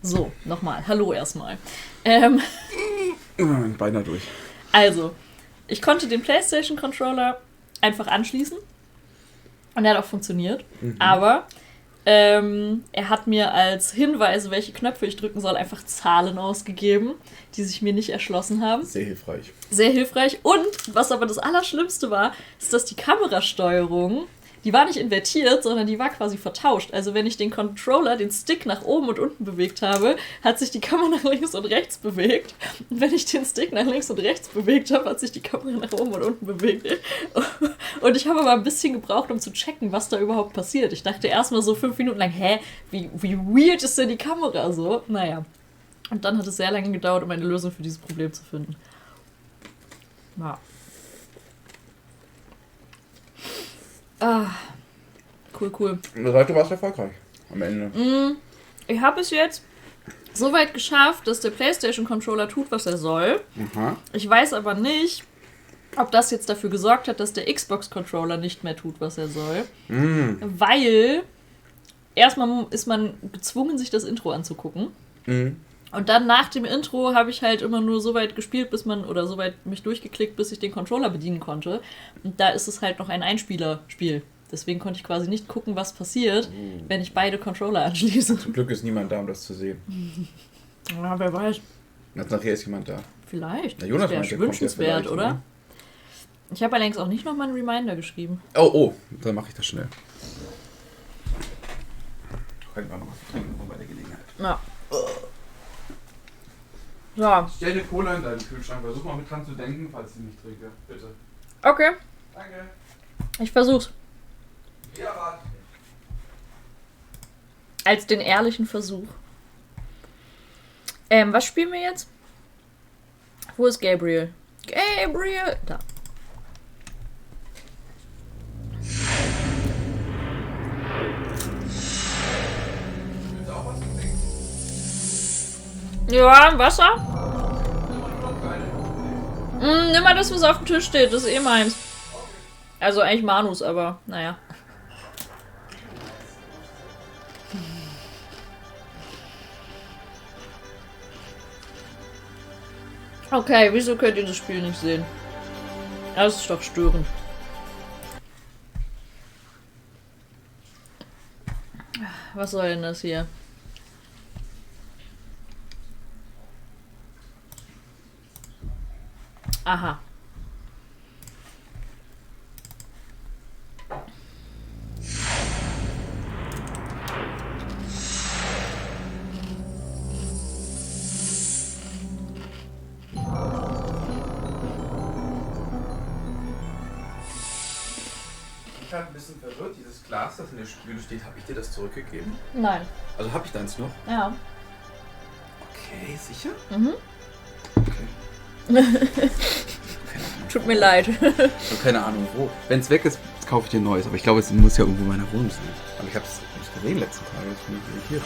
So, nochmal. Hallo erstmal. Beinahe durch. Also, ich konnte den PlayStation-Controller einfach anschließen. Und der hat auch funktioniert. Aber er hat mir als Hinweise, welche Knöpfe ich drücken soll, einfach Zahlen ausgegeben, die sich mir nicht erschlossen haben. Sehr hilfreich. Sehr hilfreich. Und was aber das Allerschlimmste war, ist, dass die Kamerasteuerung, die war nicht invertiert, sondern die war quasi vertauscht. Also wenn ich den Controller, den Stick nach oben und unten bewegt habe, hat sich die Kamera nach links und rechts bewegt. Und wenn ich den Stick nach links und rechts bewegt habe, hat sich die Kamera nach oben und unten bewegt. Und ich habe aber ein bisschen gebraucht, um zu checken, was da überhaupt passiert. Ich dachte erstmal so 5 Minuten lang, wie weird ist denn die Kamera so? Naja. Und dann hat es sehr lange gedauert, um eine Lösung für dieses Problem zu finden. Ja. Ah, cool. Heute war es erfolgreich. Am Ende. Ich habe es jetzt so weit geschafft, dass der PlayStation-Controller tut, was er soll. Aha. Ich weiß aber nicht, ob das jetzt dafür gesorgt hat, dass der Xbox-Controller nicht mehr tut, was er soll. Weil erstmal ist man gezwungen, sich das Intro anzugucken. Und dann nach dem Intro habe ich halt immer nur so weit gespielt, oder so weit mich durchgeklickt, bis ich den Controller bedienen konnte. Und da ist es halt noch ein Einspielerspiel. Deswegen konnte ich quasi nicht gucken, was passiert, wenn ich beide Controller anschließe. Zum Glück ist niemand da, um das zu sehen. Ja, wer weiß. Jetzt nachher ist jemand da. Vielleicht. Na, Jonas das meinte, wäre kommt ja wünschenswert, vielleicht, oder? ne? Ich habe allerdings auch nicht noch mal einen Reminder geschrieben. Oh, dann mache ich das schnell. Können wir noch was trinken bei der Gelegenheit. Ja. So. Stell eine Cola in deinen Kühlschrank, versuch mal mit dran zu denken, falls ich nicht trinke. Bitte. Okay. Danke. Ich versuch's. Ja, warte. Als den ehrlichen Versuch. Was spielen wir jetzt? Wo ist Gabriel? Gabriel! Da. Willst du auch was trinken? Ja, Wasser? Nimm mal das, was auf dem Tisch steht. Das ist eh meins. Also eigentlich Manus, aber naja. Okay, wieso könnt ihr das Spiel nicht sehen? Das ist doch störend. Was soll denn das hier? Aha. Ich bin ein bisschen verwirrt. Dieses Glas, das in der Spüle steht, habe ich dir das zurückgegeben? Nein. Also habe ich deins noch? Ja. Okay, sicher? Mhm. Okay. Tut mir leid. Ich habe keine Ahnung wo. Wenn es weg ist, kaufe ich dir ein neues. Aber ich glaube, es muss ja irgendwo in meiner Wohnung sein. Aber ich habe es nicht gesehen letzten Tage. Das bin ich irritiert.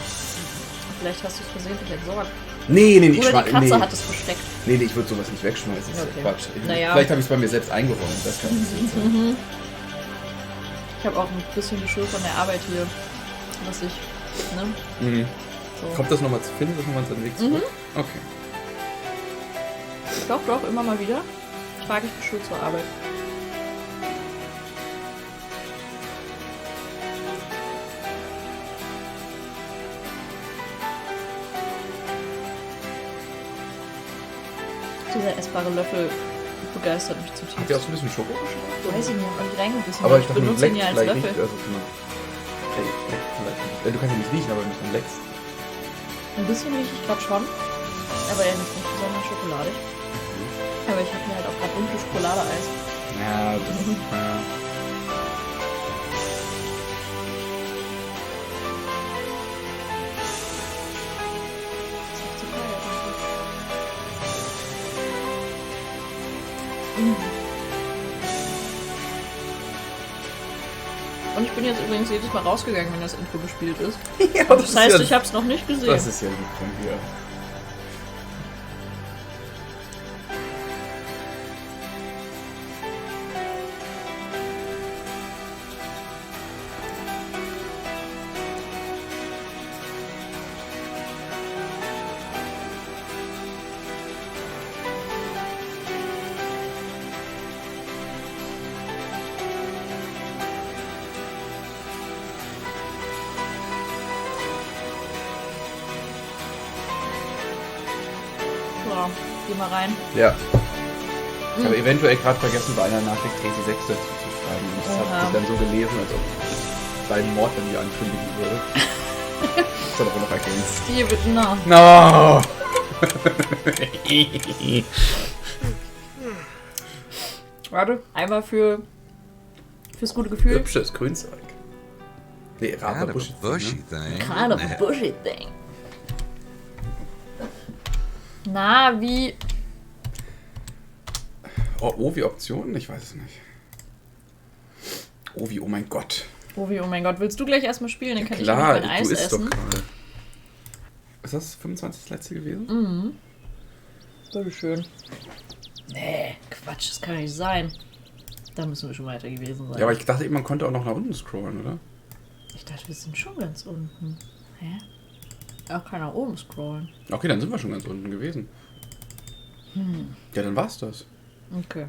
Vielleicht hast du es versehentlich entsorgt. Nee, Oder die Katze hat es versteckt. Nee, ich würde sowas nicht wegschmeißen. Das ist Okay. Quatsch. Naja. Vielleicht habe ich es bei mir selbst eingeräumt. Das kann nicht sein. Ich habe auch ein bisschen Geschirr von der Arbeit hier, was ich, ne? So. Kommt das nochmal zu finden? Das nochmal seinen Weg zurück? Okay. Doch, immer mal wieder trage ich Geschirr zur Arbeit. Dieser essbare Löffel begeistert mich Habt ihr zutiefst. auch so ein bisschen Schoko geschmeckt? Weiß ich nicht, aber ich reinge ein bisschen. Aber ich ich dachte, man benutze ihn leckt ja als vielleicht Löffel. nicht. Also, genau. Vielleicht nicht. Du kannst ja nicht riechen, aber wenn man leckst. Ein bisschen rieche ich gerade schon, aber er ist nicht besonders schokoladig. Aber ich habe mir halt auch gerade dunkle Schokoladeeis. Ja, das ist... Das ist zu kalt, Und ich bin jetzt übrigens jedes Mal rausgegangen, wenn das Intro gespielt ist. Ja, Das heißt, ich habe es noch nicht gesehen. Das ist ja lieb von dir. Geh mal rein. Ja. Ich habe eventuell gerade vergessen, bei einer Nachricht Tracy 6 dazu zu schreiben. Und das habe ich dann so gelesen, als ob dein Mord dann hier ankündigen würde. Das soll aber noch ergänzt. Steve, no. No! Warte, einmal fürs gute Gefühl. Hübsches Grünzeug. Nee, rather bushy thing. Kind of a bushy thing. Na, wie... Oh, wie Optionen? Ich weiß es nicht. Oh, wie, oh mein Gott. Oh, wie, oh mein Gott. Willst du gleich erstmal spielen? Dann kann Klar, ich mein Eis du isst essen. doch gerade. Ist das 25. das letzte gewesen? Mhm. Bitteschön. Nee, Quatsch, das kann nicht sein. Da müssen wir schon weiter gewesen sein. Ja, aber ich dachte eben, man konnte auch noch nach unten scrollen, oder? Ich dachte, wir sind schon ganz unten. Hä? Auch kann nach oben scrollen. Okay, dann sind wir schon ganz unten gewesen. Ja, dann war's das. Okay.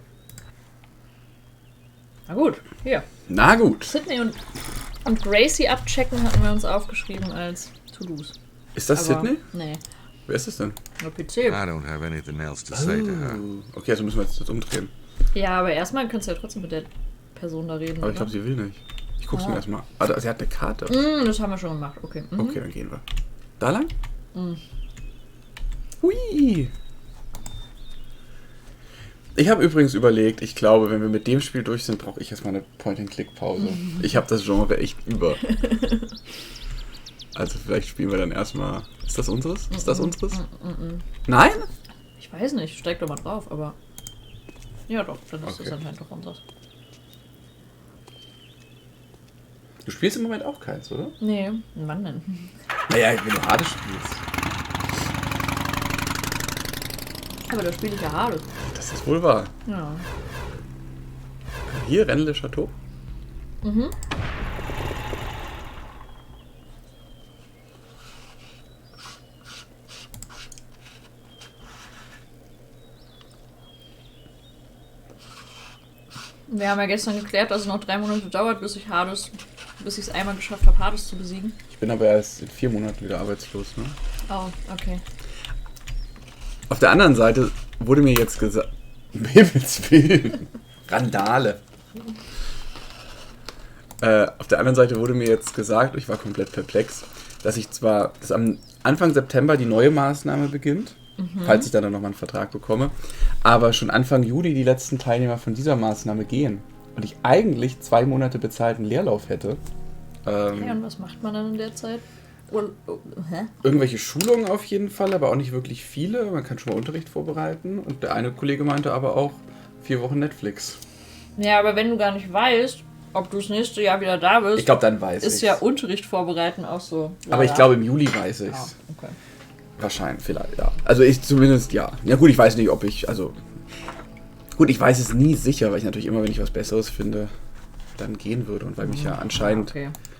Na gut, hier. Na gut. Sydney und Gracie abchecken hatten wir uns aufgeschrieben als To-Dos. Ist das Aber, Sydney? Nee. Wer ist es denn? Der PC. I don't have anything else to say to her. Okay, also müssen wir jetzt das umdrehen. Ja, aber erstmal kannst du ja trotzdem mit der Person da reden. Aber ich glaube, sie will nicht. Ich guck's mir erstmal. Also, sie hat eine Karte. Das haben wir schon gemacht, okay. Mhm. Okay, dann gehen wir. Da lang? Hui! Ich habe übrigens überlegt, ich glaube, wenn wir mit dem Spiel durch sind, brauche ich erstmal eine Point-and-Click-Pause. Ich habe das Genre echt über. Also vielleicht spielen wir dann erstmal... Ist das unseres? Ist das unseres? Nein? Ich weiß nicht, steig doch mal drauf, aber... Ja doch, dann ist Okay. das anscheinend doch unseres. Du spielst im Moment auch keins, oder? Nee, wann denn? Naja, wenn du Hades spielst. Aber da spiele ich ja Hades. Das ist wohl wahr. Ja. Hier, Rennes le Chateau. Mhm. Wir haben ja gestern geklärt, dass es noch 3 Monate dauert, bis ich es einmal geschafft habe, Hades zu besiegen. Ich bin aber erst in 4 Monaten wieder arbeitslos, ne? Oh, okay. Auf der anderen Seite wurde mir jetzt gesagt... Um Himmels Willen. Randale. Auf der anderen Seite wurde mir jetzt gesagt, ich war komplett perplex, dass am Anfang September die neue Maßnahme beginnt, falls ich dann nochmal einen Vertrag bekomme, aber schon Anfang Juli die letzten Teilnehmer von dieser Maßnahme gehen und ich eigentlich 2 Monate bezahlten Leerlauf hätte. Ja, und was macht man dann in der Zeit? Irgendwelche Schulungen auf jeden Fall, aber auch nicht wirklich viele. Man kann schon mal Unterricht vorbereiten und der eine Kollege meinte aber auch 4 Wochen Netflix. Ja, aber wenn du gar nicht weißt, ob du das nächste Jahr wieder da bist, Ich glaube, dann weiß ich. ist ja Unterricht vorbereiten auch so. Aber ich glaube, im Juli weiß ich's. Ah, okay. Wahrscheinlich, vielleicht, ja. Also ich zumindest, ja. Ja gut, ich weiß nicht, ob ich, also... Gut, ich weiß es nie sicher, weil ich natürlich immer, wenn ich was Besseres finde, dann gehen würde. Und weil mich ja anscheinend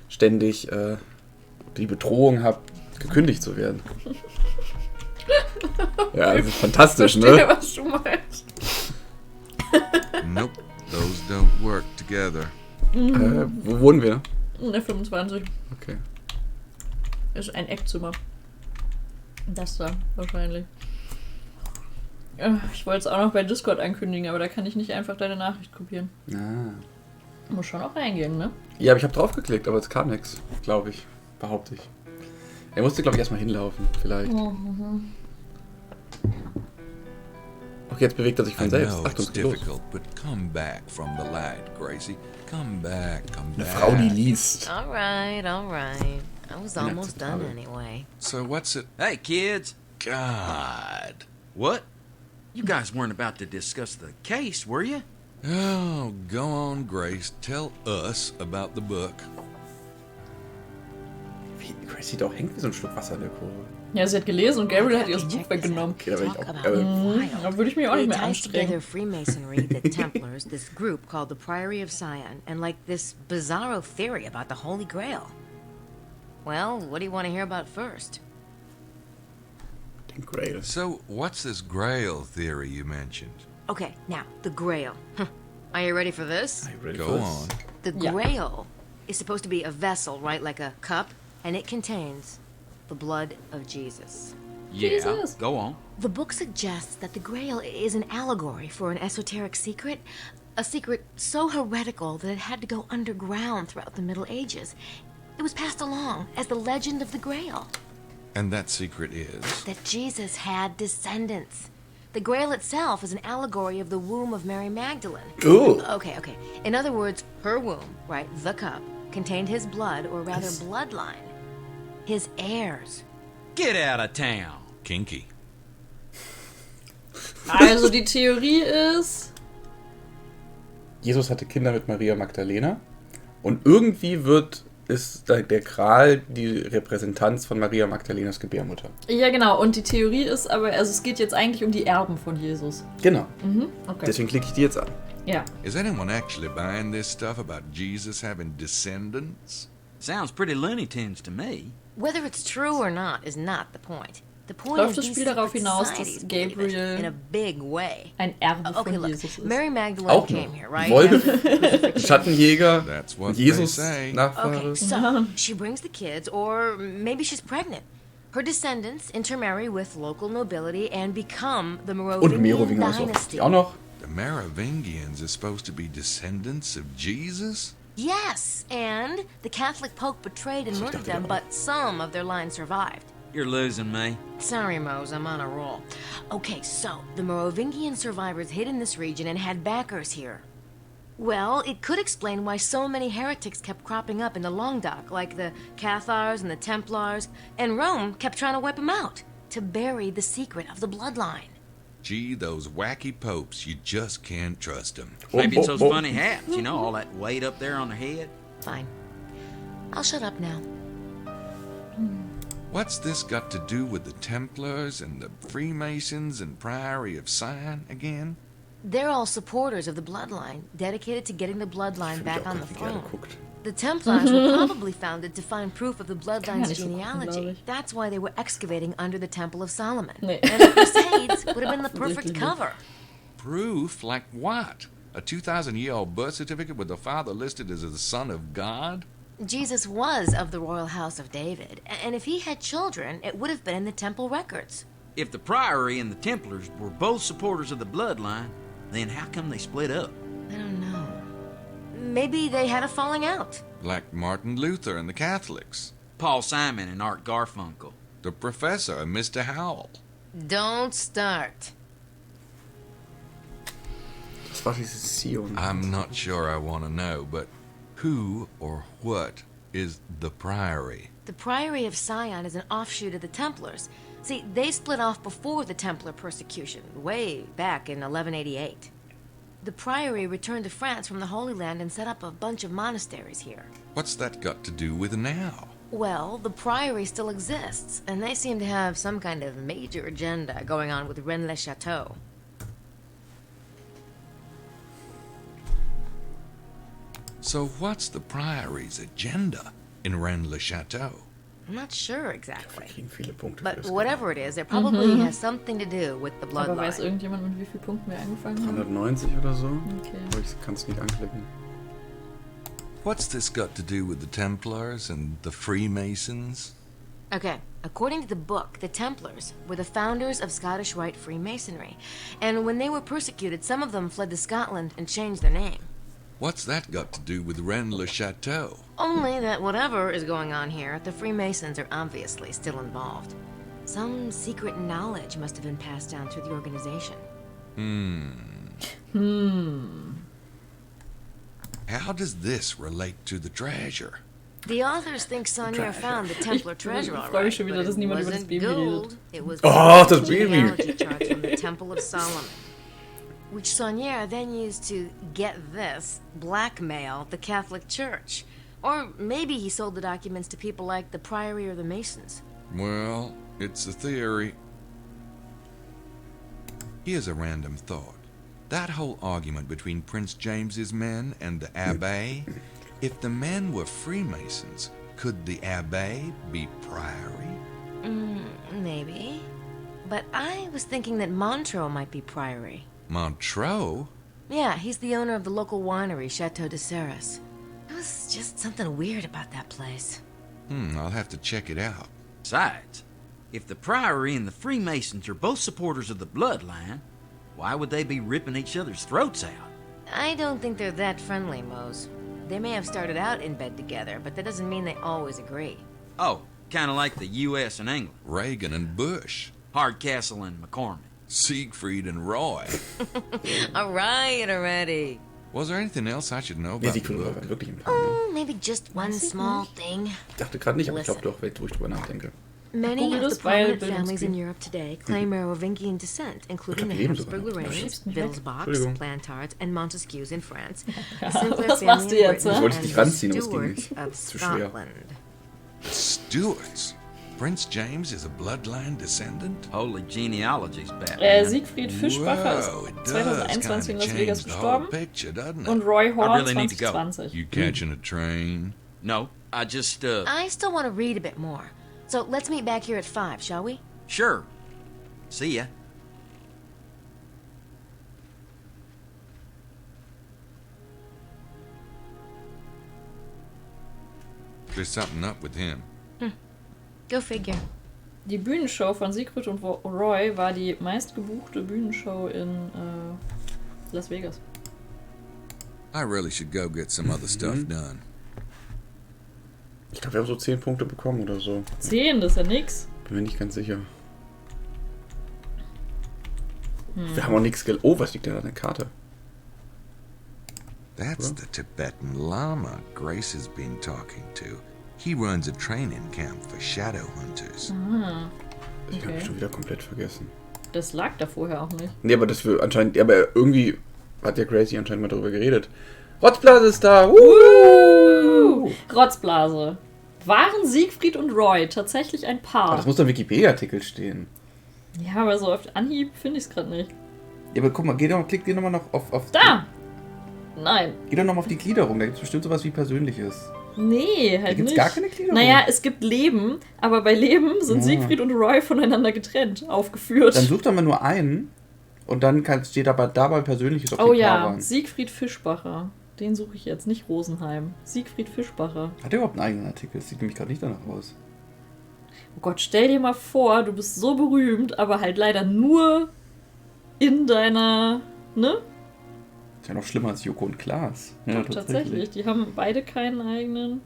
ständig die Bedrohung habe, gekündigt zu werden. Ja, das ist fantastisch, Ich verstehe, ne? was du meinst. Nope, those don't work together. Wo wohnen wir? In der 25. Okay. Ist ein Eckzimmer. Das da, wahrscheinlich. Ich wollte es auch noch bei Discord ankündigen, aber da kann ich nicht einfach deine Nachricht kopieren. Ah. Muss schon auch reingehen, ne? Ja, aber ich habe draufgeklickt, aber es kam nichts, glaube ich. Behaupte ich. Er musste, glaube ich, erstmal hinlaufen, vielleicht. Okay, jetzt bewegt er sich I von selbst. know Achtung, it's es geht los. difficult, but come back from the light, Gracie. Come back, come Eine back. Frau, die liest. All right, all right. I was almost done Inakzeptabel. anyway. So what's it? Hey, kids. God. What? You guys weren't about to discuss the case, were you? Oh, go on, Grace. Tell us about the book. Wie, Gracie doch hängt wie so ein Stück Wasser in der Kurve. Ja, sie hat gelesen und Gabriel hat ihr das Buch weggenommen. Okay, da bin ich Talk auch... about wild. Da würde ich mich auch It nicht mehr ties together anstrengen. Freemasonry, the Templars, this group called the Priory of Sion, and like this bizarro theory about the Holy Grail. Well, what do you want to hear about first? Den Grail. So what's this Grail theory you mentioned? Okay, now, the Grail. Are you ready for this? Are you ready Go for this? on. The Yeah. Grail is supposed to be a vessel, right? Like a cup, and it contains the blood of Jesus. Yeah, Jesus. go on. The book suggests that the Grail is an allegory for an esoteric secret, a secret so heretical that it had to go underground throughout the Middle Ages. It was passed along as the legend of the Grail, And that secret is? that Jesus had descendants. The Grail itself is an allegory of the womb of Mary Magdalene. Ooh. Okay. In other words, her womb, right, the cup, contained his blood, or rather bloodline. His heirs. Get out of town. Kinky. Also die Theorie ist... Jesus hatte Kinder mit Maria Magdalena und irgendwie ist der Gral die Repräsentanz von Maria Magdalenas Gebärmutter. Ja, genau. Und die Theorie ist aber, also es geht jetzt eigentlich um die Erben von Jesus. Genau. Okay. Deswegen klicke ich die jetzt an. Ja. Is anyone actually buying this stuff about Jesus having descendants? Sounds pretty Looney Tunes to me. Whether it's true or not is not the point. The point Läuft is das these Spiel darauf secret hinaus, societies dass believe it Gabriel in a big way. ein Erbe Okay, von look, Jesus ist? Mary Magdalene Auch came noch. here, right? Wolf, Schattenjäger, That's what Jesus, they say. Nachfahre. Okay, so she brings the kids, or maybe she's pregnant. Her descendants intermarry with local nobility and become the Und Merovingian Merowinger ist auch. dynasty. Die auch noch. The Merovingians are supposed to be descendants of Jesus? Yes, and the Catholic Pope betrayed and murdered them, but some of their line survived. You're losing me. Sorry, Mose, I'm on a roll. Okay, so the Merovingian survivors hid in this region and had backers here. Well, it could explain why so many heretics kept cropping up in the Languedoc, like the Cathars and the Templars, and Rome kept trying to wipe them out to bury the secret of the bloodline. Gee, those wacky popes, you just can't trust them. Maybe it's those funny hats, you know, all that weight up there on their head. Fine. I'll shut up now. What's this got to do with the Templars and the Freemasons and Priory of Sion again? They're all supporters of the bloodline, dedicated to getting the bloodline back on the Wie gerne throne. guckt. The Templars were probably founded to find proof of the Kann bloodline's nicht so gucken, glaub genealogy. ich. That's why they were excavating under the Temple of Solomon. Nee. And the Crusades would have been the perfect Offensichtlich nicht. cover. Proof like what? A 2,000-year-old birth certificate with the father listed as the son of God? Jesus was of the royal house of David, and if he had children, it would have been in the temple records. If the Priory and the Templars were both supporters of the bloodline, then how come they split up? I don't know. Maybe they had a falling out. Like Martin Luther and the Catholics. Paul Simon and Art Garfunkel. The professor and Mr. Howell. Don't start. Das war dieses Sion. I'm not sure I want to know, but who or what is the Priory? The Priory of Sion is an offshoot of the Templars. See, they split off before the Templar persecution, way back in 1188. The Priory returned to France from the Holy Land and set up a bunch of monasteries here. What's that got to do with now? Well, the Priory still exists, and they seem to have some kind of major agenda going on with Rennes-le-Château. So what's the Priory's agenda in Rennes-le-Château? I'm not sure exactly. Kriegen viele Punkte für But das whatever it is, it probably has something to do with the Aber weiß bloodline. irgendjemand, mit wie vielen Punkten wir angefangen haben? 190 oder so. Okay. Aber ich kann es nicht anklicken. What's this got to do with the Templars and the Freemasons? Okay, according to the book, the Templars were the founders of Scottish Rite Freemasonry. And when they were persecuted, some of them fled to Scotland and changed their name. What's that got to do with Rennes-le-Château? Only that whatever is going on here, the Freemasons are obviously still involved. Some secret knowledge must have been passed down through the organization. How does this relate to the treasure? The authors think Sonia found the Templar treasure, all freu right, mich schon wieder, but dass it niemand über das wasn't Baby redet. gold. It was Oh, das Baby. genealogy charts from the Temple of Solomon, which Saunier then used to, get this, blackmail the Catholic Church. Or maybe he sold the documents to people like the Priory or the Masons. Well, it's a theory. Here's a random thought. That whole argument between Prince James's men and the Abbé, if the men were Freemasons, could the Abbé be Priory? Maybe. But I was thinking that Montreux might be Priory. Montreux? Yeah, he's the owner of the local winery, Chateau de Serres. There was just something weird about that place. I'll have to check it out. Besides, If the Priory and the Freemasons are both supporters of the bloodline, why would they be ripping each other's throats out? I don't think they're that friendly, Mose. They may have started out in bed together, but that doesn't mean they always agree. Oh, kind of like the U.S. and England. Reagan and Bush. Hardcastle and McCormick. Siegfried and Roy. All right already. Was there anything else I should know Ja, about the Siegfried book? war wirklich ein paar. Ne? Maybe just one Weiß ich small nicht. thing. Ich dachte gerade nicht, aber ich glaube doch, wenn ich drüber nachdenke. Many Google of das, the weil prominent families in Bildungsgebiet. Europe today claim Merovingian descent, including the Ich glaub, die leben sogar Habsburg noch. Lorraines, Entschuldigung. Wittelsbachs, Entschuldigung. Plantards, and Montesquieux in France, Ja, the Sinclair was machst du family in jetzt, Britain, Ich wollte and dich the ranziehen, aber es ging Stuarts nicht. of Zu schwer. Scotland. The Stuarts. Prince James is a bloodline descendant? Holy genealogies, Batman. Siegfried Fischbacher Whoa, ist it does 2021 in kinda Las Vegas change the whole gestorben picture, doesn't und it? Roy Horn really need to go. 2020. You catching a train? No, I just, I still want to read a bit more. So let's meet back here at 5, shall we? Sure. See ya. There's something up with him. Go figure. Die Bühnenshow von Siegfried und Roy war die meistgebuchte Bühnenshow in Las Vegas. I really should go get some other stuff done. Ich glaube, wir haben so 10 Punkte bekommen oder so. 10, das ist ja nix. Bin mir nicht ganz sicher. Wir haben auch nichts Oh, was liegt denn da? Eine Karte. That's the Tibetan Lama Grace has been talking to. He runs a training camp for shadow hunters. Ich habe Okay. schon wieder komplett vergessen. Das lag da vorher auch nicht. Nee, aber das wir anscheinend. Ja, aber irgendwie hat der Gracie anscheinend mal darüber geredet. Rotzblase ist da! Rotzblase. Waren Siegfried und Roy tatsächlich ein Aber Paar? das muss doch im Wikipedia-Artikel stehen. Ja, aber so auf Anhieb finde ich es gerade nicht. Ja, aber guck mal, klick dir nochmal noch auf. Da! Nein. Geh doch nochmal auf die Gliederung, da gibt es bestimmt sowas wie Persönliches. Nee, Da halt gibt's nicht. gar keine Gliederung. Naja, es gibt Leben, aber bei Leben sind Ja. Siegfried und Roy voneinander getrennt aufgeführt. Dann such doch mal nur einen und dann steht aber dabei Persönliches auf Oh die ja, Paare. Siegfried Fischbacher. Den suche ich jetzt, nicht Rosenheim. Siegfried Fischbacher. Hat er überhaupt einen eigenen Artikel? Das sieht nämlich gerade nicht danach aus. Oh Gott, stell dir mal vor, du bist so berühmt, aber halt leider nur in deiner, ne? Ist ja noch schlimmer als Joko und Klaas. Ja, tatsächlich. Die haben beide keinen eigenen.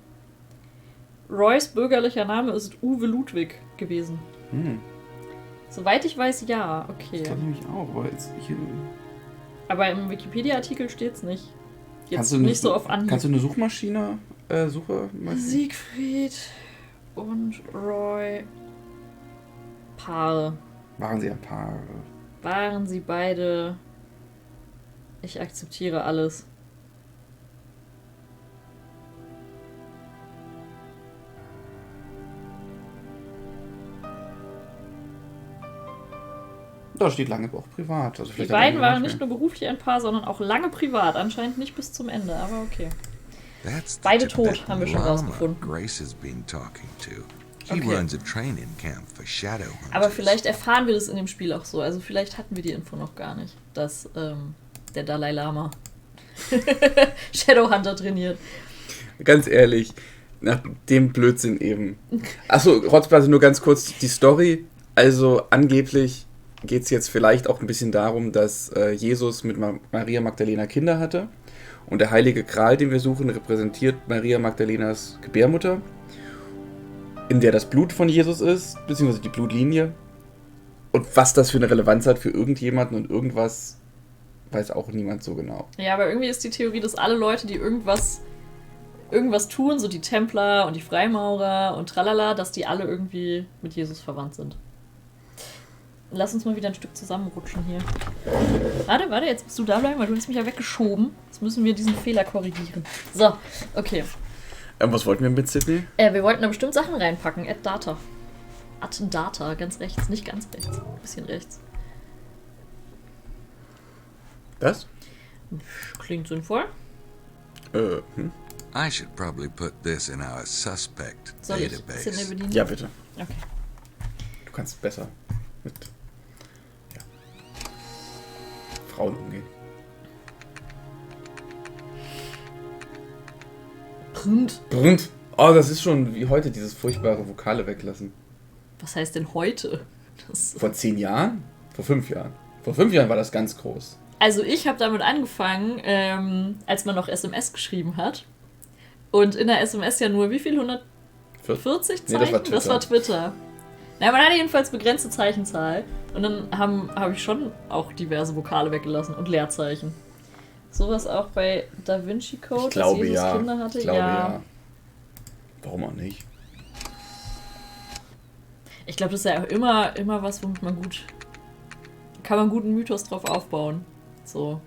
Roys bürgerlicher Name ist Uwe Ludwig gewesen. Soweit ich weiß, ja. Okay. Das glaube ich nämlich auch, aber jetzt hier. Aber im Wikipedia-Artikel steht's nicht. Jetzt Kannst du nicht so auf Anhieb. Kannst du eine Suche? Siegfried und Roy Paare. Waren sie ein Paar? Waren sie beide. Ich akzeptiere alles. Da steht lange auch privat. Also Die vielleicht hat beiden er waren mehr. nicht nur beruflich ein Paar, sondern auch lange privat. Anscheinend nicht bis zum Ende, aber okay. That's the Beide tot, Tibetan haben wir schon Lama rausgefunden. Grace has been talking to. He Okay. runs a training camp for shadow hunters. Aber vielleicht erfahren wir das in dem Spiel auch so. Also vielleicht hatten wir die Info noch gar nicht, dass der Dalai Lama Shadowhunter trainiert. Ganz ehrlich, nach dem Blödsinn eben. Achso, Rotzblase, nur ganz kurz die Story. Also angeblich geht es jetzt vielleicht auch ein bisschen darum, dass Jesus mit Maria Magdalena Kinder hatte. Und der heilige Gral, den wir suchen, repräsentiert Maria Magdalenas Gebärmutter, in der das Blut von Jesus ist, beziehungsweise die Blutlinie. Und was das für eine Relevanz hat für irgendjemanden und irgendwas, weiß auch niemand so genau. Ja, aber irgendwie ist die Theorie, dass alle Leute, die irgendwas tun, so die Templer und die Freimaurer und tralala, dass die alle irgendwie mit Jesus verwandt sind. Lass uns mal wieder ein Stück zusammenrutschen hier. Warte, jetzt musst du da bleiben, weil du hast mich ja weggeschoben. Jetzt müssen wir diesen Fehler korrigieren. So, okay. Was wollten wir mit Sydney? Wir wollten da bestimmt Sachen reinpacken. Add Data. Add Data, ganz rechts, nicht ganz rechts. Ein bisschen rechts. Das? Klingt sinnvoll. I should probably put this in our suspect Soll ich Sydney database. bedienen? Ja, bitte. Okay. Du kannst besser mit Frauen umgehen. Print. Brund. Oh, das ist schon wie heute, dieses furchtbare Vokale weglassen. Was heißt denn heute? Vor 10 Jahren? Vor 5 Jahren? Vor 5 Jahren war das ganz groß. Also ich habe damit angefangen, als man noch SMS geschrieben hat. Und in der SMS ja nur, wie viel? 140 Zeichen? Nee, das war Twitter. Naja, man hatte jedenfalls begrenzte Zeichenzahl. Und dann habe ich schon auch diverse Vokale weggelassen und Leerzeichen. Sowas auch bei Da Vinci Code, Ich glaube, dass Jesus ja. Kinder hatte? Ich glaube, ja. Warum auch nicht? Ich glaube, das ist ja auch immer was, womit man kann man guten Mythos drauf aufbauen. So.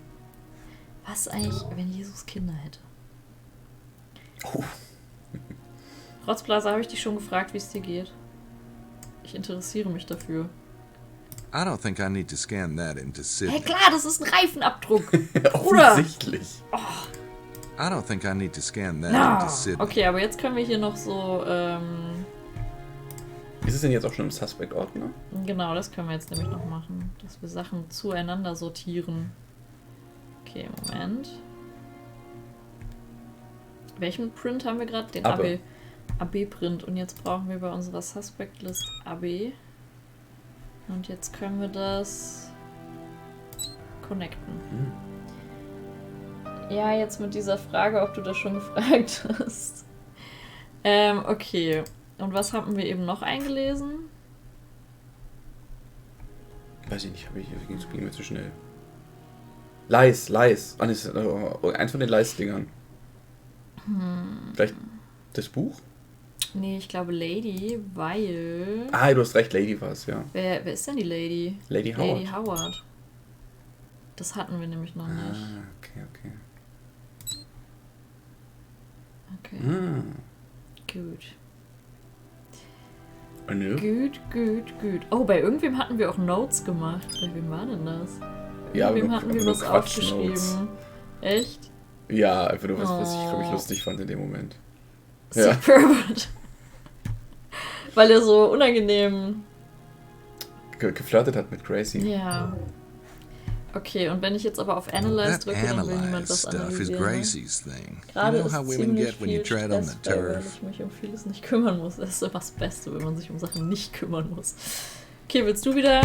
Was eigentlich, wenn Jesus Kinder hätte? Oh. Rotzblaser, habe ich dich schon gefragt, wie es dir geht? Ich interessiere mich dafür. I don't think I need to scan that into Sydney. Hey, klar, das ist ein Reifenabdruck. Bruder. Offensichtlich. I don't think I need to scan that No. into Sydney. Okay, aber jetzt können wir hier noch so, Ist es denn jetzt auch schon im Suspect-Ordner? genau, das können wir jetzt nämlich noch machen. Dass wir Sachen zueinander sortieren. Okay, Moment. Welchen Print haben wir gerade? Den AB. AB-Print. Und jetzt brauchen wir bei unserer Suspect-List AB. Und jetzt können wir das connecten. Ja, jetzt mit dieser Frage, ob du das schon gefragt hast. Okay. Und was haben wir eben noch eingelesen? Weiß ich nicht, ging mir zu schnell. Lies. Ah, nee, eins von den Lies-Dingern. Vielleicht das Buch? Nee, ich glaube Lady, weil... Ah, du hast recht, Lady war es, ja. Wer ist denn die Lady? Lady Howard. Lady Howard. Das hatten wir nämlich noch nicht. Ah, okay. Okay. Ah. Gut. Nö. Gut. Oh, bei irgendwem hatten wir auch Notes gemacht. Bei wem war denn das? Ja, Bei wem aber hatten wir nur was Quatsch-Notes. aufgeschrieben? Echt? Ja, einfach nur was ich, glaube ich, Oh. lustig fand in dem Moment. Ja. Superbird. Weil er so unangenehm... Geflirtet hat mit Gracie. Ja. Okay, und wenn ich jetzt aber auf Analyze That drücke, dann will niemand analyze was stuff is analysieren. Ne? Gracie's thing. Gerade You know ist how women ziemlich get when you viel tread on the Stress, weil turf. ich mich um vieles nicht kümmern muss. Das ist immer das Beste, wenn man sich um Sachen nicht kümmern muss. Okay, willst du wieder...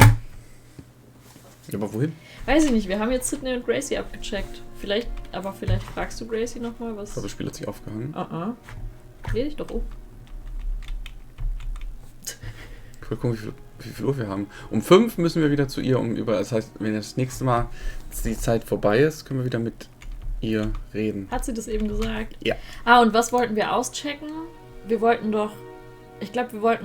Ja, aber wohin? Weiß ich nicht, wir haben jetzt Sydney und Gracie abgecheckt. Vielleicht fragst du Gracie nochmal was. Ich glaube, das Spiel hat sich aufgehangen. Dreh dich doch um. Ich will gucken, wie viel Uhr wir haben. Um 5 müssen wir wieder zu ihr, das heißt, wenn das nächste Mal die Zeit vorbei ist, können wir wieder mit ihr reden. Hat sie das eben gesagt? Ja. Und was wollten wir auschecken? Wir wollten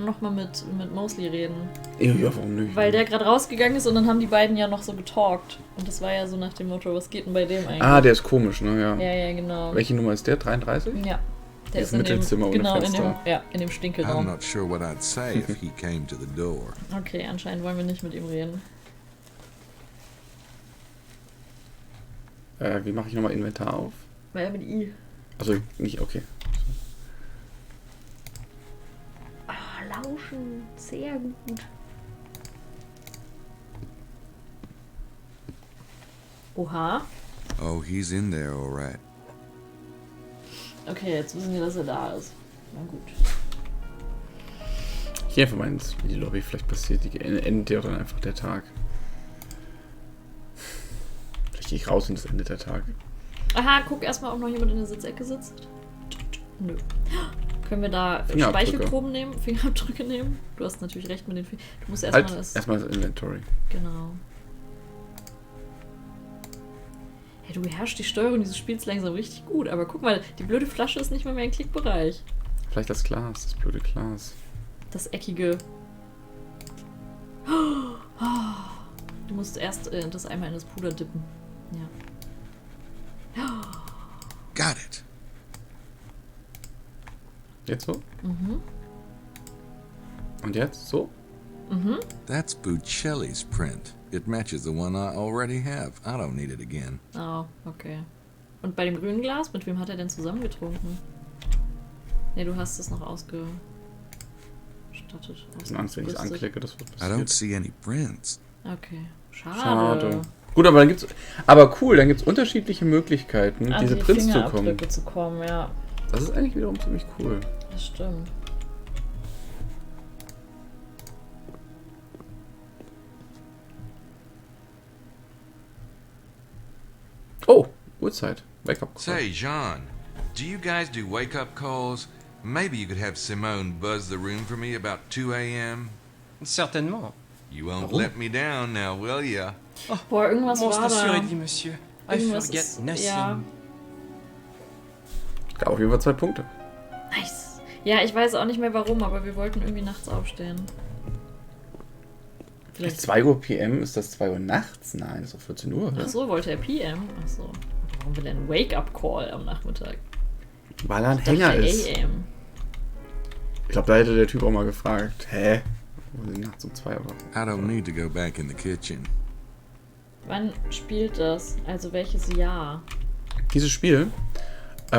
nochmal mit Mosley reden. Ja, warum nicht? Weil der gerade rausgegangen ist und dann haben die beiden ja noch so getalkt. Und das war ja so nach dem Motto, was geht denn bei dem eigentlich? Ah, der ist komisch, ne? Ja. Ja, genau. Welche Nummer ist der? 33? Ja. Der Dieses ist in dem, Mittelzimmer ohne genau, Fenster. in dem I'm Stinkelraum. not sure what I'd say if he came to the door. Okay, anscheinend wollen wir nicht mit ihm reden. Wie mache ich nochmal Inventar auf? Weil er mit I. Also nicht, okay. Lauschen. Sehr gut. Oha. Oh, he's in there, all right. Okay, jetzt wissen wir, dass er da ist. Na gut. Ich gehe einfach mal in die Lobby, vielleicht passiert endet ja dann einfach der Tag. Vielleicht gehe ich raus und es endet der Tag. Aha, guck erstmal, ob noch jemand in der Sitzecke sitzt. Nö. Können wir da Fingerabdrücke. Speichelproben nehmen, Fingerabdrücke nehmen? Du hast natürlich recht mit den Fingern. Du musst erstmal Halt, erstmal das Inventory. Genau. Hey, du beherrschst die Steuerung dieses Spiels langsam richtig gut, aber guck mal, die blöde Flasche ist nicht mal mehr im Klickbereich. Vielleicht das Glas, das blöde Glas. Das eckige. Du musst erst das einmal in das Puder dippen. Ja. Got it. Jetzt so? Mhm. Und jetzt so? Mhm. That's Buccelli's print. It matches the one I already have. I don't need it again. Oh, okay. Und bei dem grünen Glas, mit wem hat er denn zusammen getrunken? Ne, du hast es noch ausgestattet. Ich habe Angst, wenn ich es anklicke, das wird I don't passiert. see any prints. Okay. Schade. Schade. Gut, aber dann gibt's. Aber cool, dann gibt es unterschiedliche Möglichkeiten, An diese die Prints zu kommen. Fingerabdrücke zu kommen, ja. Das ist eigentlich wiederum ziemlich cool. Das stimmt. Uhrzeit. Wake-up call. Say, Jean, do you guys do wake-up calls? Maybe you could have Simone buzz the room for me about 2 a.m.? Certainement. You won't let me down now, will ya? Boah, irgendwas Most war da. assuredly, monsieur. I Irgendwas forget ist, nothing. ja. Gab auf jeden Fall 2 Punkte. Nice. Ja, ich weiß auch nicht mehr warum, aber wir wollten irgendwie nachts aufstehen. Vielleicht. 2 Uhr PM, ist das 2 Uhr nachts? Nein, das ist doch 14 Uhr, oder? Ach so, wollte er PM? Ach so. Warum will er einen Wake-up-Call am Nachmittag? Weil er ein Ich Hänger dachte ist. AM. Ich glaube, da hätte der Typ auch mal gefragt, hä? Wo sind nachts um 2 Uhr? I don't need to go back in the kitchen. Wann spielt das? Also welches Jahr? Dieses Spiel?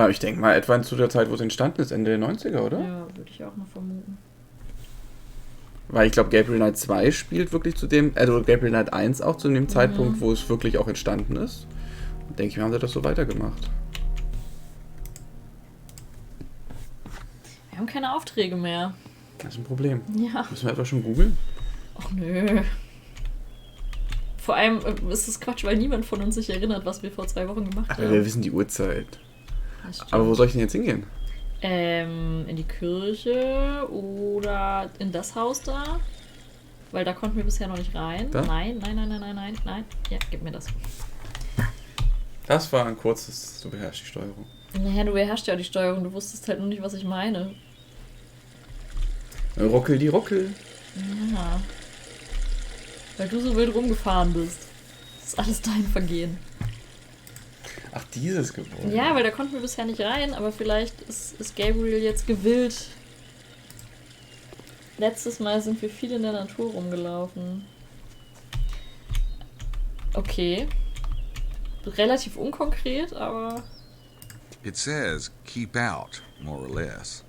Ich denke mal etwa zu der Zeit, wo es entstanden ist, Ende der 90er, oder? Ja, würde ich auch mal vermuten. Weil ich glaube, Gabriel Knight 2 spielt wirklich zu dem, also Gabriel Knight 1 auch zu dem Zeitpunkt, wo es wirklich auch entstanden ist. Und denke ich mir, haben sie das so weitergemacht. Wir haben keine Aufträge mehr. Das ist ein Problem. Ja. Müssen wir etwa schon googeln? Ach nö. Vor allem ist es Quatsch, weil niemand von uns sich erinnert, was wir vor 2 Wochen gemacht Aber haben. wir wissen die Uhrzeit. Das stimmt. Aber wo soll ich denn jetzt hingehen? In die Kirche oder in das Haus da. Weil da konnten wir bisher noch nicht rein. Da? Nein. Ja, gib mir das. Das war ein kurzes, du beherrschst die Steuerung. Naja, du beherrschst ja die Steuerung. Du wusstest halt nur nicht, was ich meine. Ruckel die Ruckel. Ja. Weil du so wild rumgefahren bist. Das ist alles dein Vergehen. Ach, dieses Gebäude. Ja, weil da konnten wir bisher nicht rein, aber vielleicht ist Gabriel jetzt gewillt. Letztes Mal sind wir viel in der Natur rumgelaufen. Okay. Relativ unkonkret, aber... It says, keep out, more or less.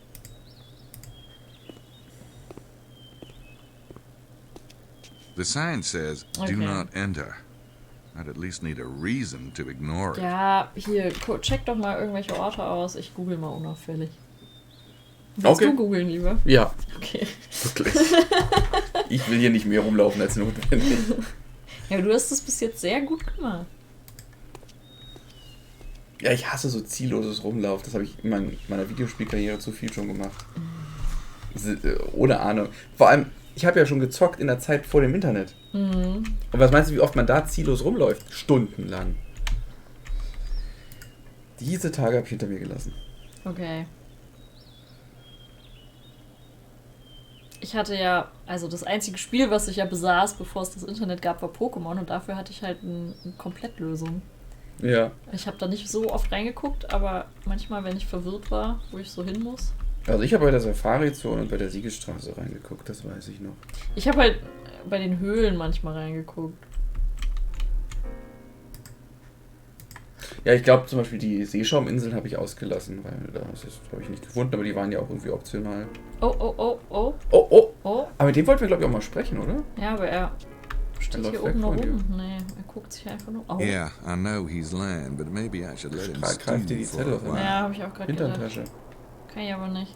The sign says, Okay. do not enter. I'd at least need a reason to ignore it. Ja, hier, check doch mal irgendwelche Orte aus. Ich google mal unauffällig. Willst Okay. du googeln lieber? Ja, Okay. wirklich. Ich will hier nicht mehr rumlaufen als notwendig. Ja, aber du hast es bis jetzt sehr gut gemacht. Ja, ich hasse so zielloses Rumlauf. Das habe ich in meiner Videospielkarriere zu viel schon gemacht. Ohne Ahnung. Vor allem, ich habe ja schon gezockt in der Zeit vor dem Internet. Und was meinst du, wie oft man da ziellos rumläuft? Stundenlang. Diese Tage habe ich hinter mir gelassen. Okay. Ich hatte ja, also das einzige Spiel, was ich ja besaß, bevor es das Internet gab, war Pokémon und dafür hatte ich halt eine Komplettlösung. Ja. Ich habe da nicht so oft reingeguckt, aber manchmal, wenn ich verwirrt war, wo ich so hin muss. Also ich habe bei der Safari-Zone und bei der Siegesstraße reingeguckt, das weiß ich noch. Ich habe halt bei den Höhlen manchmal reingeguckt. Ja, ich glaube zum Beispiel die Seeschauminseln habe ich ausgelassen, weil das habe ich nicht gefunden, aber die waren ja auch irgendwie optional. Oh. Oh, aber mit dem wollten wir glaube ich auch mal sprechen, oder? Ja, aber er steht läuft hier weg oben noch von dir. rum. Nee, er guckt sich einfach nur... Oh. Yeah, I know he's lying, but maybe I should let him Greift dir die stew for Zettel a aus der while. Ja, habe ich auch gerade gedacht. Hinterntasche. Kann ich aber nicht.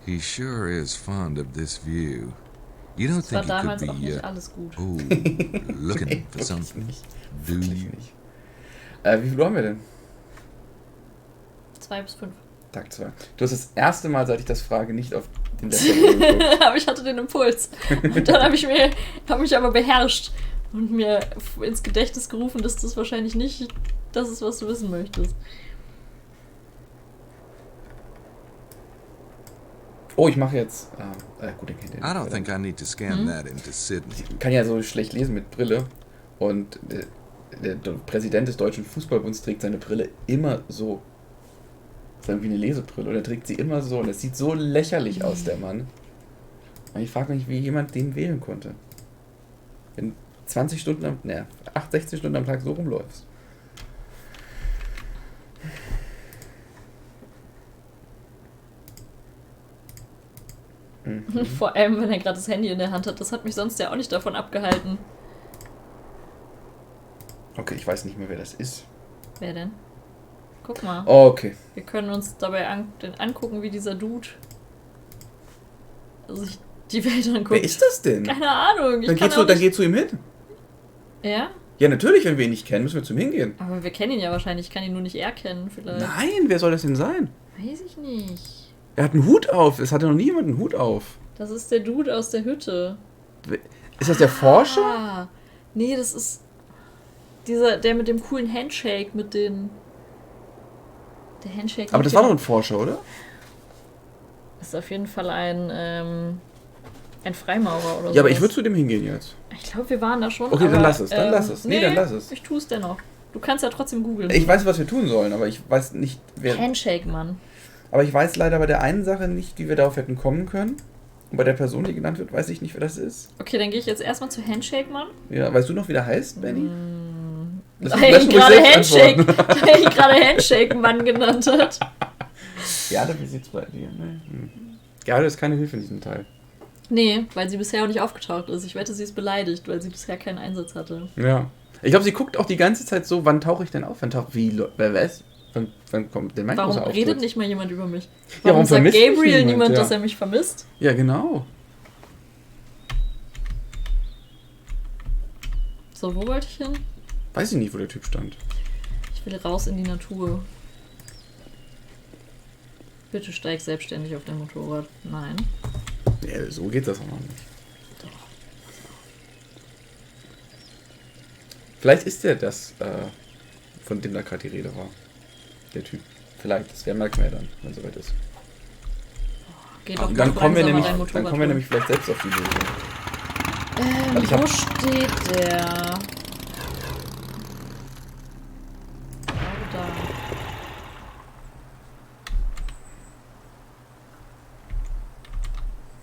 He sure is fond of this view. You don't Das war think he damals could auch be, nicht alles gut. oh, looking for Wirklich something? nicht. Do Wirklich you? nicht. Wie viel Uhr haben wir denn? 2 bis 5. Tag 2. Du hast das erste Mal, seit ich das frage, nicht auf den Laptop geguckt. Aber ich hatte den Impuls. Und dann habe mich aber beherrscht und mir ins Gedächtnis gerufen, dass das wahrscheinlich nicht das ist, was du wissen möchtest. Oh, ich mache jetzt... gut, den kennt ihr I don't nicht. think I need to scan that into Sydney. Ich kann ja so schlecht lesen mit Brille. Und der Präsident des Deutschen Fußballbunds trägt seine Brille immer so. Das ist irgendwie eine Lesebrille. Und er trägt sie immer so. Und es sieht so lächerlich aus, der Mann. Und ich frage mich, wie jemand den wählen konnte. Wenn 16 Stunden am Tag so rumläufst. Vor allem, wenn er gerade das Handy in der Hand hat. Das hat mich sonst ja auch nicht davon abgehalten. Okay, ich weiß nicht mehr, wer das ist. Wer denn? Guck mal. Oh, okay. Wir können uns dabei angucken, wie dieser Dude sich die Welt anguckt. Wer ist das denn? Keine Ahnung. Dann gehst du ihm hin. Ja? Ja, natürlich, wenn wir ihn nicht kennen, müssen wir zum Hingehen. Aber wir kennen ihn ja wahrscheinlich. Ich kann ihn nur nicht erkennen, vielleicht. Nein, wer soll das denn sein? Weiß ich nicht. Er hat einen Hut auf. Es hatte noch nie jemand einen Hut auf. Das ist der Dude aus der Hütte. Ist das der Forscher? Ah, nee, das ist der mit dem coolen Handshake, mit den... Der Handshake... Aber das war doch ein Forscher, oder? Das ist auf jeden Fall ein Freimaurer oder so. Ja, aber ich würde zu dem hingehen jetzt. Ich glaube, wir waren da schon. Okay, aber, dann lass es, dann lass es. Nee, dann lass es. Ich tue es dennoch. Du kannst ja trotzdem googeln. Ich weiß, was wir tun sollen, aber ich weiß nicht, wer... Handshake, Mann. Aber ich weiß leider bei der einen Sache nicht, wie wir darauf hätten kommen können. Und bei der Person, die genannt wird, weiß ich nicht, wer das ist. Okay, dann gehe ich jetzt erstmal zu Handshake, Mann. Ja, weißt du noch, wie der heißt, Benny? Weil ich gerade Handshake Mann genannt hat. Ja, wie sieht's bei dir? Ne? Ja, das ist keine Hilfe in diesem Teil. Nee, weil sie bisher auch nicht aufgetaucht ist. Ich wette, sie ist beleidigt, weil sie bisher keinen Einsatz hatte. Ja. Ich glaube, sie guckt auch die ganze Zeit so, wann tauche ich denn auf? Wer weiß? Wann kommt denn mein großer Warum Auftritt? redet nicht mal jemand über mich? Warum sagt vermisst mich Gabriel niemand, ja. dass er mich vermisst? Ja, genau. So, wo wollte ich hin? Weiß ich nicht, wo der Typ stand. Ich will raus in die Natur. Bitte steig selbstständig auf dein Motorrad. Nein. Ja, so geht das auch noch nicht. Doch. Vielleicht ist der das, von dem da gerade die Rede war. Der Typ. Vielleicht. Das merken wir dann, wenn es soweit ist. Geht doch Dann kommen wir langsamer nämlich vielleicht selbst auf die Lösung. Wo steht der? Da.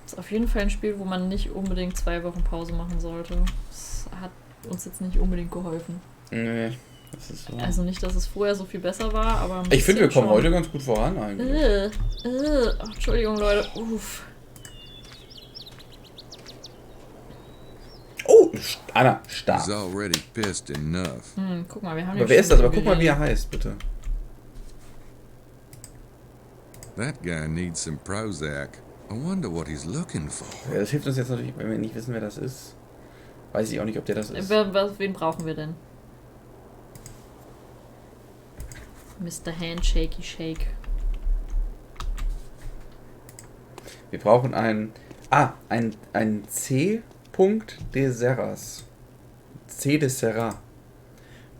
Ist auf jeden Fall ein Spiel, wo man nicht unbedingt 2 Wochen Pause machen sollte. Das hat uns jetzt nicht unbedingt geholfen. Nee, das ist so. Also nicht, dass es vorher so viel besser war, aber ein Ich finde, wir bisschen kommen schon. heute ganz gut voran eigentlich. Oh, Entschuldigung, Leute. Uff. Oh, Anna, stark. He's already pissed enough. Guck mal, wir haben Aber wer ist das? Aber guck mal, wie er heißt, bitte. That guy needs some Prozac. I wonder what he's looking for. Ja, das hilft uns jetzt natürlich, wenn wir nicht wissen, wer das ist. Weiß ich auch nicht, ob der das ist. Wen brauchen wir denn? Mr. Handshakey Shake. Wir brauchen ein C. de Serras. C. de Serra.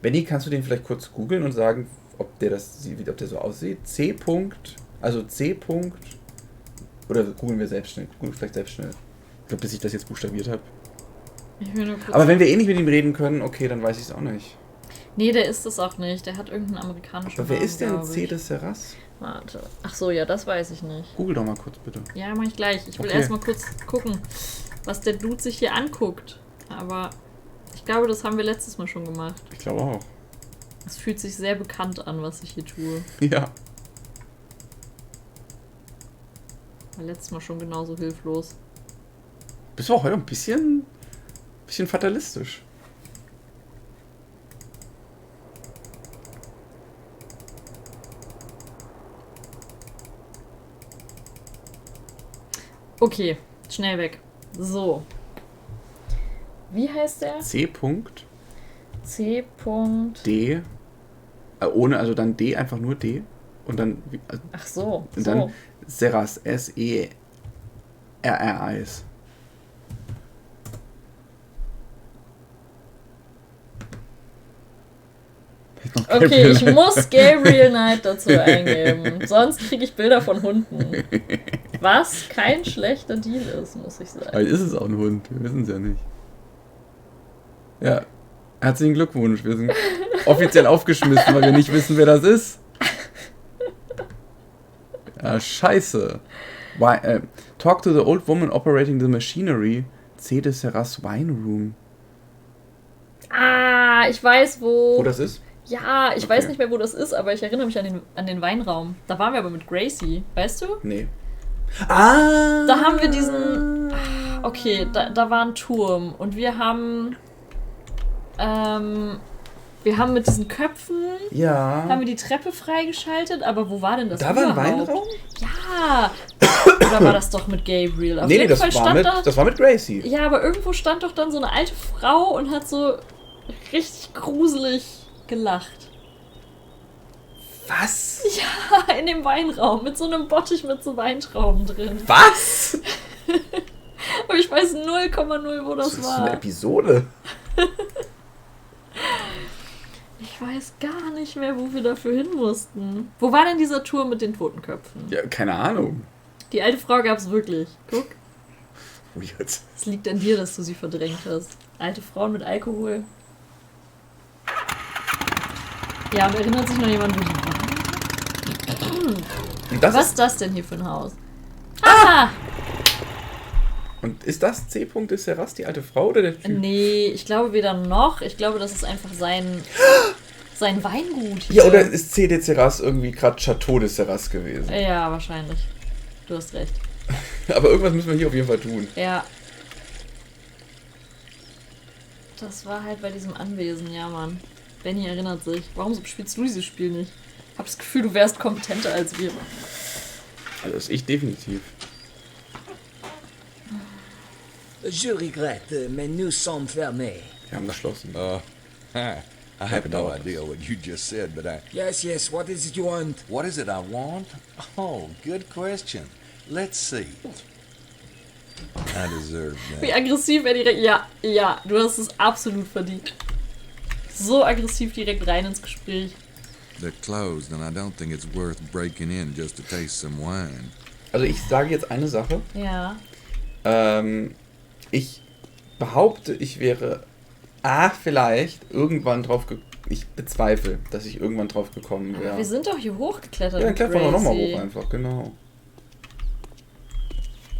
Benny, kannst du den vielleicht kurz googeln und sagen, ob der so aussieht? C. Also C. Oder googeln wir selbst schnell? Googeln vielleicht selbst schnell. Ich glaube, bis ich das jetzt buchstabiert habe. Aber wenn wir eh nicht mit ihm reden können, okay, dann weiß ich es auch nicht. Nee, der ist es auch nicht. Der hat irgendeinen amerikanischen Aber wer Namen, ist denn glaub C. ich. de Serras? Warte. Ach so, ja, das weiß ich nicht. Google doch mal kurz, bitte. Ja, mach ich gleich. Ich will Okay. erstmal kurz gucken, was der Dude sich hier anguckt. Aber ich glaube, das haben wir letztes Mal schon gemacht. Ich glaube auch. Es fühlt sich sehr bekannt an, was ich hier tue. Ja. War letztes Mal schon genauso hilflos. Bist du auch heute ein bisschen fatalistisch. Okay, schnell weg. So. Wie heißt der? C. C. D. Ohne, also dann D, einfach nur D. Und dann, Ach so. und dann Serras. S-E-R-R-A-S. Okay, ich muss Gabriel Knight dazu eingeben. Sonst kriege ich Bilder von Hunden. Was kein schlechter Deal ist, muss ich sagen. Aber ist es auch ein Hund? Wir wissen es ja nicht. Ja, herzlichen Glückwunsch. Wir sind offiziell aufgeschmissen, weil wir nicht wissen, wer das ist. Ja, scheiße. Talk to the old woman operating the machinery. C. de Serras Wine Room. Ah, ich weiß wo. Wo das ist? Ja, ich Okay. weiß nicht mehr, wo das ist, aber ich erinnere mich an den Weinraum. Da waren wir aber mit Gracie, weißt du? Nee. Ah! Da haben wir diesen... Okay, da war ein Turm und wir haben mit diesen Köpfen haben Ja. wir die Treppe freigeschaltet, aber wo war denn das Da war ein überhaupt? Weinraum? Ja! Oder war das doch mit Gabriel? Auf Nee, jeden Fall stand da... das war mit Gracie. Ja, aber irgendwo stand doch dann so eine alte Frau und hat so richtig gruselig gelacht. Was? Ja, in dem Weinraum mit so einem Bottich mit so Weintrauben drin. Was? Aber ich weiß 0,0, wo das Das ist war. eine Episode. Ich weiß gar nicht mehr, wo wir dafür hin mussten. Wo war denn dieser Tour mit den Totenköpfen? Ja, keine Ahnung. Die alte Frau gab's wirklich. Guck. Weird. Es liegt an dir, dass du sie verdrängt hast. Alte Frauen mit Alkohol. Ja, aber erinnert sich noch jemand, wo die waren? Und das Was ist das denn hier für ein Haus? Ah! Und ist das C. de Serras, die alte Frau oder der Typ? Nee, ich glaube weder noch. Ich glaube, das ist einfach sein Weingut hier. Ja, oder ist C. de Serras irgendwie gerade Chateau de Serras gewesen? Ja, wahrscheinlich. Du hast recht. Aber irgendwas müssen wir hier auf jeden Fall tun. Ja. Das war halt bei diesem Anwesen, ja, Mann. Benny erinnert sich. Warum spielst du dieses Spiel nicht? Ich hab das Gefühl, du wärst kompetenter als wir. Also das ist ich definitiv. Je regrette, mais nous sommes fermés. Wir haben geschlossen. I have no idea what you just said, but Yes, what is it you want? what is it I want? Oh, good question. Let's see. I deserve Wie that. aggressiv er direkt... Ja, du hast es absolut verdient. So aggressiv direkt rein ins Gespräch. They're closed, and I don't think it's worth breaking in just to taste some wine. Also ich sage jetzt eine Sache. Ja. Ich behaupte, ich wäre vielleicht irgendwann drauf ich bezweifle, dass ich irgendwann drauf gekommen wäre. Wir sind doch hier hochgeklettert. Ja, dann mit klettern wir nochmal Gracie. hoch einfach, genau.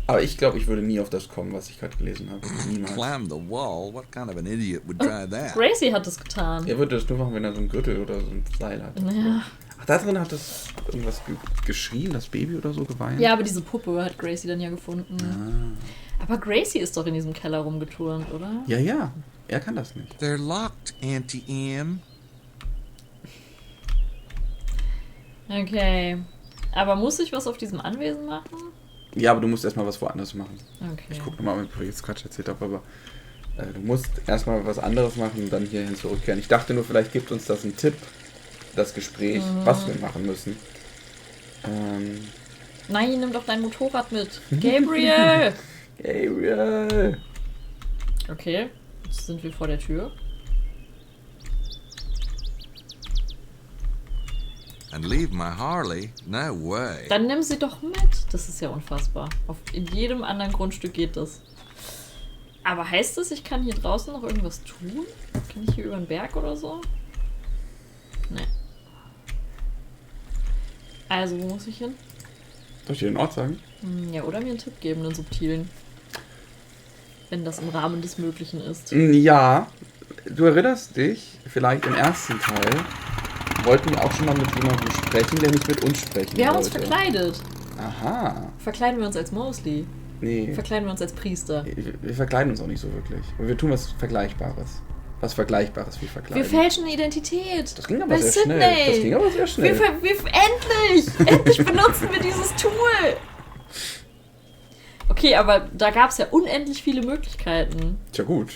Aber ich glaube, ich würde nie auf das kommen, was ich gerade gelesen habe. Niemals. Climb the wall? What kind of an idiot would try that? Gracie hat es getan. Er würde das nur machen, wenn er so einen Gürtel oder so ein Seil hat. Ja. Ach, da drin hat das irgendwas geschrien, das Baby oder so geweint? Ja, aber diese Puppe hat Gracie dann ja gefunden. Aber Gracie ist doch in diesem Keller rumgeturnt, oder? Ja. Er kann das nicht. They're locked, Auntie M. Okay. Aber muss ich was auf diesem Anwesen machen? Ja, aber du musst erstmal was woanders machen. Okay. Ich gucke nochmal, bevor ich jetzt Quatsch erzählt habe, aber du musst erstmal was anderes machen und dann hierhin zurückkehren. Ich dachte nur, vielleicht gibt uns das einen Tipp, das Gespräch, was wir machen müssen. Nein, nimm doch dein Motorrad mit. Gabriel! Gabriel! Okay, jetzt sind wir vor der Tür. And leave my Harley? No way. Dann nimm sie doch mit. Das ist ja unfassbar. In jedem anderen Grundstück geht das. Aber heißt das, ich kann hier draußen noch irgendwas tun? Kann ich hier über den Berg oder so? Nee. Also, wo muss ich hin? Soll ich dir den Ort sagen? Ja, oder mir einen Tipp geben, einen subtilen. Wenn das im Rahmen des Möglichen ist. Ja, du erinnerst dich, vielleicht im ersten Teil wollten wir auch schon mal mit jemandem sprechen, der nicht mit uns sprechen Wir haben uns wollte. verkleidet. Aha. Verkleiden wir uns als Mosley? Nee, Verkleiden wir uns als Priester? wir verkleiden uns auch nicht so wirklich. Aber wir tun was Vergleichbares. Was Vergleichbares wie verkleiden. Wir fälschen eine Identität. Das ging aber Bei sehr Sydney. schnell. Das ging aber sehr schnell. Endlich benutzen wir dieses Tool. Okay, aber da gab es ja unendlich viele Möglichkeiten. Tja gut.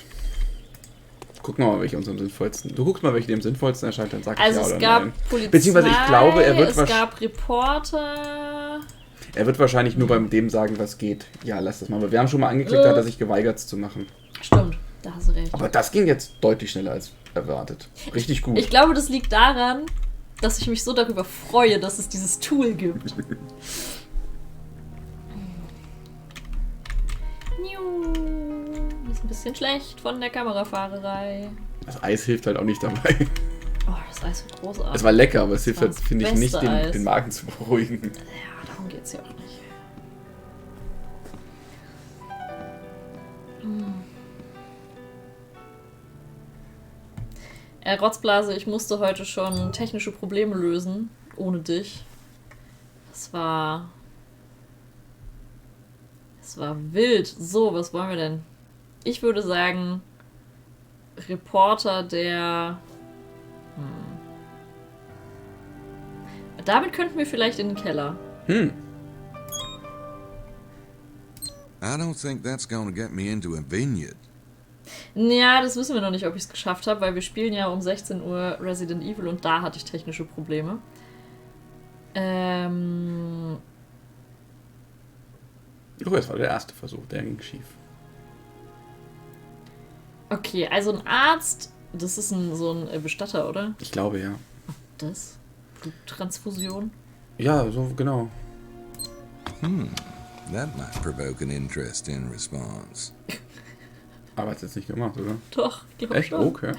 Gucken wir mal, welche uns am sinnvollsten. Du guckst mal, welche dem sinnvollsten erscheint, dann sag ich Also ja es oder gab nein. Polizei, Beziehungsweise ich glaube, es gab Reporter. Er wird wahrscheinlich nur beim dem sagen, was geht. Ja, lass das mal. Aber wir haben schon mal angeklickt, hat er sich geweigert, es zu machen. Stimmt, da hast du recht. Aber das ging jetzt deutlich schneller als erwartet. Richtig gut. Ich glaube, das liegt daran, dass ich mich so darüber freue, dass es dieses Tool gibt. Ist ein bisschen schlecht von der Kamerafahrerei. Das Eis hilft halt auch nicht dabei. Oh, das Eis wird großartig. Es war lecker, aber es hilft war halt, das finde ich, nicht, beste Eis. den Magen zu beruhigen. Ja, darum geht's ja auch nicht. Rotzblase, ich musste heute schon technische Probleme lösen, ohne dich. Es war wild. So, was wollen wir denn? Ich würde sagen, Reporter der... Damit könnten wir vielleicht in den Keller. I don't think that's gonna get me into a vineyard. Ja, das wissen wir noch nicht, ob ich es geschafft habe, weil wir spielen ja um 16 Uhr Resident Evil und da hatte ich technische Probleme. Oh, das war der erste Versuch, der ging schief. Okay, also ein Arzt, das ist so ein Bestatter, oder? Ich glaube, ja. Das? Bluttransfusion? Ja, so genau. That might provoke an interesting response. Aber hat es jetzt nicht gemacht, oder? Doch, ich glaube Echt? schon. Okay.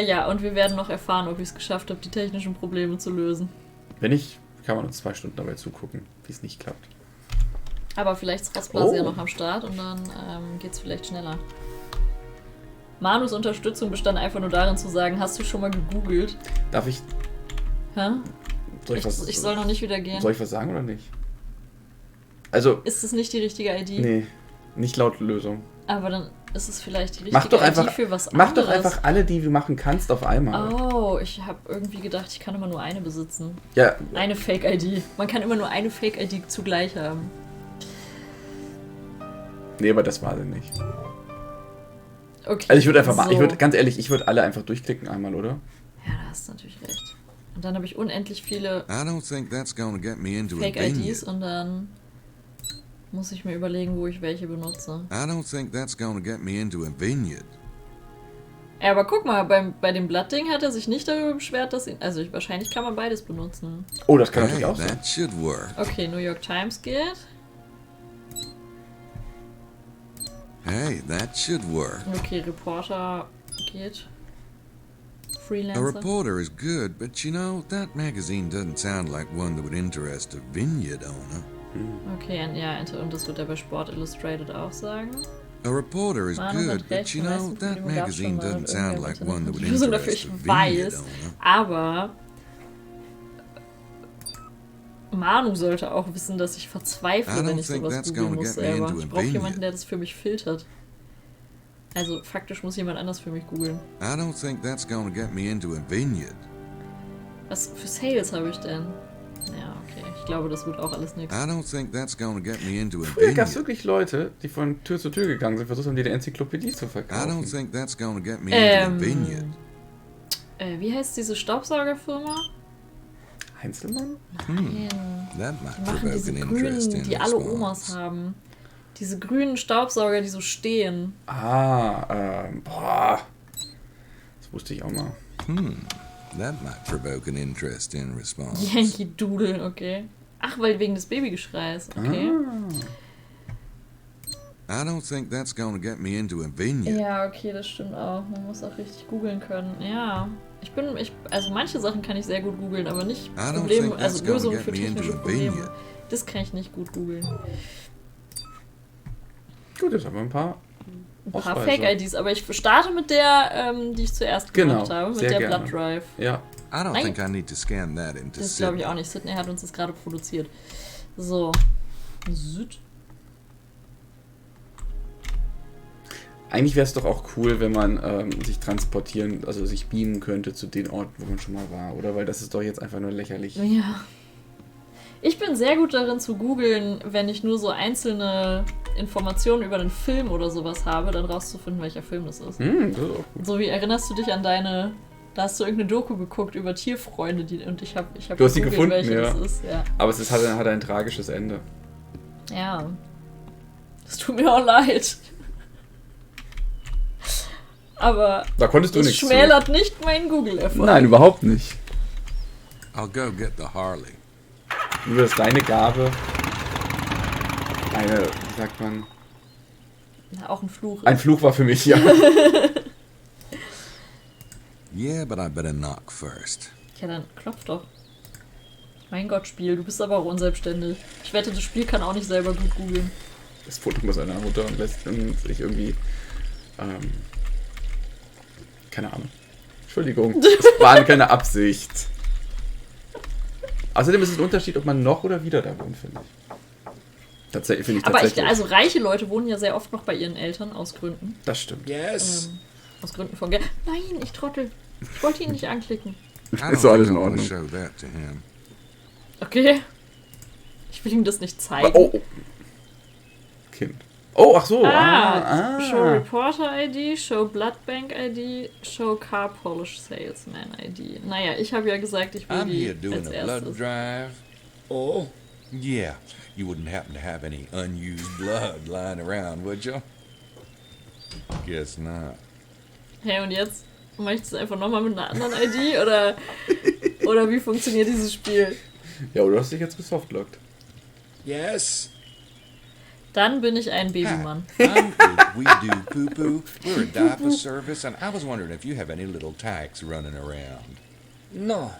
Ja, und wir werden noch erfahren, ob ich es geschafft habe, die technischen Probleme zu lösen. Wenn nicht, kann man uns 2 Stunden dabei zugucken, wie es nicht klappt. Aber vielleicht ist Rostblase ja Oh. noch am Start und dann geht's vielleicht schneller. Manus Unterstützung bestand einfach nur darin zu sagen, hast du schon mal gegoogelt? Darf ich... Hä? Ich soll noch nicht wieder gehen. Soll ich was sagen oder nicht? Also, Ist es nicht die richtige ID? nee, nicht laut Lösung. Aber dann ist es vielleicht die richtige Mach doch ID einfach, für was mach anderes. doch einfach alle, die du machen kannst, auf einmal. Oh, ich habe irgendwie gedacht, ich kann immer nur eine besitzen. Ja, Eine Fake-ID. Man kann immer nur eine Fake-ID zugleich haben. nee, aber das war sie nicht. Okay. Also ich würde einfach mal, so. ganz ehrlich, ich würde alle einfach durchklicken einmal, oder? Ja, da hast du natürlich recht. Und dann habe ich unendlich viele I don't think that's gonna get me into a Fake-IDs vineyard. und dann muss ich mir überlegen, wo ich welche benutze. I don't think that's gonna get me into a vineyard. Ja, aber guck mal, bei dem Blattding hat er sich nicht darüber beschwert, dass ihn... Also wahrscheinlich kann man beides benutzen. Oh, das kann Hey, natürlich auch sein. that should work. Okay, New York Times geht. Hey, that should work. Okay, Reporter geht. A Freelancer. reporter is good, but you know, that magazine doesn't sound like one that would interest a vineyard owner. Okay, und das wird er bei Sport Illustrated auch sagen. A reporter is Manu good, hat but recht, you die know, meisten that Probleme gab's schon magazine mal und doesn't sound irgendwer like im one that Internet would hat die Lösung dafür, interest ich a vineyard weiß, owner. aber Manu sollte auch wissen, dass ich I verzweifle, don't wenn ich think sowas that's googeln gonna muss get me selber. into a Ich brauche jemanden, vineyard. der das für mich filtert. Also faktisch muss jemand anders für mich googeln. I don't think that's gonna get me into a vineyard. Was für Sales habe ich denn? Ja, okay. Ich glaube, das wird auch alles nichts. I don't think that's gonna get me into a Früher gab es vineyard. wirklich Leute, die von Tür zu Tür gegangen sind, versucht haben, dir die Enzyklopädie zu I don't verkaufen. think that's gonna get me into a vineyard. Wie heißt diese Staubsaugerfirma? Heinzelmann? Nein. That might Die machen provoke diese an grünen, interesting die alle response. Omas haben. Diese grünen Staubsauger, die so stehen. Boah. Das wusste ich auch mal. That might provoke an interesting response. Yankee Doodle, okay. Ach, weil wegen des Babygeschreis, okay. I don't think that's gonna get me into a vineyard. Ja, okay, das stimmt auch. Man muss auch richtig googeln können. Ja. Also manche Sachen kann ich sehr gut googeln, aber nicht I don't Probleme, think also that's gonna Lösungen get für me into technische a Probleme. vineyard. Das kann ich nicht gut googeln. Gut, jetzt haben wir ein paar Ein paar Ausweise. Fake-IDs, aber ich starte mit der, die ich zuerst gemacht Genau, habe, mit sehr der gerne. Blood Drive. Ja. I don't Nein. think I need to scan that into Das glaube ich Sydney. auch nicht. Sydney hat uns das gerade produziert. So. Süd. Eigentlich wäre es doch auch cool, wenn man sich transportieren, also sich beamen könnte zu den Orten, wo man schon mal war, oder? Weil das ist doch jetzt einfach nur lächerlich. Ja. Ich bin sehr gut darin zu googeln, wenn ich nur so einzelne Informationen über einen Film oder sowas habe, dann rauszufinden, welcher Film das ist. Das ist auch gut. So wie erinnerst du dich an deine... Da hast du irgendeine Doku geguckt über Tierfreunde, und ich hab Du hast sie gegoogelt, gefunden, welche ja. das ist. Ja. Aber es hat ein tragisches Ende. Ja. Das tut mir auch leid. Aber Da konntest du das nichts schmälert nicht meinen Google-Erfolg. Nein, überhaupt nicht. I'll go get the Harley. Nur dass deine Gabe wie sagt man, Ja, auch ein Fluch. ein Fluch war für mich, ja. Yeah, but I better knock first. Ja, dann klopf doch. Mein Gott, Spiel, du bist aber auch unselbstständig. Ich wette, das Spiel kann auch nicht selber gut googeln. Das Foto muss seiner Mutter und lässt sich irgendwie, keine Ahnung. Entschuldigung, das war keine Absicht. Außerdem ist es ein Unterschied, ob man noch oder wieder da wohnt, finde ich. Finde ich Aber tatsächlich. also reiche Leute wohnen ja sehr oft noch bei ihren Eltern, aus Gründen. Das stimmt. Yes. Aus Gründen von Geld. Nein, ich Trottel. Ich wollte ihn nicht anklicken. I Ist don't so alles think in I wanna Ordnung. show that to him. Okay. Ich will ihm das nicht zeigen. Oh. Kind. Oh, ach so. Show Reporter ID, Show Blood Bank ID, Show Car Polish Salesman ID. Naja, ich habe ja gesagt, ich will I'm die here doing als a blood erstes. drive. Oh, Yeah, you wouldn't happen to have any unused blood lying around, would you? Guess not. Hey, und jetzt? Mach ich das einfach nochmal mit einer anderen ID? Oder wie funktioniert dieses Spiel? Ja, oder du hast dich jetzt gesoftlockt. yes. Dann bin ich ein Babymann. I'm We Do Poo Poo. We're a diaper service, and I was wondering if you have any little tykes running around. No.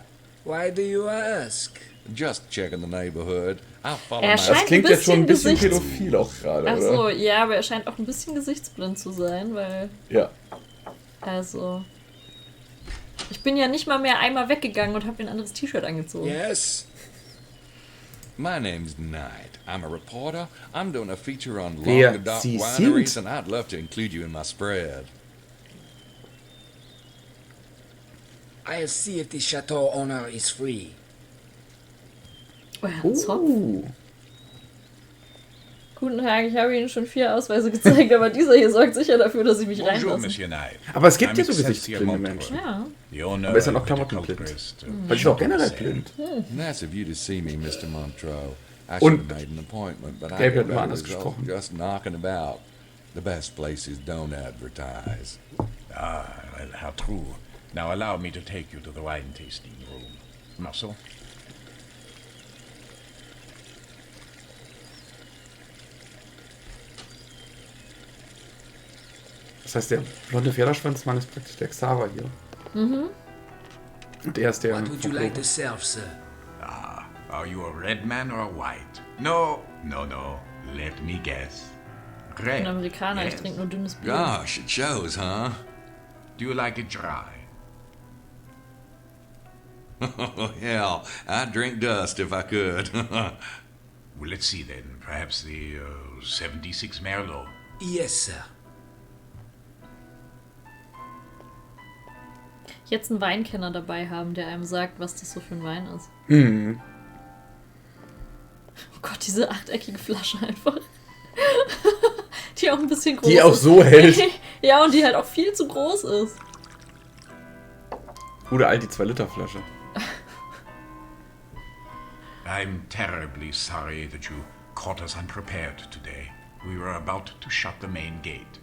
Why do you ask? Just checking the neighborhood. I'll follow Er my... Das scheint klingt jetzt schon ein bisschen Gesichts- pädophil auch gerade, Ach oder? so, ja, aber er scheint auch ein bisschen gesichtsblind zu sein, weil, Ja. also... Ich bin ja nicht mal mehr einmal weggegangen und habe mir ein anderes T-Shirt angezogen. Yes. My name's Knight. I'm a reporter. I'm doing a feature on Wer Languedoc Sie wineries, sind? and I'd love to include you in my spread. I'll see if the chateau owner is free. Oh, er hat einen Zopf. Oh. Guten Tag, ich habe Ihnen schon 4 Ausweise gezeigt, aber dieser hier sorgt sicher dafür, dass Sie mich Bonjour, reinlassen. Monsieur Knight. Aber es gibt I'm ja so Excelsior gesichtsblinde Montreux, Menschen. Ja. the owner Aber ist er noch of the klamottenblind? culprist, Weil ich war auch generell blind. Nice of you to see me, Mr. Montreux. I Und should have made an appointment, but I Gabriel get hat immer better anders results gesprochen. just knocking about. The best places don't advertise. Ah, well, how true. Now allow me to take you to the wine tasting room. Marceau? Das heißt, der blonde Pferderschwanzmann ist praktisch der Xaver hier. Mhm. Und er ist der... What would you like to serve, sir? Ah, are you a red man or a white? No. Let me guess. Ich Red. bin Amerikaner, ich yes. trinke nur dünnes Bier. Gosh, it shows, huh? Do you like it dry? Oh, hell, I'd drink dust if I could. Well, let's see then. Perhaps the 76 Merlot. Yes, sir. Jetzt einen Weinkenner dabei haben, der einem sagt, was das so für ein Wein ist. Mhm. Oh Gott, diese achteckige Flasche einfach. Die auch ein bisschen groß Die auch ist. so hält. Ja, und die halt auch viel zu groß ist. Oder all die 2-Liter-Flasche. I'm terribly sorry that you caught us unprepared today. We were about to shut the main gate.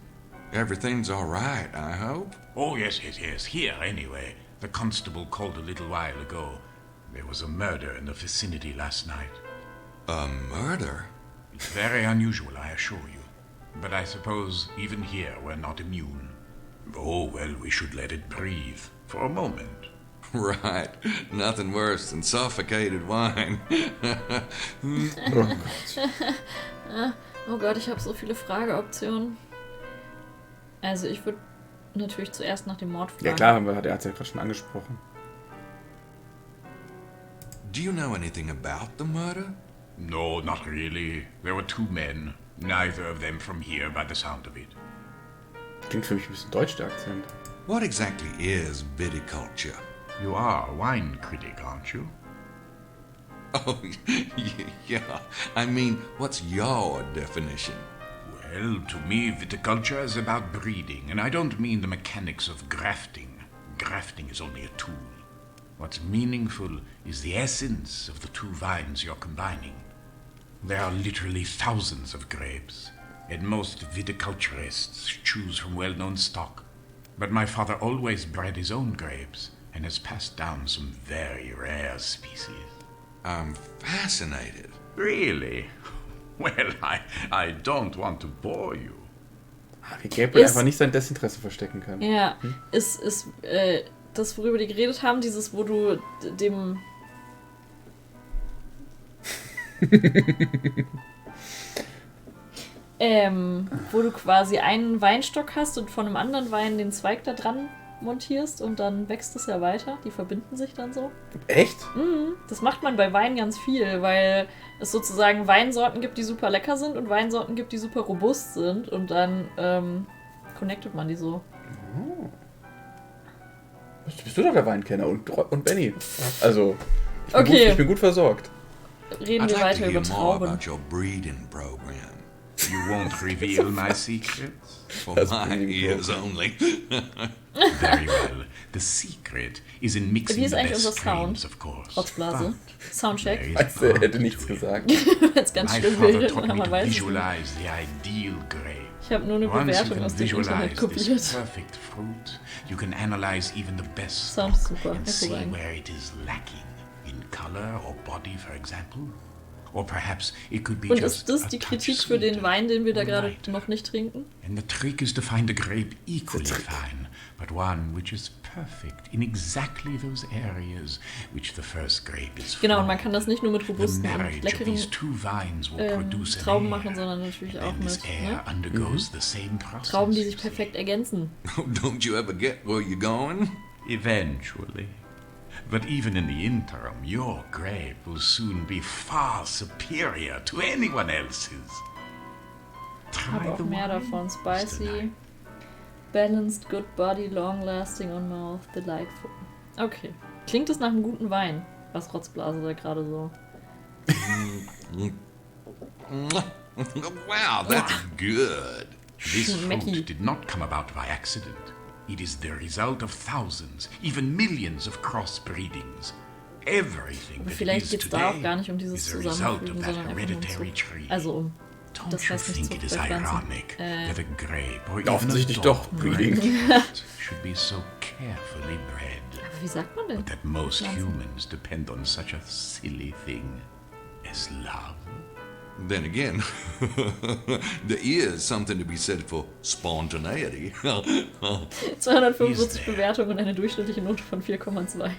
Everything's all right, I hope. Oh, yes. Here, anyway. The constable called a little while ago. There was a murder in the vicinity last night. A murder? It's very unusual, I assure you. But I suppose even here we're not immune. Oh, well, we should let it breathe for a moment. Right. Nothing worse than suffocated wine. Oh Gott. Oh Gott, ich habe so viele Frageoptionen. Also ich würde natürlich zuerst nach dem Mord fragen. Ja klar, der hat es ja gerade schon angesprochen. Do you know anything about the murder? No, not really. There were 2 men. Neither of them from here by the sound of it. Klingt für mich ein bisschen deutsch, der Akzent. What exactly is viticulture? You are a wine critic, aren't you? Oh, yeah. I mean, what's your definition? Well, to me, viticulture is about breeding, and I don't mean the mechanics of grafting. Grafting is only a tool. What's meaningful is the essence of the 2 vines you're combining. There are literally thousands of grapes, and most viticulturists choose from well-known stock. But my father always bred his own grapes, and has passed down some very rare species. I'm fascinated. Really? Well, I don't want to bore you. Wie Gabriel Ist- einfach nicht sein Desinteresse verstecken kann. Ja, ist das, worüber die geredet haben, dieses, wo du dem... wo du quasi einen Weinstock hast und von einem anderen Wein den Zweig da dran montierst und dann wächst es ja weiter. Die verbinden sich dann so. Echt? Das macht man bei Wein ganz viel, weil es sozusagen Weinsorten gibt, die super lecker sind und Weinsorten gibt, die super robust sind und dann connectet man die so. Bist du doch der Weinkenner und Benny. Also, Okay. Ich bin gut versorgt. Reden I'd wir like to weiter über hear more Trauben. about your breeding program. You won't reveal my secrets? For That's my pretty ears cool. only. Very well. The secret is in mixing Wie ist the eigentlich best unser Sound? strains, of course. Rotzblase. Soundcheck. There is Weißt du, er hätte art nichts to it. gesagt. Wenn es ganz My schlimm father wäre, taught aber me man to weiß es nicht. visualize the ideal grape. Ich habe nur eine Once you Bewertung can aus dem Internet visualize this kopiert. perfect fruit, you can analyze even the best Sound stock super, and see hervorragend. where it is lacking in color or body, for example. Or perhaps it could be Und just ist das a die touch Kritik für den sweeter Wein, den wir da or gerade lighter. noch nicht trinken? And the trick is to find a grape equally fine, but one which is perfect in exactly those areas which the first grape is Genau, und from. man kann das nicht nur mit The robusten und marriage of leckeren these two vines will produce an Trauben air, machen, sondern natürlich auch and this mit air undergoes the same process. Trauben, die you sich see. perfekt ergänzen. Don't you ever get where you're going? Eventually. But even in the interim, your grape will soon be far superior to anyone else's. Ich habe Try auch the mehr wine, davon. Mr. Spicy, Knight. balanced, good body, long lasting on mouth, delightful. Okay. Klingt es nach einem guten Wein, was Rotzblase da gerade so. Wow, that's good. This Schmecki. fruit did not come about by accident. It is the result of thousands, even millions of crossbreedings. Everything Aber that vielleicht is geht es da auch today gar nicht um dieses is a result Zusammenfügen, of that sondern einfach nur um hereditary Zucht. tree. Also um. Don't Das you heißt nicht think Zucht it is bei Pflanzen. ironic that a grape or even offensichtlich a doch, dog breeding. should be so carefully bred? Aber wie sagt man denn? That most Pflanzen. humans depend on such a silly thing as love. Then again, there is something to be said for spontaneity. 245 Bewertungen und eine durchschnittliche Note von 4,2.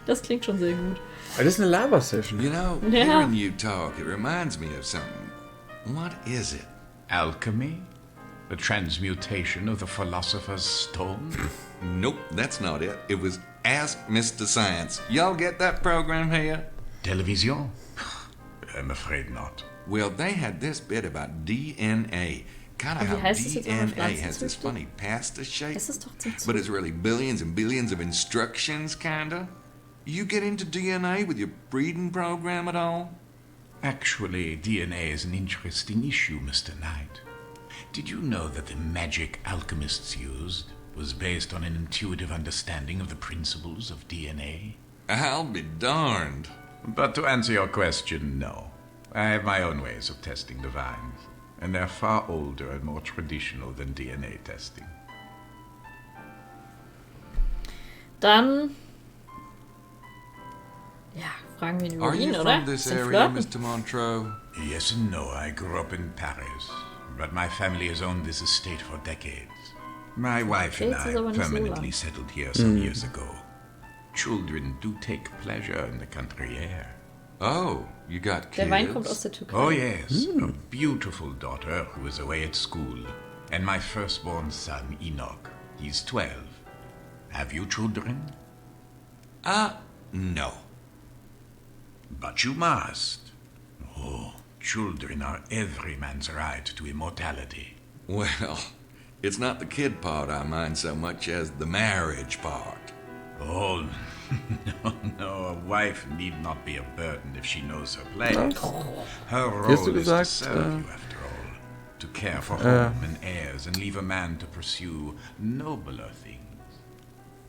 Das klingt schon sehr gut. Das ist eine Lava-Session. You know, Yeah. hearing you talk, it reminds me of something. What is it? Alchemy? The transmutation of the philosopher's stone? Nope, that's not it. It was Ask Mr. Science. Y'all get that program here? Television? I'm afraid not. Well, they had this bit about DNA. Kind of Und wie how heißt es jetzt, wenn man DNA Pflanzen has this züchtet? funny pasta shape, Es ist doch zum but it's Züchten. really billions and billions of instructions, kinda. You get into DNA with your breeding program at all? Actually, DNA is an interesting issue, Mr. Knight. Did you know that the magic alchemists used was based on an intuitive understanding of the principles of DNA? I'll be darned. But to answer your question, no. I have my own ways of testing the vines, and they're far older and more traditional than DNA testing. Dann. Ja, fragen wir ihn über Are ihn, you oder? from this Bisschen area, flirten. Mr. Montreux? Yes and no. I grew up in Paris, but my family has owned this estate for decades. My wife and Decades I ist aber nicht so permanently lang. settled here some years ago. Children do take pleasure in the country air. Oh, you got Der kids? Wein kommt aus der Türkei. Oh, yes. A beautiful daughter who is away at school. And my firstborn son, Enoch. He's 12. Have you children? No. But you must. Oh, children are every man's right to immortality. Well, it's not the kid part I mind so much as the marriage part. Oh, no, a wife need not be a burden if she knows her place. Her Hast du role is to gesagt, serve you, after all. To care for home and heirs and leave a man to pursue nobler things.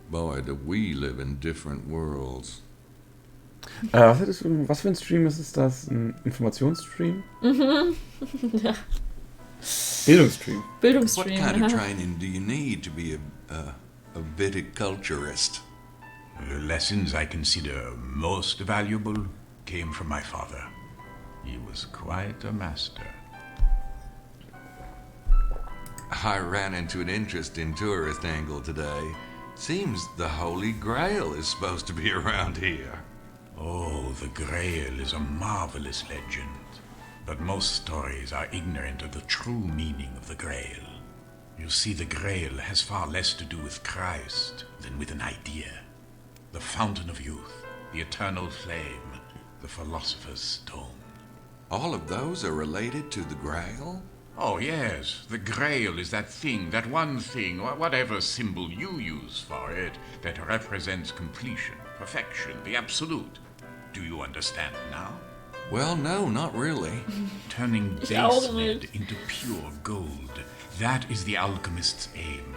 Boy, do we live in different worlds. Was für ein Stream ist das? Ein Informationsstream? Ja. Bildungsstream. What Bildungsstream. kind of ja. training do you need to be a viticulturist? The lessons I consider most valuable came from my father. He was quite a master. I ran into an interesting tourist angle today. Seems the Holy Grail is supposed to be around here. Oh, the Grail is a marvelous legend, but most stories are ignorant of the true meaning of the Grail. You see, the Grail has far less to do with Christ than with an idea. The fountain of youth, the eternal flame, the philosopher's stone. All of those are related to the Grail? Oh, yes, the Grail is that thing, that one thing, or whatever symbol you use for it, that represents completion, perfection, the absolute. Do you understand now? Well, no, not really. Turning Ich base auch lead nicht. into pure gold. That is the alchemist's aim.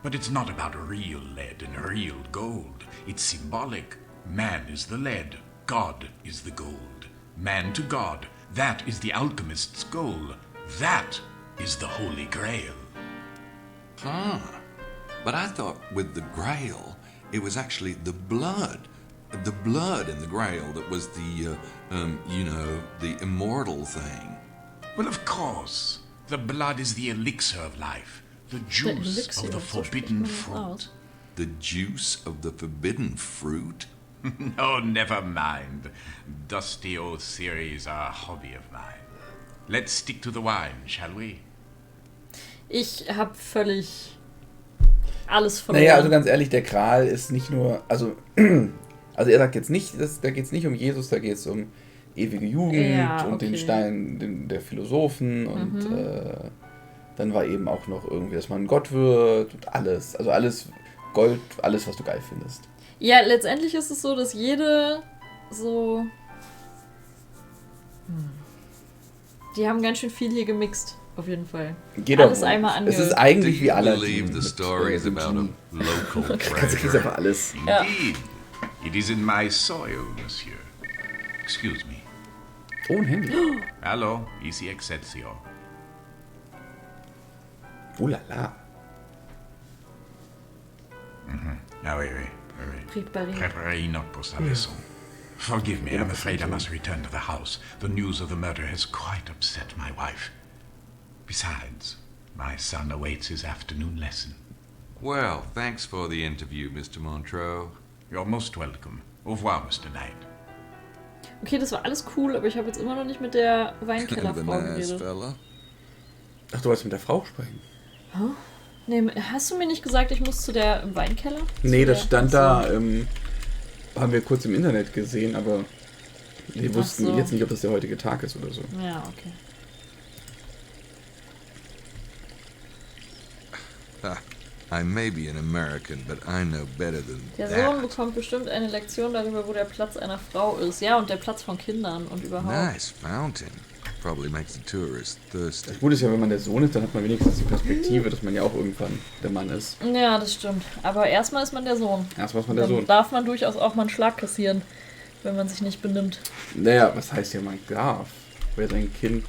But it's not about real lead and real gold. It's symbolic. Man is the lead. God is the gold. Man to God. That is the alchemist's goal. That is the Holy Grail. Huh. But I thought with the Grail, it was actually the blood. The blood in the Grail that was the, the immortal thing. Well, of course. The blood is the elixir of life. The juice Elixir, of the so spricht forbidden man das fruit. aus. The juice of the forbidden fruit? Oh, never mind. Dusty old theories are a hobby of mine. Let's stick to the wine, shall we? Ich habe völlig alles verloren. Naja, also ganz ehrlich, der Gral ist nicht nur, also er sagt jetzt nicht, da geht es nicht um Jesus, da geht es um ewige Jugend und den Stein der Philosophen und dann war eben auch noch irgendwie, dass man Gott wird und alles, also alles Gold, alles, was du geil findest. Ja, letztendlich ist es so, dass jede so... Die haben ganz schön viel hier gemixt, auf jeden Fall. Alles einmal Es ist eigentlich wie alle. Believe the stories about a local Kannst du treasure? einfach alles. Ja. Indeed. It is in my soil, monsieur. Excuse me. Oh, ein Handy. Hallo, easy Excelsior. Oh la la. Ah oui, oui. Préparez-nous pour sa leçon. Forgive me, I'm afraid I must return to the house. The news of the murder has quite upset my wife. Besides, my son awaits his afternoon lesson. Well, thanks for the interview, Mr. Montreux. You're most welcome. Au revoir, Mr. Knight. Okay, das war alles cool, aber ich habe jetzt immer noch nicht mit der Kind of a Weinkellerfrau nice geredet. fella. Ach, du wolltest mit der Frau sprechen? Nee, hast du mir nicht gesagt, ich muss zu der im Weinkeller? Nee, das stand da, haben wir kurz im Internet gesehen, aber wir wussten so. jetzt nicht, ob das der heutige Tag ist oder so. Ja, okay. I may be an American, but I know better than Der Sohn that. bekommt bestimmt eine Lektion darüber, wo der Platz einer Frau ist. Ja, und der Platz von Kindern und überhaupt. Nice fountain. Probably makes the tourist thirsty. Das Gute ist ja, wenn man der Sohn ist, dann hat man wenigstens die Perspektive, dass man ja auch irgendwann der Mann ist. Ja, das stimmt. Aber erstmal ist man der Sohn. Erstmal ist man der Dann Sohn. darf man durchaus auch mal einen Schlag kassieren, wenn man sich nicht benimmt. Naja, was heißt ja, man darf? Wer sein Kind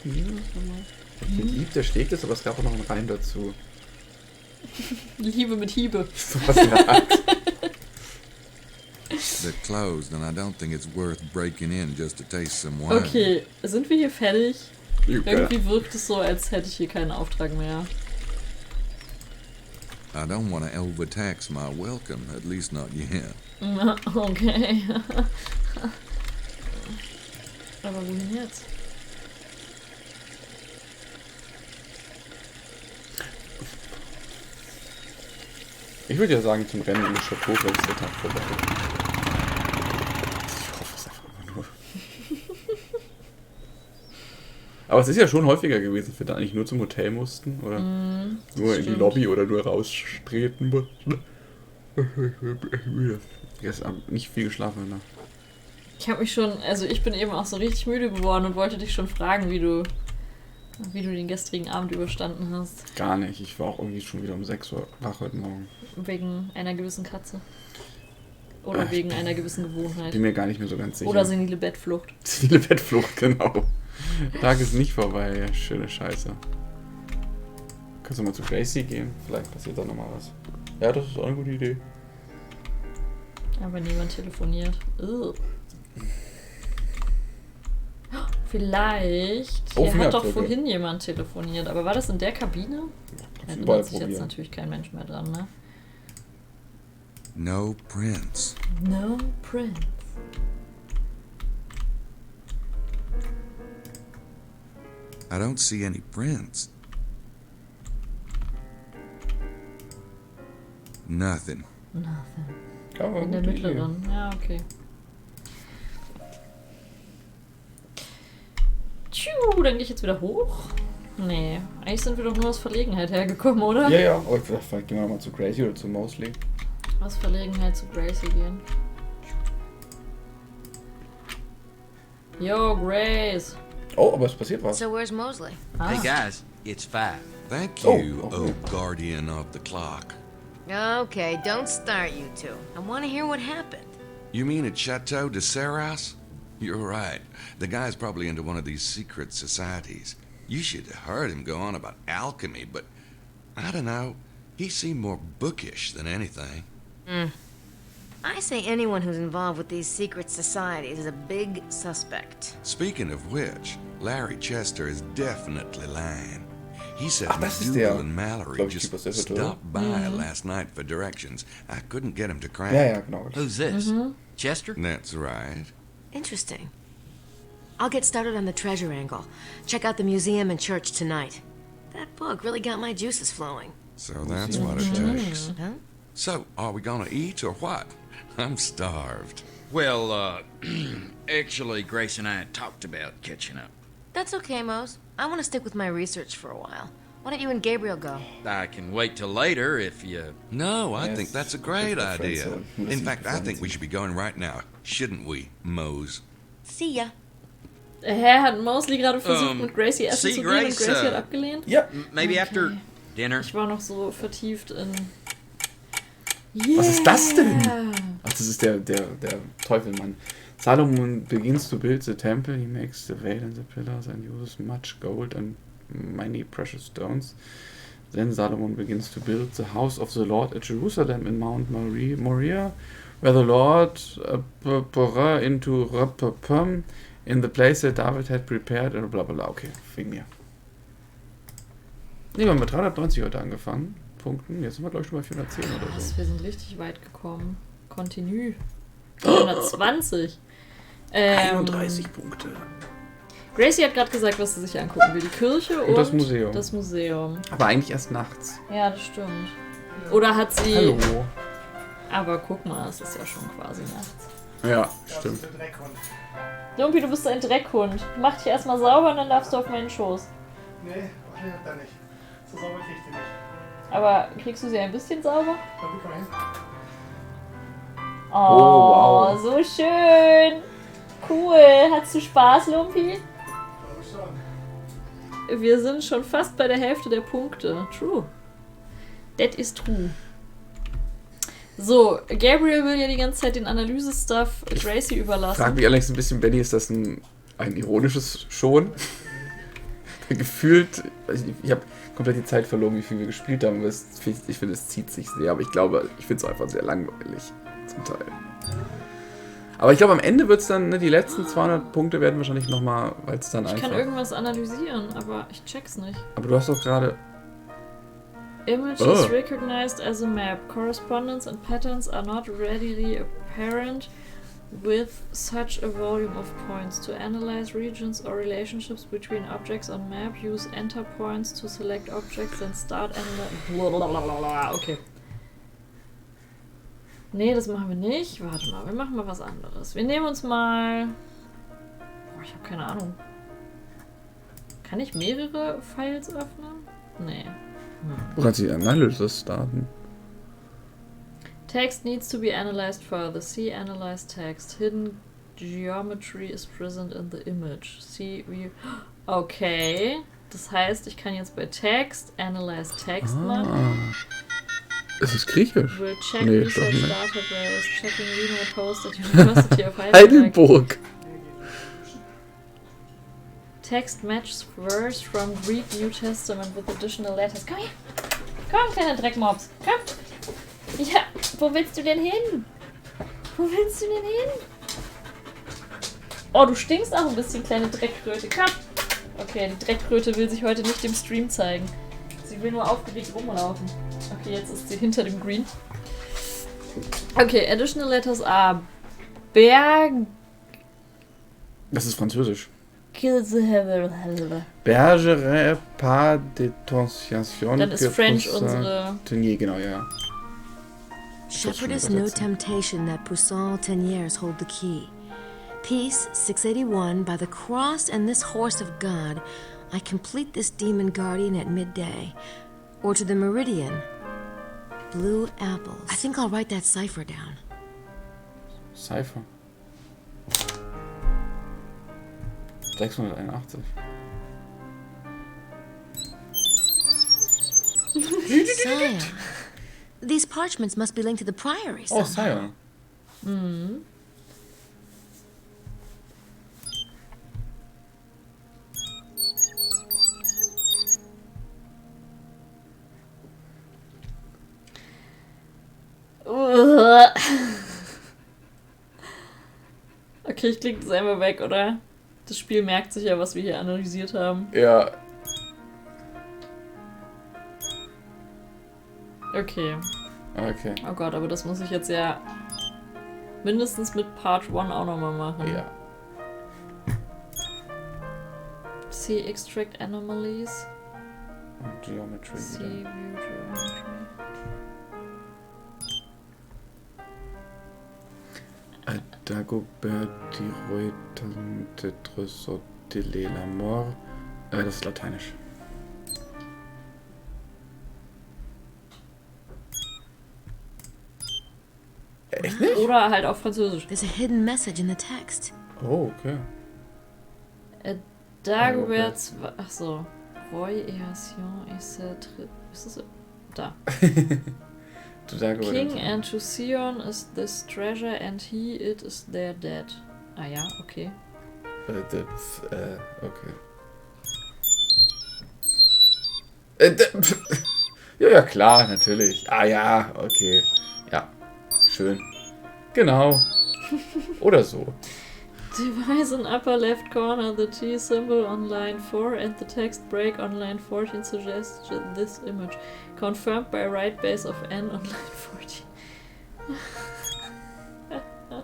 liebt, der schlägt es, aber es gab auch noch einen Reim dazu. Liebe mit Hiebe. So was in der Art. They're closed, and I don't think it's worth breaking in just to taste some wine. Okay, sind wir hier fertig? Ja. Irgendwie wirkt es so, als hätte ich hier keinen Auftrag mehr. I don't want to overtax my welcome, at least not yet. Okay. Aber wohin jetzt? Ich würde ja sagen, zum Rennen im Chateau, weil es der Tag vorbei ist. Ich hoffe es einfach immer nur. Aber es ist ja schon häufiger gewesen, dass wir da eigentlich nur zum Hotel mussten oder nur in die Lobby oder nur raustreten mussten. Gestern nicht viel geschlafen, ne? Ich habe mich schon, also ich bin eben auch so richtig müde geworden und wollte dich schon fragen, wie du den gestrigen Abend überstanden hast. Gar nicht. Ich war auch irgendwie schon wieder um 6 Uhr wach heute Morgen. Wegen einer gewissen Katze. Oder wegen einer gewissen Gewohnheit. Bin mir gar nicht mehr so ganz sicher. Oder senile Bettflucht. Senile Bettflucht, genau. Tag ist nicht vorbei, ja, schöne Scheiße. Kannst du mal zu Gracie gehen? Vielleicht passiert da nochmal was. Ja, das ist auch eine gute Idee. Aber niemand telefoniert. Ugh. Vielleicht. Oh, Hier hat doch Fingerabdrücke. vorhin jemand telefoniert. Aber war das in der Kabine? Da überall erinnert sich jetzt probieren. natürlich kein Mensch mehr dran, ne? No prints. No Prince. I don't see any prints. Nothing. Aber In der gute Idee. mittleren. Ja, okay. Tschu, dann gehe ich jetzt wieder hoch. Nee, eigentlich sind wir doch nur aus Verlegenheit hergekommen, oder? Ja, ja, aber vielleicht gehen wir nochmal zu Gracie oder zu Mosley. Aus Verlegenheit zu Gracie gehen. Yo, Grace. Oh, aber es passiert was. So where's Mosley? Hey guys, it's 5. Thank Oh, you, okay. guardian of the clock. Okay, don't start, you two. I want to hear what happened. You mean at Chateau de Serras? You're right. The guy's probably into one of these secret societies. You should have heard him go on about alchemy, but I don't know. He seemed more bookish than anything. I say anyone who's involved with these secret societies is a big suspect. Speaking of which, Larry Chester is definitely lying. He said Ach, das ist der, McDougal and Mallory glaub ich, just Typ aus der Hütte, stopped by last night for directions. I couldn't get him to crack. Ja, genau. Who's this? Chester? That's right. Interesting. I'll get started on the treasure angle. Check out the museum and church tonight. That book really got my juices flowing. So that's what it takes. Huh? So, are we gonna eat or what? I'm starved. Well, actually, Grace and I had talked about catching up. That's okay, Mose. I want to stick with my research for a while. Why don't you and Gabriel go? I can wait till later if you... No, I Yes, think that's a great that's the idea. friend zone. In fact, I think we should be going right now, shouldn't we, Mose? See ya. Hat Mosley gerade versucht, mit Gracie essen see, zu gehen und Grace, Gracie hat abgelehnt? Ja. Maybe after dinner. Ich war noch so vertieft in... Was ist das denn? Ach, das ist der Teufelmann. Salomon begins to build the temple. He makes the veil and the pillars and uses much gold and many precious stones. Then Solomon begins to build the house of the Lord at Jerusalem in Mount Moriah, where the Lord poured into Rapapam in the place that David had prepared. Und bla bla. Okay, wegen mir. Nee, wir haben mit 390 heute angefangen. Punkten. Jetzt sind wir, glaube ich, schon bei 410 oder so. Krass, wir sind richtig weit gekommen. Continue. 420. 31 Punkte. Gracie hat gerade gesagt, was sie sich angucken will. Die Kirche und das Museum. Das Museum. Aber eigentlich erst nachts. Ja, das stimmt. Oder hat sie... Hallo. Aber guck mal, es ist ja schon quasi nachts. Ja, stimmt. Lumpi, du bist ein Dreckhund. Mach dich erstmal sauber und dann darfst du auf meinen Schoß. Nee, da nicht. So sauber krieg ich die nicht. Aber kriegst du sie ein bisschen sauber? Dann komm hin. Oh, wow. so schön. Cool. Hattest du Spaß, Lumpi? Glaube ich schon. Wir sind schon fast bei der Hälfte der Punkte. True. That is true. So, Gabriel will ja die ganze Zeit den Analyse-Stuff Gracie überlassen. Frag mich allerdings ein bisschen, Benny, ist das ein ironisches Schon? Gefühlt, ich habe komplett die Zeit verloren, wie viel wir gespielt haben. Ich finde, es zieht sich sehr, aber ich glaube, ich finde es einfach sehr langweilig zum Teil. Aber ich glaube, am Ende wird es dann, ne, die letzten 200 Punkte werden wahrscheinlich nochmal, weil es dann Ich einfach... kann irgendwas analysieren, aber ich check's nicht. Aber du hast doch gerade... Image is recognized as a map. Correspondence and patterns are not readily apparent with such a volume of points. To analyze regions or relationships between objects on map, use enter points to select objects and start analyzing. Okay. Nee, das machen wir nicht. Warte mal, wir machen mal was anderes. Wir nehmen uns mal... Boah, ich habe keine Ahnung. Kann ich mehrere Files öffnen? Nee. Du kannst die Analyse starten. Text needs to be analyzed further. See analyze text. Hidden geometry is present in the image. See view. Okay. Das heißt, ich kann jetzt bei Text analyze text machen. Es ist griechisch. Will check Nee, research doch nicht. database. Checking Reno Post at University of Heidelberg. Heidelberg. Text matches verse from Greek New Testament with additional letters. Komm her! Komm, kleiner Dreckmops! Komm! Ja, wo willst du denn hin? Wo willst du denn hin? Oh, du stinkst auch ein bisschen, kleine Dreckkröte. Komm! Okay, die Dreckkröte will sich heute nicht im Stream zeigen. Sie will nur aufgeregt rumlaufen. Okay, jetzt ist sie hinter dem Green. Okay, additional letters are Berg... Das ist Französisch. Dann Bergere pas détention. ist French unsere... Tenier, genau, ja. Shepherdess no temptation that Poussin Teniers hold the key. Peace 681 by the cross and this horse of God, I complete this demon guardian at midday. Or to the meridian, blue apples. I think I'll write that cipher down. Cypher. 681. Sire, these parchments must be linked to the priory Oh, somehow. Sire. Okay, ich klicke das einmal weg, oder? Das Spiel merkt sich ja, was wir hier analysiert haben. Ja. Okay. Okay. Oh Gott, aber das muss ich jetzt ja mindestens mit Part 1 auch nochmal machen. Ja. See Extract Anomalies. Und Geometry See wieder. View Geometry. Dagobert, die Reutan, Tetresotile, l'amor. Das ist lateinisch. Echt nicht? Oder halt auf Französisch. There's a hidden message in the text. Oh, okay. Dagoberts. Ach so. Roy Eation ist es da. Du Dagobert. King and to Sion is this treasure and he it is their dead. Ah ja, okay. Okay. Ja, klar, natürlich. Ah ja, okay. Ja, schön. Genau. Oder so. Device in upper left corner, the T symbol on line 4 and the text break on line 14 suggests this image. Confirmed by right base of N on line 14. Oh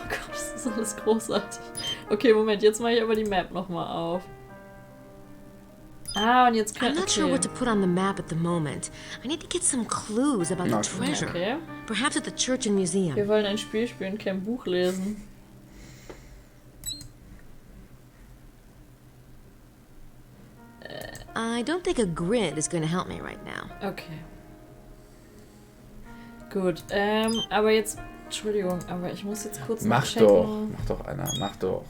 Gott, das ist alles großartig. Okay, Moment, jetzt mache ich aber die Map nochmal auf. Ah, und jetzt I'm können not sure what to put on the map at the moment. I need to get some clues about the treasure. Okay. Perhaps at the church and museum. Wir wollen ein Spiel spielen, kein Buch lesen. I don't think a grid is going to help me right now. Okay. Gut, aber jetzt, Entschuldigung, aber ich muss jetzt kurz Mach checken. doch. Mach doch einer. Mach doch.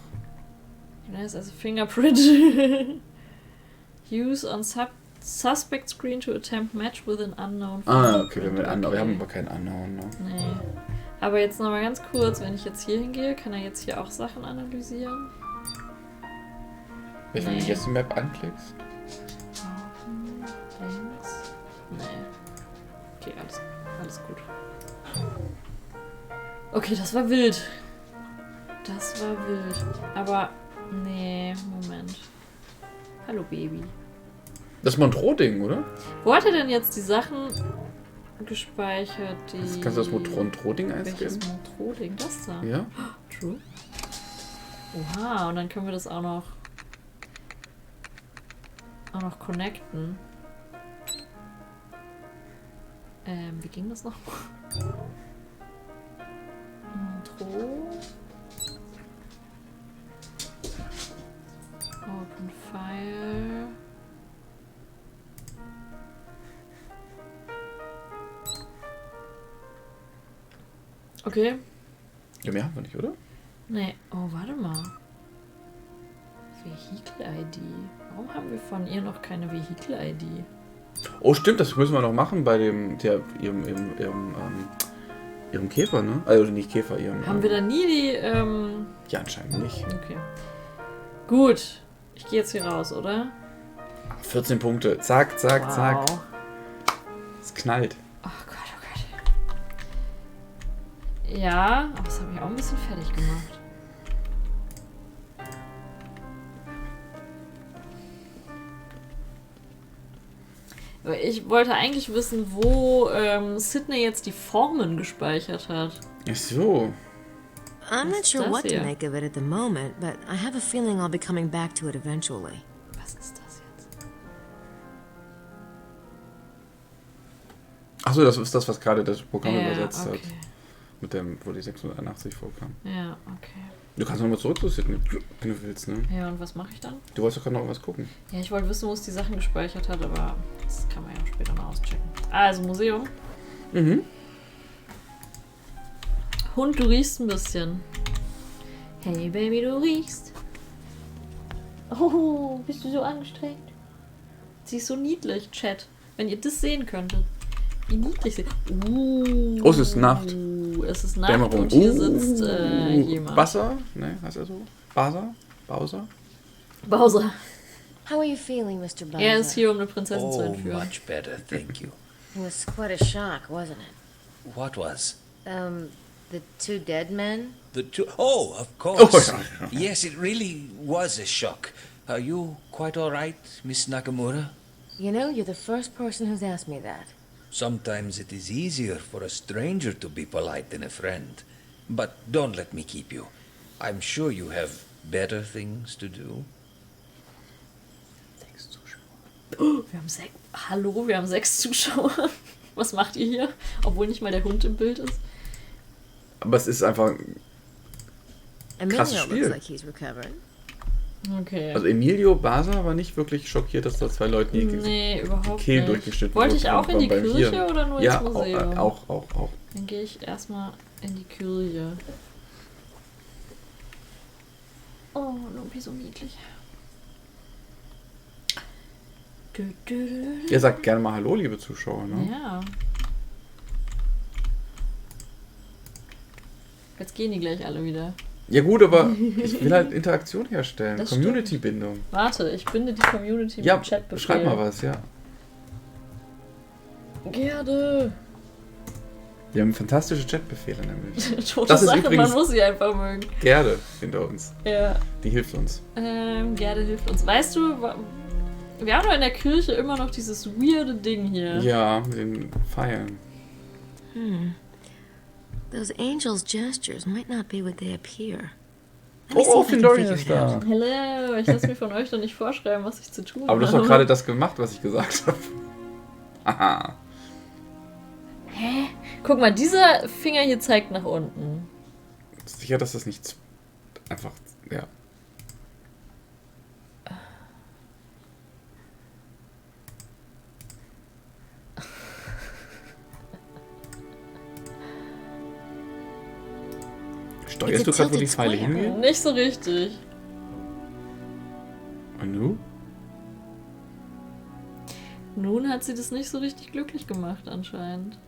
Nice, also Fingerprint. Use on suspect screen to attempt match with an unknown. Ah, okay, wir haben, Okay. wir haben aber keinen Unknown. Ne? Nee. Aber jetzt nochmal ganz kurz, wenn ich jetzt hier hingehe, kann er jetzt hier auch Sachen analysieren? Wenn du Nee. jetzt die Map anklickst. Links. Nee. Okay, alles gut. Okay, das war wild. Das war wild. Aber, nee, Moment. Hallo, Baby. Das Montreux-Ding, oder? Wo hat er denn jetzt die Sachen gespeichert? Die... Kannst du das Montreux-Ding Welches einscannen? Montreux-Ding? Das da? Ja. True. Oha, und dann können wir das auch noch connecten. Wie ging das noch? Montreux. Open File. Okay. Ja, mehr haben wir nicht, oder? Nee. Oh, warte mal. Vehikel-ID. Warum haben wir von ihr noch keine Vehikel-ID? Oh, stimmt, das müssen wir noch machen bei dem, ihrem Käfer, ne? Also nicht Käfer, ihrem... Haben wir da nie die, Ja, anscheinend nicht. Okay. Gut. Ich gehe jetzt hier raus, oder? 14 Punkte. Zack, zack, zack. Es knallt. Oh Gott, oh Gott. Ja, aber das hat mich auch ein bisschen fertig gemacht. Aber ich wollte eigentlich wissen, wo Sydney jetzt die Formen gespeichert hat. Ach so. I'm not What's sure this what to here? make of it at the moment, but I have a feeling I'll be coming back to it eventually. Was ist das jetzt? Achso, das ist das, was gerade das Programm Ja, übersetzt okay. hat. Mit dem, wo die 681 vorkam. Ja, okay. Du kannst nochmal zurück zu Sydney, wenn du willst, ne? Ja, und was mache ich dann? Du wolltest doch gerade noch was gucken. Ja, ich wollte wissen, wo es die Sachen gespeichert hat, aber das kann man ja später mal auschecken. Also, Museum. Mhm. Hund, du riechst ein bisschen. Hey, Baby, du riechst. Oh, bist du so angestrengt? Sie ist so niedlich, Chat. Wenn ihr das sehen könntet. Wie niedlich sie ist. Oh, es ist Nacht. Es ist Nacht Dämmerung. und hier sitzt jemand. Basser? Ne, heißt er so? Bowser? Bowser. How are you feeling, Mr. Bowser? Er ist hier, um eine Prinzessin zu Oh, entführen. much better, thank you. It was quite a shock, wasn't it? What was? The two dead men? The two... Oh, of course. Oh, Yes, it really was a shock. Are you quite all right, Miss Nakamura? You know, you're the first person who's asked me that. Sometimes it is easier for a stranger to be polite than a friend. But don't let me keep you. I'm sure you have better things to do. Wir haben 6 Zuschauer. Was macht ihr hier? Obwohl nicht mal der Hund im Bild ist. Aber es ist einfach ein krasses Emilio Spiel. looks like he's recovering. Okay. Also Emilio Basa war nicht wirklich schockiert, dass da 2 Leute Nee, überhaupt Kehlen nicht. durchgeschnitten Wollte wurden ich auch in die beim Kirche Hirn. oder nur Ja, ins Museum? auch. Dann gehe ich erstmal in die Kirche. Oh, Lumpi, so niedlich. Ihr sagt gerne mal Hallo, liebe Zuschauer, ne? Ja. Jetzt gehen die gleich alle wieder. Ja gut, aber ich will halt Interaktion herstellen. Das Community-Bindung. Warte, ich binde die Community Ja, mit Chatbefehl. schreib mal was, ja. Gerde. Wir haben fantastische Chatbefehle nämlich. Tote Das ist Sache, übrigens- man muss sie einfach mögen. Gerde hinter uns. Ja. Die hilft uns. Gerde hilft uns. Weißt du, wir haben doch in der Kirche immer noch dieses weirde Ding hier. Ja, mit den Pfeilen. Those angels' gestures might not be what they appear. Oh, Findori ist da. Hello, ich lasse mir von euch doch nicht vorschreiben, was ich zu tun habe. Aber du hast doch gerade das gemacht, was ich gesagt habe. Aha. Hä? Guck mal, dieser Finger hier zeigt nach unten. Sicher, dass das nicht einfach... Ja. Steuerst du gerade, wo die Pfeile hingehen? Nicht so richtig. Und du? Nun hat sie das nicht so richtig glücklich gemacht, anscheinend.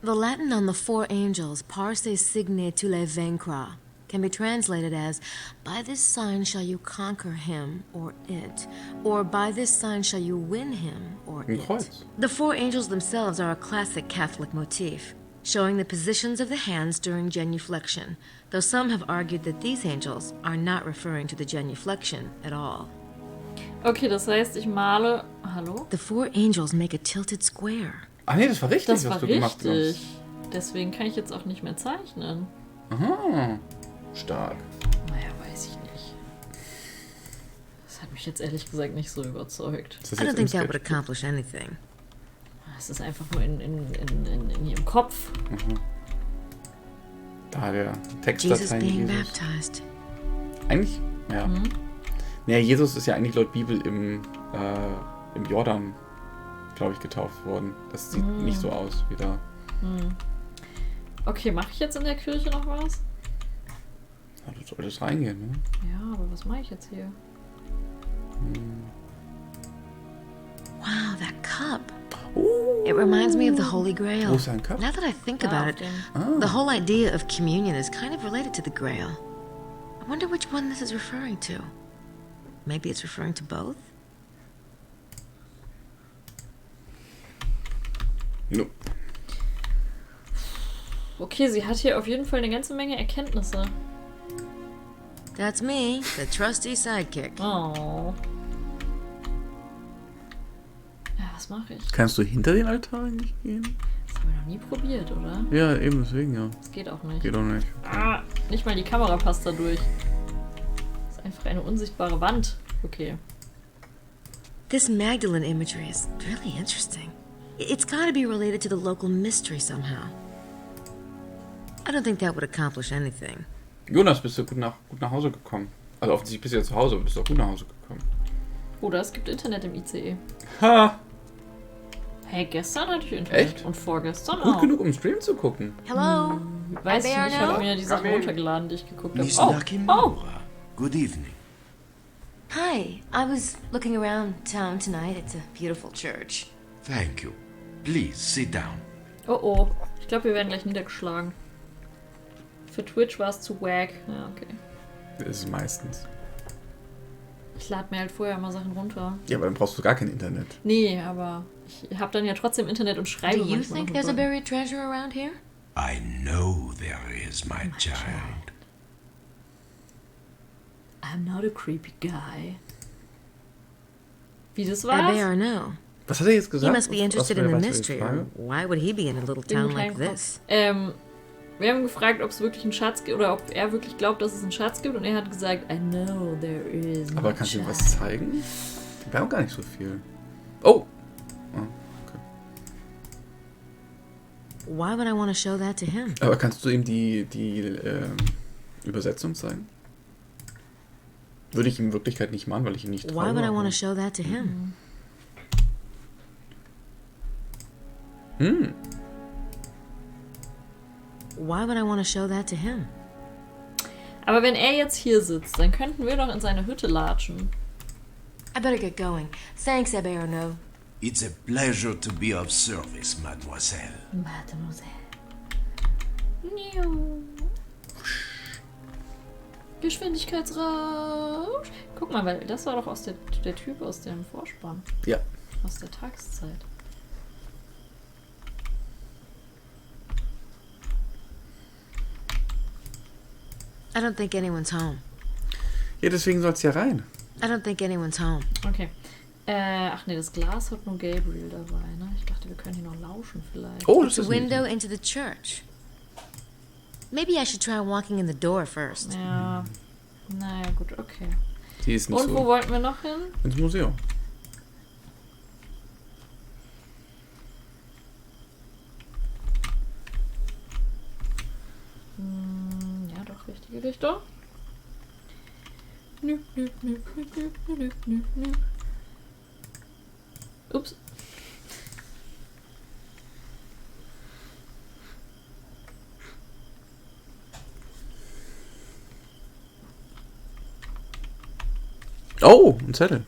The Latin on the 4 angels, parse signe tule vencra, can be translated as, by this sign shall you conquer him or it, or by this sign shall you win him or Ein it. Kreuz. The 4 angels themselves are a classic Catholic motif, showing the positions of the hands during genuflection, though some have argued that these angels are not referring to the genuflection at all. Okay, das heißt, ich male... Hallo? The 4 angels make a tilted square. Ah nee, das war richtig, Das was war du gemacht hast. richtig. Deswegen kann ich jetzt auch nicht mehr zeichnen. Aha. Stark. Naja, weiß ich nicht. Das hat mich jetzt ehrlich gesagt nicht so überzeugt. Ist das I don't jetzt think im that would Sketch? accomplish anything. Es ist einfach nur in ihrem Kopf. Da der Jesus Textdatei being Jesus. baptized. Eigentlich, ja. Naja, Jesus ist ja eigentlich laut Bibel im Jordan, glaube ich, getauft worden. Das sieht nicht so aus wie da. Okay, mache ich jetzt in der Kirche noch was? Ja, du solltest reingehen, ne? Ja, aber was mache ich jetzt hier? Wow, that cup. It reminds me of the Holy Grail. Wo ist ein Cup? Now that I think Ah, about auf it, dem- the whole idea of communion is kind of related to the Grail. I wonder which one this is referring to. Maybe it's referring to both? No. Okay, sie hat hier auf jeden Fall eine ganze Menge Erkenntnisse. That's me, the trusty sidekick. Oh. Ja, was mache ich? Kannst du hinter den Altar eigentlich gehen? Das haben wir noch nie probiert, oder? Ja, eben deswegen, ja. Das geht auch nicht. Geht doch nicht. Ah, nicht mal die Kamera passt da durch. Das ist einfach eine unsichtbare Wand. Okay. This Magdalene imagery is really interesting. It's gotta be related to the local mystery somehow. I don't think that would accomplish anything. Jonas, bist du gut nach Hause gekommen? Also offensichtlich bist du jetzt zu Hause, aber bist du auch gut nach Hause gekommen. Oder es gibt Internet im ICE. Ha! Hey, gestern hatte ich Internet. Echt? Und vorgestern Gut auch. genug, um Stream zu gucken. Hello? Weiß ich nicht, ich habe Alberto? mir die Sachen runtergeladen, die ich geguckt habe. Miss Oh, Nakamura, good evening. Hi, I was looking around town tonight. It's a beautiful church. Thank you. Please sit down. Oh oh. Ich glaube, wir werden gleich niedergeschlagen. Für Twitch war es zu wack. Ja, okay. Das ist es meistens. Ich lade mir halt vorher mal Sachen runter. Ja, aber dann brauchst du gar kein Internet. Nee, aber ich habe dann ja trotzdem Internet und schreibe Do you manchmal think noch there's a mit buried treasure around here? I know there is, my child. I'm not a creepy guy. Wie das I war? bear no. Was hat er jetzt He gesagt? must be interested Was in the war die mystery. Frage? Why would he be in a little town like this? Wir haben gefragt, ob es wirklich einen Schatz gibt oder ob er wirklich glaubt, dass es einen Schatz gibt und er hat gesagt, I know there is. Aber kannst du ihm was zeigen? Wir haben gar nicht so viel. Oh! Okay. Why would I want to show that to him? Aber kannst du ihm die Übersetzung zeigen? Würde ich ihm in Wirklichkeit nicht machen, weil ich ihn nicht traue. Why would I want to aber- show that to him? Why would I want to show that to him? Aber wenn er jetzt hier sitzt, dann könnten wir doch in seine Hütte latschen. I better get going. Thanks, I bear no. It's a pleasure to be of service, mademoiselle. Mademoiselle. Geschwindigkeitsrausch. Guck mal, weil das war doch aus der Typ aus dem Vorspann. Ja. Aus der Tageszeit. I don't think anyone's home. Ja, deswegen soll es ja rein. I don't think anyone's home. Okay. Ach nee, das Glas hat nur Gabriel dabei, ne? Ich dachte, wir können hier noch lauschen vielleicht. Oh, It's das a ist ein window into the church. Maybe I should try walking in the door first. Ja. Naja, gut, okay. Die ist nicht Und wo so. wollten wir noch hin? Ins Museum. Ja, doch, richtige Richtung. Nö, nö, nö, nö, nö, nö, nö, nö. Ups. Oh, ein Zettel.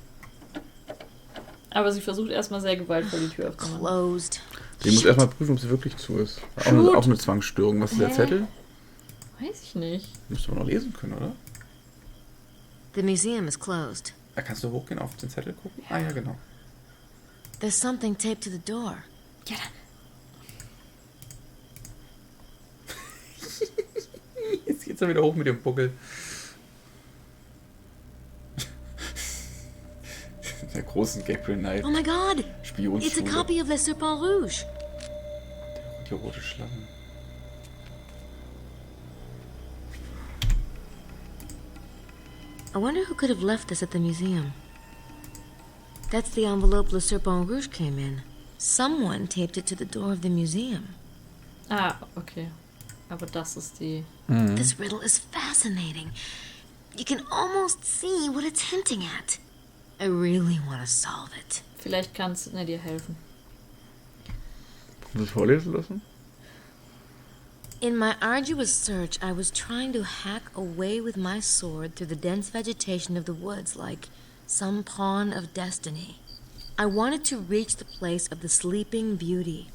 Aber sie versucht erstmal sehr gewaltvoll die Tür aufzumachen. Closed. Ich muss erstmal prüfen, ob sie wirklich zu ist. Shoot. Auch eine Zwangsstörung. Was ist der Hä? Zettel? Weiß ich nicht. Müsste man noch lesen können, oder? The museum is closed. Da kannst du hochgehen, auf den Zettel gucken. Ah ja, genau. There's something taped to the door. Ja, dann. Jetzt geht's er wieder hoch mit dem Buckel. Der großen Gabriel Knight. Oh my god! It's a Spionschule. copy of Le Serpent Rouge. Die rote Schlange. I wonder who could have left this at the museum. That's the envelope Le Serpent Rouge came in. Someone taped it to the door of the museum. Ah, okay. Aber das ist die. This riddle is fascinating. You can almost see what it's hinting at. I really want to solve it. Vielleicht kann es dir helfen. Kannst du das vorlesen lassen? In my arduous search, I was trying to hack a way with my sword through the dense vegetation of the woods like some pawn of destiny. I wanted to reach the place of the sleeping beauty,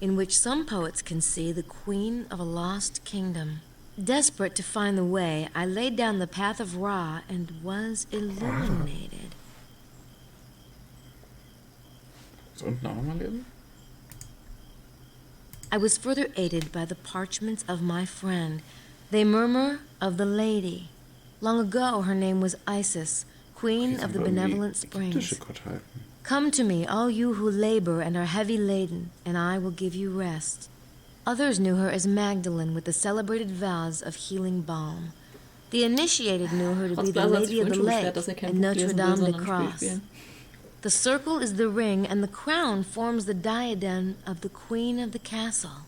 in which some poets can see the queen of a lost kingdom. Desperate to find the way, I laid down the path of Ra and was illuminated. Ist unten auch nochmal lesen? I was further aided by the parchments of my friend. They murmur of the lady. Long ago, her name was Isis, queen Okay, of the sind irgendwie benevolent ägyptische springs. Gottheiten. Come to me, all you who labor and are heavy laden, and I will give you rest. Others knew her as Magdalene with the celebrated vows of healing balm. The initiated knew her to be Trotz the Blaser hat sich Lady of vorhin the schon Lake beschwert, dass er kein and Buch Notre lesen will, Dame de sondern Spiel Cross. spielen. The circle is the ring, and the crown forms the diadem of the queen of the castle.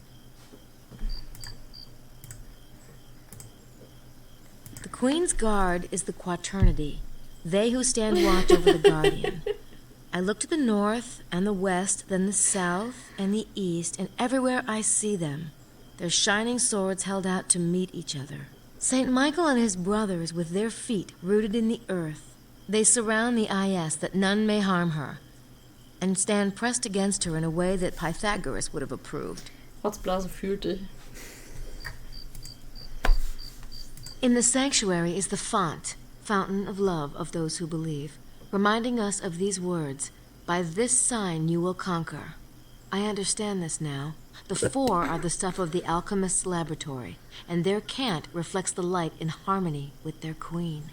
The queen's guard is the quaternity, they who stand watch over the guardian. I look to the north and the west, then the south and the east, and everywhere I see them, their shining swords held out to meet each other. Saint Michael and his brothers with their feet rooted in the earth, They surround the IS that none may harm her, and stand pressed against her in a way that Pythagoras would have approved. Rotzblase fühlt dich. In the sanctuary is the font, fountain of love of those who believe, reminding us of these words, "By this sign you will conquer." I understand this now. The four are the stuff of the alchemist's laboratory, and their cant reflects the light in harmony with their queen.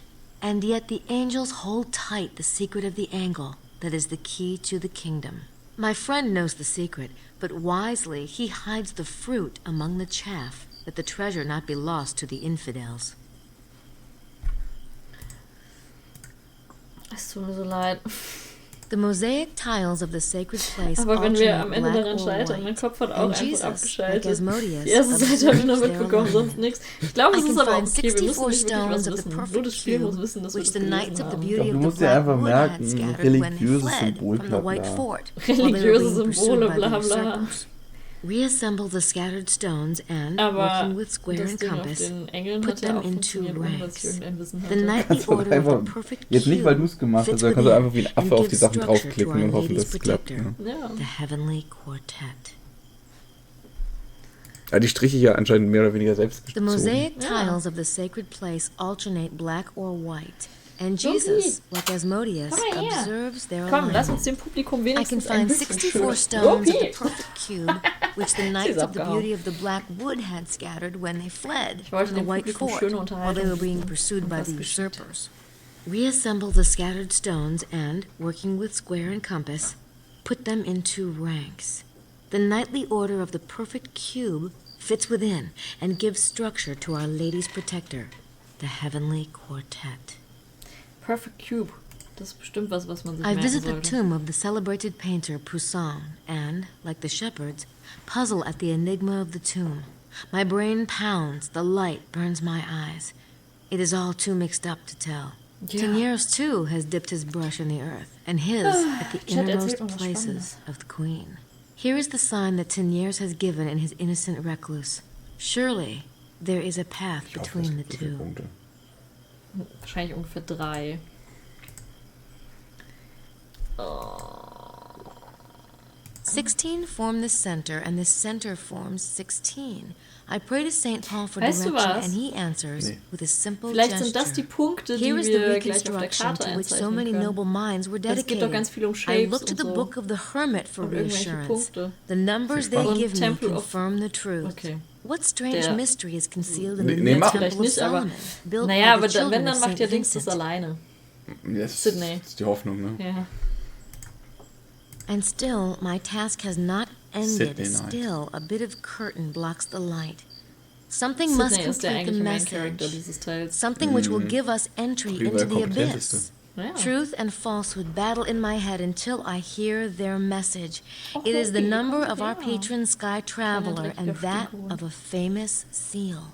And yet the angels hold tight the secret of the angle that is the key to the kingdom. My friend knows the secret, but wisely he hides the fruit among the chaff, that the treasure not be lost to the infidels. Es tut mir so leid. The mosaic tiles of the sacred place Aber wenn wir am alternate Ende black daran or scheitern, mein white, Kopf hat auch and einfach Jesus, like abgeschaltet. Asmodeus, Die erste Seite habe ich noch observes mitbekommen, their sonst nichts. Ich glaube, es I ist can aber find okay, wir müssen 64 nicht wirklich was stones of the wissen. Nur perfect das Spiel muss cube, wissen, dass wir which das the knights gelesen of the haben. beauty Du of the musst dir black einfach wood had merken, scattered when they religiöses fled Symbol, from the bla, white bla. fort, while they were Religiöse being pursued Symbole, by the bla bla. usurpers. Reassemble the scattered stones and, Aber working with square das and Ding auf compass, den Engeln put hat ja them auch into funktioniert, ohne dass ich ranks. irgendein Wissen The hatte. nightly Kannst du order of einfach, the perfect jetzt nicht, weil du cube es gemacht hast, fits sondern kannst du within einfach wie ein and Affe auf die gives Sachen structure to draufklicken our und hoffen, lady's dass es klappt. protector, Ja. Ja. the heavenly quartet. Ja, die Striche hier anscheinend mehr oder weniger selbst The gezogen. mosaic Ja. tiles of the sacred place alternate black or white, and Loki. Jesus, like Asmodeus, Komm mal her. observes their Komm, lass uns alignment. dem Publikum I can wenigstens ein find bisschen 64 schöner. stones of the Loki! perfect cube, which the knights of the abgehauen. beauty of the black wood had scattered when they fled Ich wollte from the dem white Publikum fort schöne while they Unterhaltung were being bieten. pursued Und by was the geschieht? usurpers. Reassemble the scattered stones and, working with square and compass, put them into ranks. The knightly order of the perfect cube fits within and gives structure to Our Lady's protector, the heavenly quartet. Perfect Cube. Das ist bestimmt was man sich I merken visit the sollte. tomb of the celebrated painter Poussin and, like the shepherds, puzzle at the enigma of the tomb. My brain pounds, the light burns my eyes. It is all too mixed up to tell. Ja. Teniers, too, has dipped his brush in the earth, and his at the Chat, innermost erzählt mal was places Spannendes. of the queen. Here is the sign that Teniers has given in his innocent recluse. Surely there is a path Ich hoffe, es between the gibt so viele two. Punkte. Wahrscheinlich ungefähr 3. 16 form the center, and the center forms 16. I pray to St. Paul for Weißt du direction, was? and he answers Nee. with a simple Vielleicht sind das die gesture. Punkte, die Here is the wir gleich auf der reconstruction Karte to which so einzeichnen many können. noble minds were Es geht doch dedicated. ganz viel um I Shapes look to und the so. book of the Hermit for Und irgendwelche reassurance. Punkte. The numbers they Und give me Temple of- confirm the truth. Okay. What strange Der- mystery is concealed in Nee, the nee, new mach. Temple Vielleicht of nicht, aber... Solomon, built Naja, by aber the dann, children wenn, dann of macht St. ja Dings das Vincent. alleine. Yes, Sydney. Das ist die Hoffnung, ne? Ja. And still, my task has not ended. Sydney Knight. Still, a bit of curtain blocks the light. Something must Sydney ist der complete the eigentliche Main Character message. dieses Teils. Something which will give us entry Prima into the kompetenteste. abyss. Ja. Truth and falsehood battle in my head until I hear their message. It is the number of our patron sky traveler and that of a famous seal.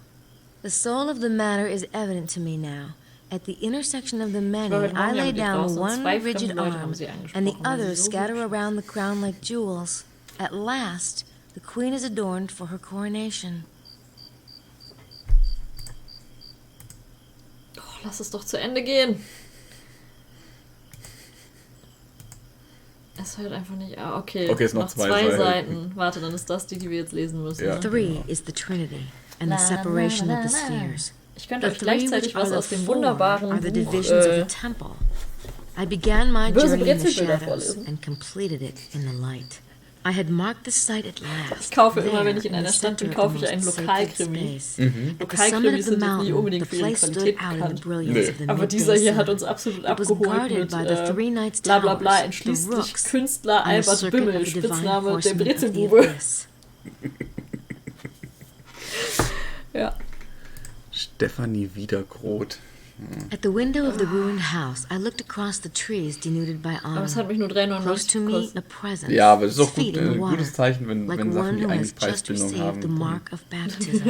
The soul of the matter is evident to me now. At the intersection of the many, war heute I Morgen ja lay mit ihr down draußen. one Zwei rigid fremde Leute haben arm, sie and the angesprochen, weil sie others so scatter hübsch around the crown like jewels. At last, the queen is adorned for her coronation. Oh, lass es doch zu Ende gehen. Es hört einfach nicht... Ah, okay. Okay, ist noch zwei Seiten. Seiten. Warte, dann ist das die wir jetzt lesen müssen. Ja. Ne? 3 is the Trinity, and the separation of the spheres. Ich könnte The euch 3 gleichzeitig which are was the aus dem 4 wunderbaren are the Buch... divisions of the temple. I began my Böse journey in the Brezelbilder shadows vorlesen. and completed it in the light. I had marked the site at last. Ich kaufe immer, there wenn ich in the einer Stadt bin, center of kaufe the ich einen most Lokalkrimi. sacred space. At the summit Lokalkrimis of the sind jetzt nie mountain, the unbedingt für ihre place stood Qualität out in the bekannt. brilliance of the Aber midday dieser hier sun. hat uns absolut It was abgeholt guarded mit by the three knights bla bla bla, towers, entschließlich the rooks, Künstler on the Albert circuit Bimmel, of the divine Spitzname der horsemen of the Brezelbube. abyss. Ja. Stefanie Wiedergroth. At the window of the ruined house, I looked across the trees denuded by Aber es hat autumn. mich nur Close 3,99 to me, gekostet. a presence. Ja, aber das ist auch gut, feet in the ein water, gutes Zeichen, wenn like Sachen, one die who eigentlich has just Preisbindung received haben. the mark of baptism.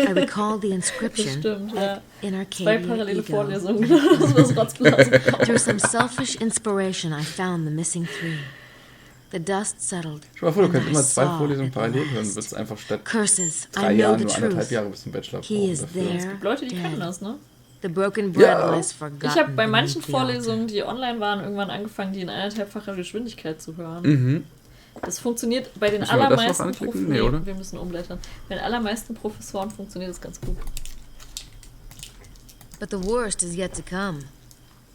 I recalled the inscription, Stimmt, ja. in Zwei Arcadia parallele ego. Vorlesungen. Das was Rotzblasen. Through some selfish inspiration, I found the missing 3. The dust settled. Stell dir mal vor, du and kannst I immer 2 saw Vorlesungen at parallel hören, last. wird es einfach statt Curses, 3 I know Jahren the nur 1,5 truth. Jahre bis zum Bachelor He brauchen is dafür. there, Leute, die können dead. das, ne? The broken bread Ja. lies forgotten. Ich habe bei manchen beneath the altar. Vorlesungen, die online waren, irgendwann angefangen, die in 1,5-facher Geschwindigkeit zu hören. Das funktioniert bei den Müssen wir das noch allermeisten anklicken? Nee, oder? wir müssen umblättern. Bei den allermeisten Professoren funktioniert das ganz gut. But the worst is yet to come.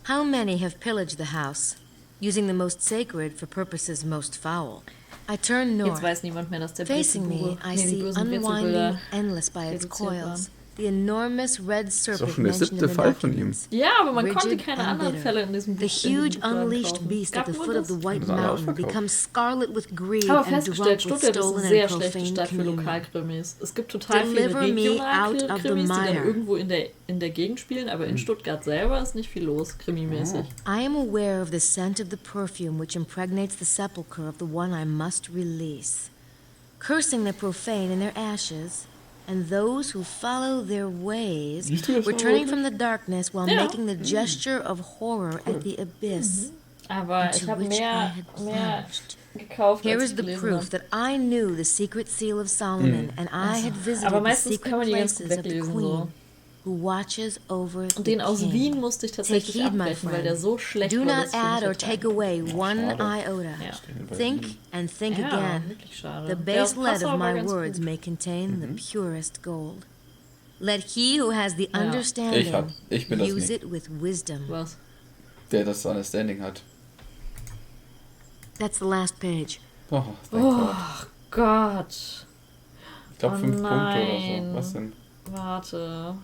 How many have pillaged the house, using the most sacred for purposes most foul? I turn Jetzt north. weiß niemand mehr, dass der Facing me, I die see bösen unwinding, Rätselbilder. endless by its reduziert waren. coils, the enormous red Ist doch serpent schon der mentioned 7. in the Fall von ihm. documents. Ja, aber man konnte Rigid keine and anderen bitter. Fälle in diesem Buch The huge unleashed kaufen. beast at Gab the nur foot of das? the White Das ist alle Mountain ausverkauft. becomes scarlet with greed Ich habe and festgestellt, drunk with Stuttgart ist eine stolen sehr and schlechte profaned Stadt für communion. Lokalkrimis. Es gibt total viele Deliver me out of the Regionalkrimis, die dann mire. irgendwo in der Gegend spielen, aber in Stuttgart selber ist nicht viel los, krimimäßig. I am aware of the scent of the perfume which impregnates the sepulchre of the one I must release. Cursing the profane in their ashes, and those who follow their ways, Siehst du das returning noch from the darkness while Ja. making the gesture of horror at the abyss. Aber ich into habe which I mehr had plunged. gekauft, Here als is ich the gelesen proof habe. that I knew the secret seal of Solomon, and I had visited Aber the meistens secret kann man die ganz gut places of the weglesen, queen, so. who watches over Und the den aus king. Wien musste ich Take tatsächlich heed, my abbrechen, weil der friend. so schlecht Do war, not dass ich ihn add nicht or take ertragen away one schade. iota. Ja. Think and think Ja, again. wirklich schade. The Der base lead Passau of war my ganz words gut. may contain the purest gold. Let he who has the Ja. understanding Ich bin das use nicht. it with wisdom. Was? Der das Understanding hat. That's the last page. Oh, thank God. Gott. Ich glaube 5 Punkte oder nein. so. Was denn? Warte.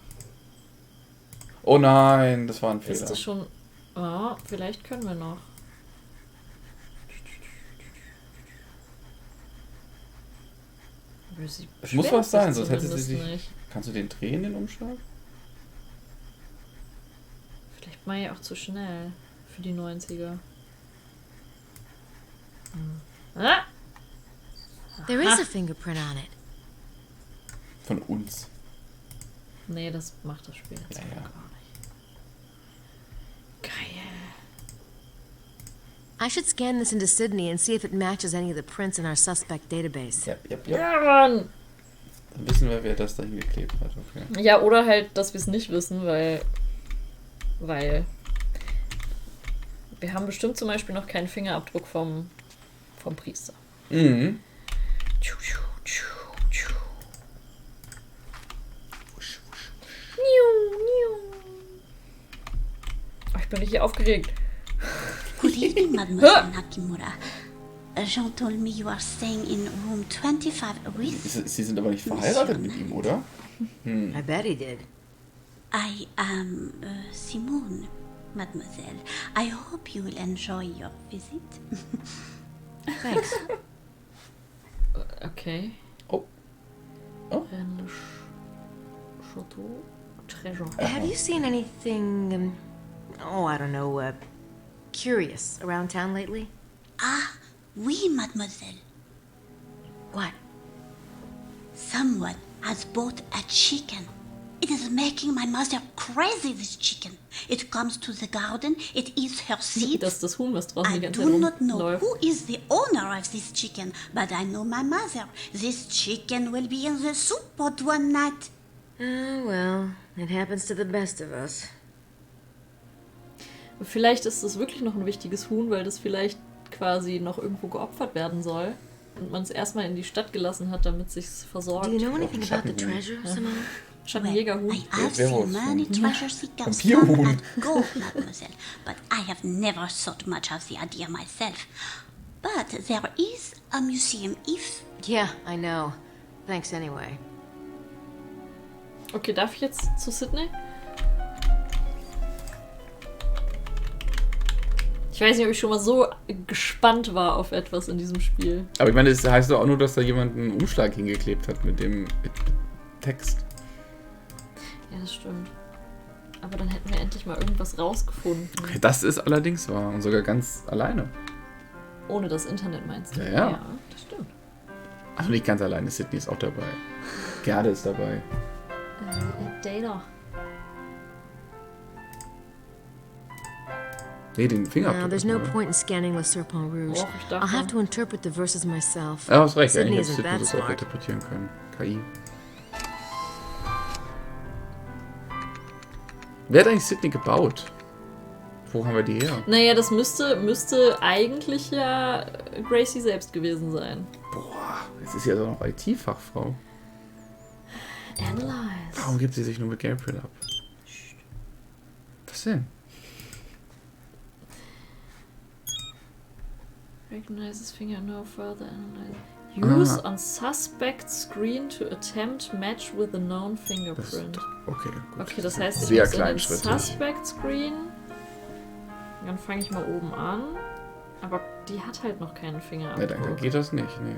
Oh nein, das war ein Ist Fehler. das schon... Oh, vielleicht können wir noch. Aber sie Es muss beschwert was sein, sich sonst hätte sie zumindest sich... nicht. Kannst du den drehen, den Umschlag? Vielleicht war ja auch zu schnell für die 90er. Ah! There is a fingerprint on it. Von uns. Nee, das macht das Spiel jetzt Ja, gar ja. nicht. Geil. I should scan this into Sydney and see if it matches any of the prints in our suspect database. Ja. Ja, Mann! Dann wissen wir, wer das da hingeklebt hat. Okay. Ja, oder halt, dass wir es nicht wissen, weil wir haben bestimmt zum Beispiel noch keinen Fingerabdruck vom Priester. Mhm. Oh, ich bin richtig aufgeregt. Good evening, Mademoiselle Nakimura. Jean told me you are staying in room 25 with... Sie sind aber nicht verheiratet mit ihm, oder? I bet he did. I am Simone, Mademoiselle. I hope you will enjoy your visit. Thanks. Okay. Oh. Chateau Treasure. Have you seen anything, I don't know, curious around town lately? Ah, oui, Mademoiselle. What? Someone has bought a chicken. It is making my mother crazy, this chicken. It comes to the garden, it eats her seeds. Das ist das Huhn, was draußen I die ganze do Zeit not know rumläuft. who is the owner of this chicken, but I know my mother. This chicken will be in the soup pot one night. Oh, well, it happens to the best of us. Vielleicht ist das wirklich noch ein wichtiges Huhn, weil das vielleicht quasi noch irgendwo geopfert werden soll. Und man es erstmal in die Stadt gelassen hat, damit es sich versorgt. Do you know anything about the treasure, Simone? Schattenjägerhuhn. I have wer seen war's? many treasure seekers Vampirhuhn. come and go, Mademoiselle, but I have never thought much of the idea myself. But there is a museum if... Yeah, I know. Thanks anyway. Okay, darf ich jetzt zu Sydney? Ich weiß nicht, ob ich schon mal so gespannt war auf etwas in diesem Spiel. Aber ich meine, das heißt doch auch nur, dass da jemand einen Umschlag hingeklebt hat mit dem Text. Ja, das stimmt. Aber dann hätten wir endlich mal irgendwas rausgefunden. Das ist allerdings wahr und sogar ganz alleine. Ohne das Internet meinst du? Ja. Ja, das stimmt. Also nicht ganz alleine, Sydney ist auch dabei. Gerda ist dabei. Data. Nee, den Fingerabdruck. Now, there's ist no dabei. point in scanning Le Serpent Rouge. Och, ich dachte- I'll have to interpret the verses myself. Ja, hast recht, Sydney eigentlich hätte isn't Sydney that das auch smart. interpretieren können. KI. Wer hat eigentlich Sydney gebaut? Wo haben wir die her? Naja, das müsste eigentlich ja Gracie selbst gewesen sein. Boah, jetzt ist sie also noch IT-Fachfrau. Analyze. Warum gibt sie sich nur mit Gabriel ab? Was denn? Recognizes finger no further analyze. Use on suspect screen to attempt match with a known fingerprint. Okay, gut. Okay, das heißt, ich sehr muss in den kleinschrittig. Suspect Screen. Dann fange ich mal oben an. Aber die hat halt noch keinen Fingerabdruck. Ja, dann geht das nicht, nee.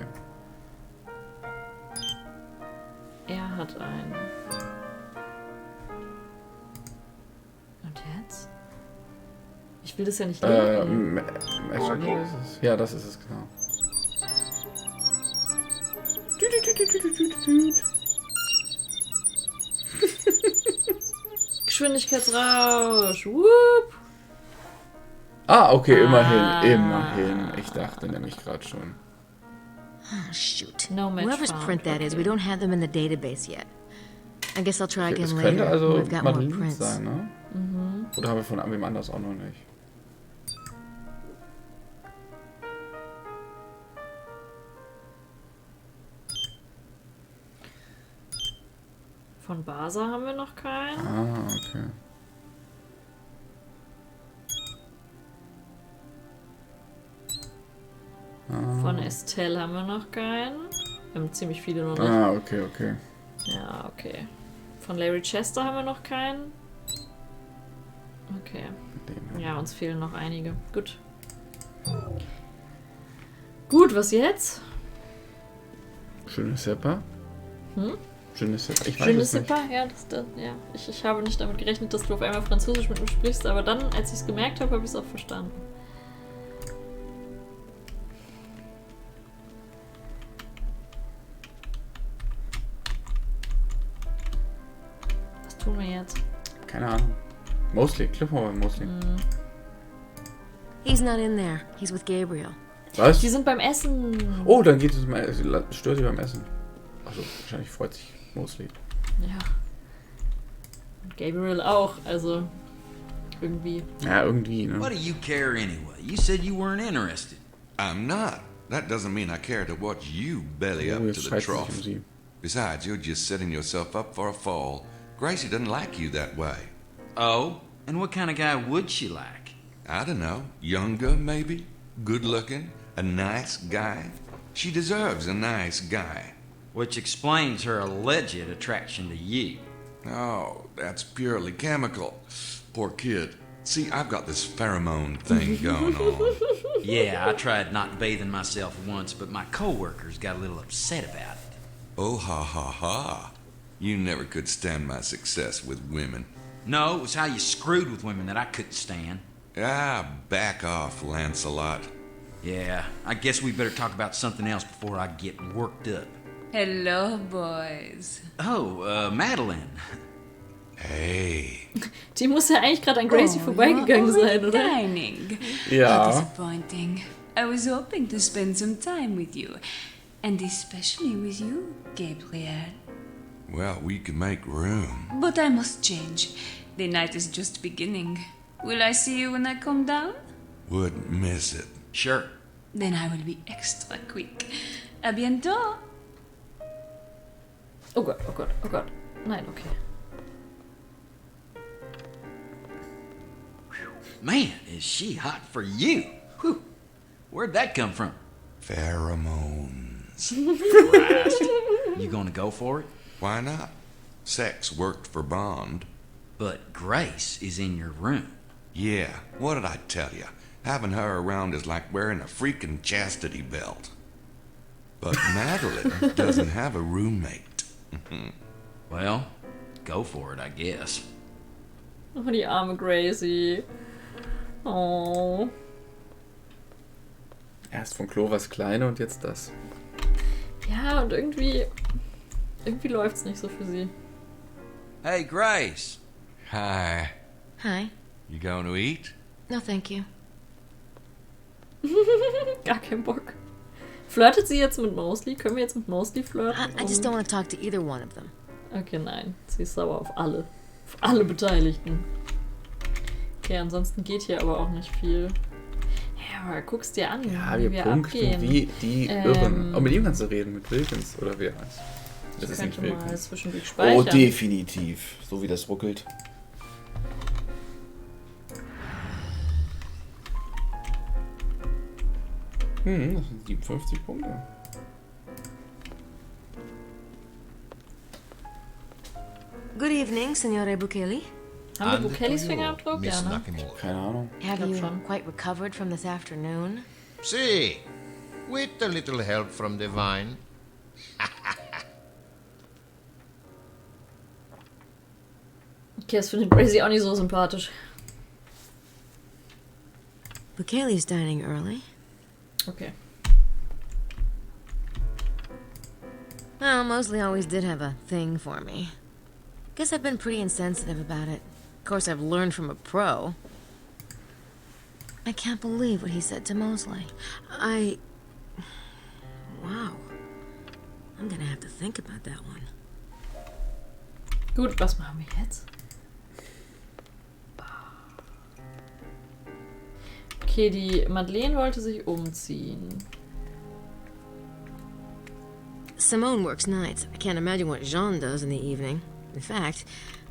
Er hat einen. Und jetzt? Ich will das ja nicht lesen. Ja, das ist es, genau. Geschwindigkeitsrausch. Whoop. Ah, okay, immerhin. Ich dachte nämlich gerade schon. Oh, shoot. No match Whoever's found. print that is, we don't have them in the database yet. I guess I'll try Okay, again das later. könnte also We've got more Madeline prints. sein, ne? Oder haben wir von wem anders auch noch nicht? Von Basa haben wir noch keinen. Ah, okay. Von Estelle haben wir noch keinen. Wir haben ziemlich viele noch nicht. Ah, okay. Ja, okay. Von Larry Chester haben wir noch keinen. Okay. Ja, uns fehlen noch einige. Gut. Gut, was jetzt? Schönes Sepper. Schönes Sepper. Ich weiß Schönes es nicht. Zipper? Ja, ja. Ich habe nicht damit gerechnet, dass du auf einmal Französisch mit mir sprichst, aber dann, als ich es gemerkt habe, habe ich es auch verstanden. Was tun wir jetzt? Keine Ahnung. Mostly. Klick mal bei Mostly. He's not in there. He's with Gabriel. Was? Die sind beim Essen. Oh, dann geht es mal. Stört sie beim Essen. Also wahrscheinlich freut sich Mostly. Ja. Und Gabriel auch, also irgendwie. Ja, irgendwie, ne? What do you care anyway? You said you weren't interested. I'm not. That doesn't mean I care to watch you belly up Oh, to jetzt the schreit sie sich trough. sie. Besides, you're just setting yourself up for a fall. Gracie doesn't like you that way. Oh? And what kind of guy would she like? I don't know. Younger, maybe? Good looking? A nice guy? She deserves a nice guy. Which explains her alleged attraction to you. Oh, that's purely chemical. Poor kid. See, I've got this pheromone thing going on. Yeah, I tried not bathing myself once, but my coworkers got a little upset about it. Oh, ha, ha, ha. You never could stand my success with women. No, it was how you screwed with women that I couldn't stand. Ah, back off, Lancelot. Yeah, I guess we better talk about something else before I get worked up. Hello, boys. Oh, Madeline. Hey. Die muss ja eigentlich gerade an Gracie vorbeigegangen sein, oder? Dining. Ja. How disappointing. I was hoping to spend some time with you. And especially with you, Gabriel. Well, we can make room. But I must change. The night is just beginning. Will I see you when I come down? Wouldn't miss it. Sure. Then I will be extra quick. A bientôt. Oh Gott, oh Gott, oh Gott. Nein, okay. Man, is she hot for you. Whew. Where'd that come from? Pheromones. Christ. You gonna go for it? Why not? Sex worked for Bond. But Grace is in your room. Yeah, what did I tell you? Having her around is like wearing a freaking chastity belt. But Madeline doesn't have a roommate. Well, go for it, I guess. Oh, die arme Gracie. Oh. Erst von Clovers Kleine und jetzt das. Ja, und irgendwie läuft's nicht so für sie. Hey, Grace. Hi. Hi. You going to eat? No, thank you. Gar kein Bock. Flirtet sie jetzt mit Mosley? Können wir jetzt mit Mosley flirten? I just don't want to talk to either one of them. Okay, nein. Sie ist sauer auf alle. Auf alle Beteiligten. Okay, ansonsten geht hier aber auch nicht viel. Ja, aber guck's dir an, Ja, wie wir punkten abgehen. wie die Irren. Oh, mit ihm kannst du reden, mit Wilkins oder wer heißt. Das ist nicht könnte mal Wilkins. zwischendurch speichern. Oh, definitiv. So wie das ruckelt. Das sind 57 Punkte. Good evening, Signore Bukeli. Haben wir Bukellis Fingerabdruck? Ja, ne? Keine Ahnung. Have glaub you schon. quite recovered from this afternoon? See, with a little help from the vine. Okay, das findet Gracie auch nicht so sympathisch. Bukeli's dining early. Okay. Oh, Mosley always did have a thing for me. Guess I've been pretty insensitive about it. Of course, I've learned from a pro. I can't believe what he said to Mosley. Wow. I'm gonna have to think about that one. Gut, was machen wir jetzt? Okay, die Madeleine wollte sich umziehen. Simone works nights. I can't imagine what Jean does in the evening. In fact,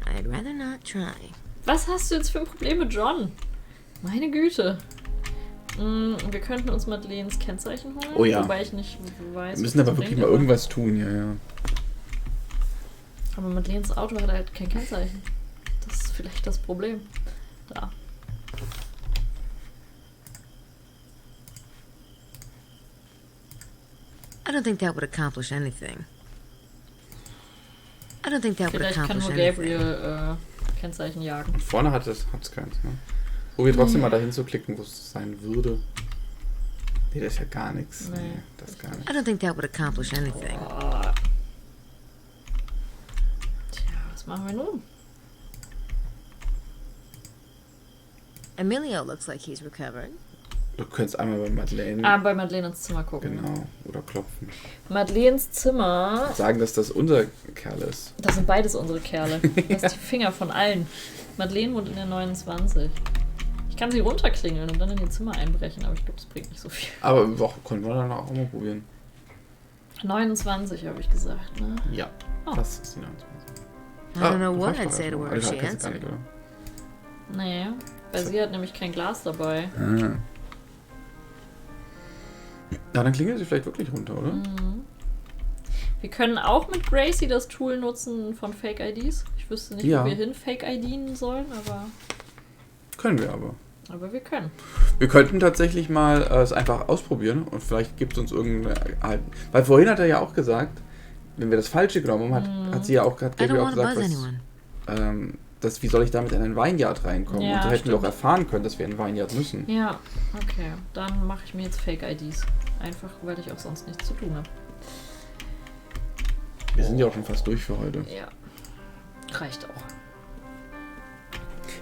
I'd rather not try. Was hast du jetzt für ein Problem mit John? Meine Güte. Wir könnten uns Madeleines Kennzeichen holen, Oh ja. wobei ich nicht weiß. Wir müssen aber wirklich mal irgendwas tun, ja. Aber Madeleines Auto hat halt kein Kennzeichen. Das ist vielleicht das Problem. Da. I don't think that would accomplish anything. I don't think that would Vielleicht kann accomplish nur anything. Gabriel Kennzeichen jagen. Und vorne hat's keins, ne? Probier trotzdem mal dahin zu klicken, wo es sein würde. Nee, das ist ja gar nichts. Nee, das ist gar nichts. I don't think that would accomplish anything. Tja, was machen wir nun? Emilio looks like he's recovered. Du könntest einmal bei Madeleine. Ah, bei Madeleine ins Zimmer gucken. Genau, oder klopfen. Madeleines Zimmer. Sagen, dass das unser Kerl ist. Das sind beides unsere Kerle. Das ist die Finger von allen. Madeleine wohnt in der 29. Ich kann sie runterklingeln und dann in ihr Zimmer einbrechen, aber ich glaube, das bringt nicht so viel. Aber doch, können wir dann auch mal probieren. 29 habe ich gesagt, ne? Ja, das ist die 29. I don't know what das I'd reicht say doch to erstmal. her if Also, she kannst du gar answered. nicht, oder? Nee, weil sie hat nämlich kein Glas dabei. Ah. Ja, dann klingelt sie vielleicht wirklich runter, oder? Wir können auch mit Gracie das Tool nutzen von Fake-IDs. Ich wüsste nicht, Ja. wo wir hin Fake-IDen sollen, Können wir aber. wir können. Wir könnten tatsächlich mal es einfach ausprobieren und vielleicht gibt es uns irgendeine. Weil vorhin hat er ja auch gesagt, wenn wir das Falsche genommen haben, hat Gabriel auch gesagt, wie soll ich damit in ein Vineyard reinkommen? Ja, und so hätten wir stimmt. auch erfahren können, dass wir in ein Vineyard müssen. Ja, okay. Dann mache ich mir jetzt Fake-IDs. Einfach, weil ich auch sonst nichts zu tun habe. Wir sind ja auch schon fast durch für heute. Ja. Reicht auch.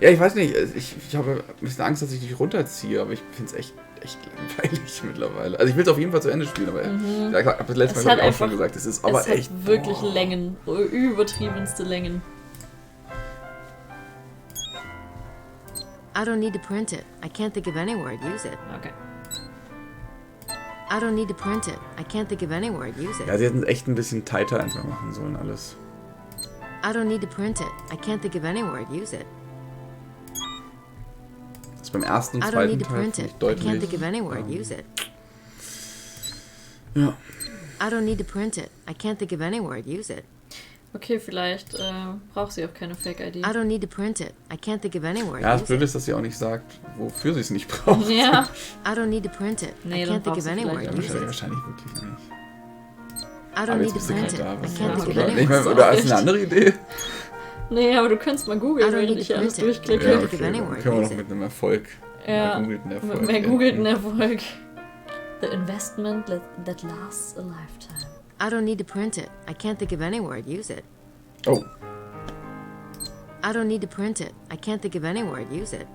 Ja, ich weiß nicht, ich habe ein bisschen Angst, dass ich dich runterziehe, aber ich finde es echt langweilig mittlerweile. Also ich will es auf jeden Fall zu Ende spielen, aber ich habe das letzte Mal glaub ich, auch schon gesagt, es ist aber es echt... hat wirklich Längen, übertriebenste Längen. I don't need to print it. I can't think of any word. Use it. Okay. I don't need to print it. I can't think of any word. Use it. Ja, sie hätten es echt ein bisschen tighter einfach machen sollen alles. I don't need to print it. I can't think of any word. Use it. Das ist beim ersten und I don't zweiten need to Teil print finde it. ich I can't think deutlich. of any word. Use it. Ja. I don't need to print it. I can't think of any word. Use it. Okay, vielleicht braucht sie auch keine Fake-ID. I don't need to print it. I can't think of any word. Ja, das Use Blöde it. ist, dass sie auch nicht sagt, wofür sie es nicht braucht. Ja. I don't need to print it. Nee, I dann can't think braucht of sie any vielleicht word. auch Use it. Wahrscheinlich wirklich nicht. I Aber don't need jetzt to bist du print gerade it. da. I Was can't think of oder? any Ich meine, word. oder hast du eine andere Idee? Nee, aber du könntest mal I googeln, don't während need ich to alles print it. durchklicke. Ja, Think of okay, any dann word. können wir Use noch it. mit einem Erfolg. Ja, Mit Erfolg. mit mehr googelten Erfolg. The investment that lasts a lifetime. I don't need to print it. I can't think of any word. Use it. Oh, I don't need to print it. I can't think of any word. Use it.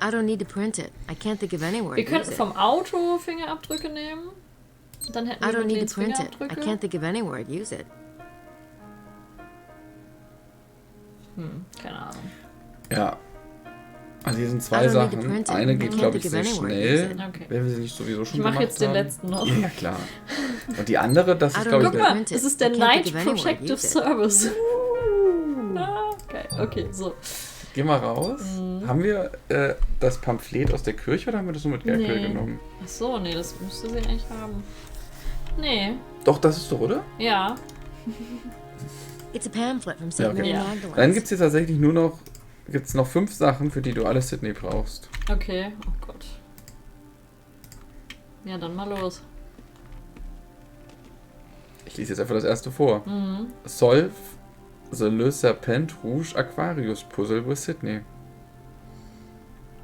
I don't need to print it. I can't think of any word. Wir Use könnten it. vom Auto Fingerabdrücke nehmen. Dann hätten I wir don't need Madeleines to print it. I Fingerabdrücke. can't think of any word. Use it. Keine Ahnung. Ja. Also hier sind 2 Sachen. Eine geht, glaube ich, sehr schnell. Okay. Wenn wir sie nicht sowieso schon Ich mache jetzt den haben. letzten noch. Ja, klar. Und die andere, das ist, glaube ich... Guck mal, das ist der Night Protective Service. Geil. Okay, so. Geh mal raus. Haben wir das Pamphlet aus der Kirche oder haben wir das nur mit Gabriel genommen? Ach so, nee, das müsste sie eigentlich haben. Nee. Doch, das ist doch, oder? Ja. It's a pamphlet from St. Ja, okay. Mary Magdalene. Dann gibt es hier tatsächlich nur noch... Gibt's noch 5 Sachen, für die du alle Sydney brauchst. Okay, oh Gott. Ja, dann mal los. Ich lese jetzt einfach das erste vor. Solve the Le Serpent Rouge Aquarius Puzzle with Sydney.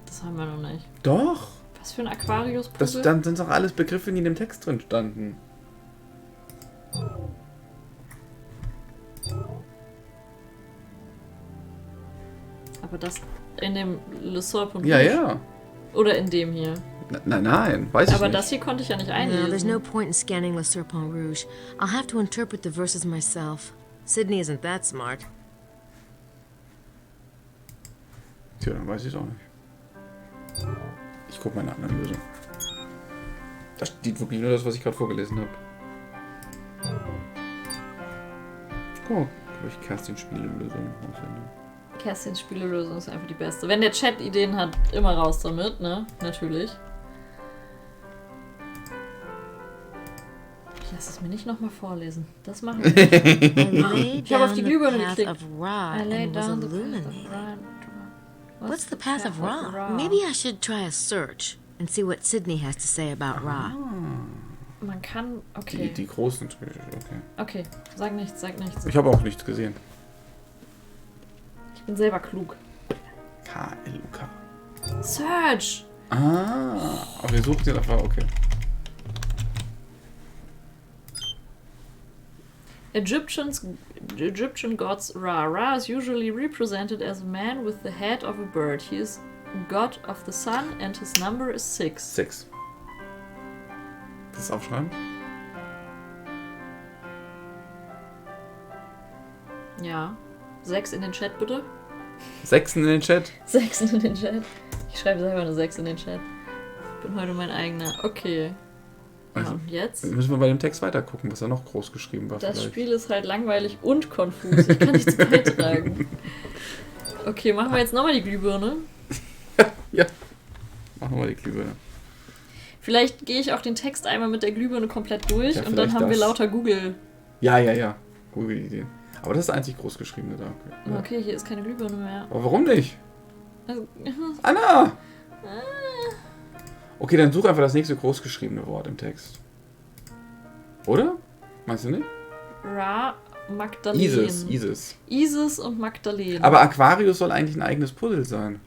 Das haben wir noch nicht. Doch! Was für ein Aquarius-Puzzle? Dann sind doch alles Begriffe, die in dem Text drin standen. Aber das in dem Le Serpent Ja, Rouge? ja. Oder in dem hier? Nein, weiß ich nicht. Aber das hier konnte ich ja nicht No, there's einlesen. no point in scanning Le Serpent Rouge. I'll have to interpret the verses myself. Sydney isn't that smart. Tja, dann weiß ich es auch nicht. Ich gucke mal eine andere Lösung. Da steht wirklich nur das, was ich gerade vorgelesen habe. Oh, glaube ich, Kerstins Spielelösung. Kerstins Spielelösung ist einfach die beste. Wenn der Chat Ideen hat, immer raus damit, ne? Natürlich. Ich lasse es mir nicht nochmal vorlesen. Das machen wir nicht. Ich habe auf die Glühbirne geklickt. I laid down the path of Ra. What's the path of Ra? Maybe I should try a search and see what Sydney has to say about Ra. Man kann... Okay. Die großen, okay. Okay, sag nichts. Ich habe auch nichts gesehen. Ich bin selber klug. K-L-U-K. Search! Aber wir suchen den einfach, okay. Egyptian gods Ra. Ra is usually represented as a man with the head of a bird. He is god of the sun and his number is 6. 6. Das aufschreiben? Ja. 6 in den Chat, bitte. 6 in den Chat? 6 in den Chat. Ich schreibe selber eine 6 in den Chat. Ich bin heute mein eigener. Okay. Ja, Also, und jetzt? Müssen wir bei dem Text weiter gucken, was da noch groß geschrieben war. Das vielleicht. Spiel ist halt langweilig und konfus. Ich kann nichts beitragen. Okay, machen wir jetzt nochmal die Glühbirne. Ja. Machen wir die Glühbirne. Vielleicht gehe ich auch den Text einmal mit der Glühbirne komplett durch Ja, und dann haben wir das. lauter Google. Ja. Gute Idee. Aber das ist das einzig großgeschriebene da. Okay. Ja. Okay, hier ist keine Glühbirne mehr. Aber warum nicht? Also, Anna! Okay, dann such einfach das nächste großgeschriebene Wort im Text. Oder? Meinst du nicht? Ra, Magdalene. Isis und Magdalene. Aber Aquarius soll eigentlich ein eigenes Puzzle sein.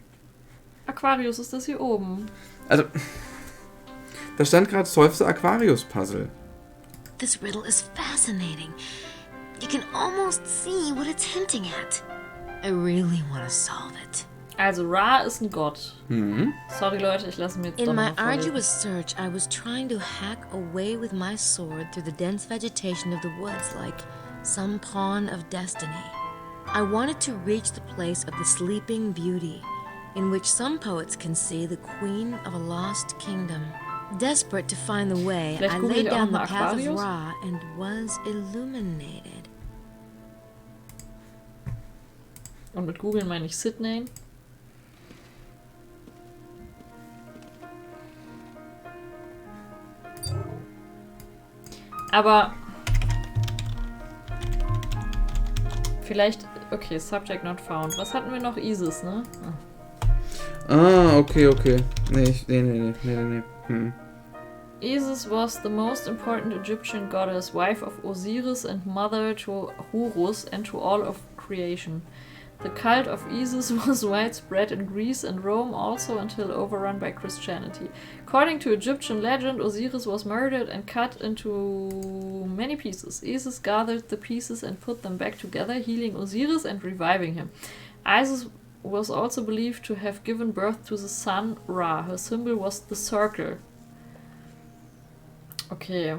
Aquarius ist das hier oben. Also, da stand gerade Solve the Aquarius Puzzle. This riddle is fascinating. You can almost see what it's hinting at. I really want to solve it. Also Ra ist ein Gott. Mhm. Sorry Leute, ich lasse mir jetzt In doch my noch mal vorlesen. arduous search, I was trying to hack away with my sword through the dense vegetation of the woods like some pawn of destiny. I wanted to reach the place of the sleeping beauty, in which some poets can see the queen of a lost kingdom. Desperate to find the way, Vielleicht I google laid ich auch down the mal path of Aquarius. Ra and was illuminated. Und mit Googeln meine ich Sydney. Aber vielleicht, okay, Subject not found. Was hatten wir noch? Isis, ne? Okay. Nee. Isis was the most important Egyptian goddess, wife of Osiris and mother to Horus and to all of creation. The cult of Isis was widespread in Greece and Rome also until overrun by Christianity. According to Egyptian legend, Osiris was murdered and cut into many pieces. Isis gathered the pieces and put them back together, healing Osiris and reviving him. Isis was also believed to have given birth to the sun Ra. Her symbol was the circle. Okay.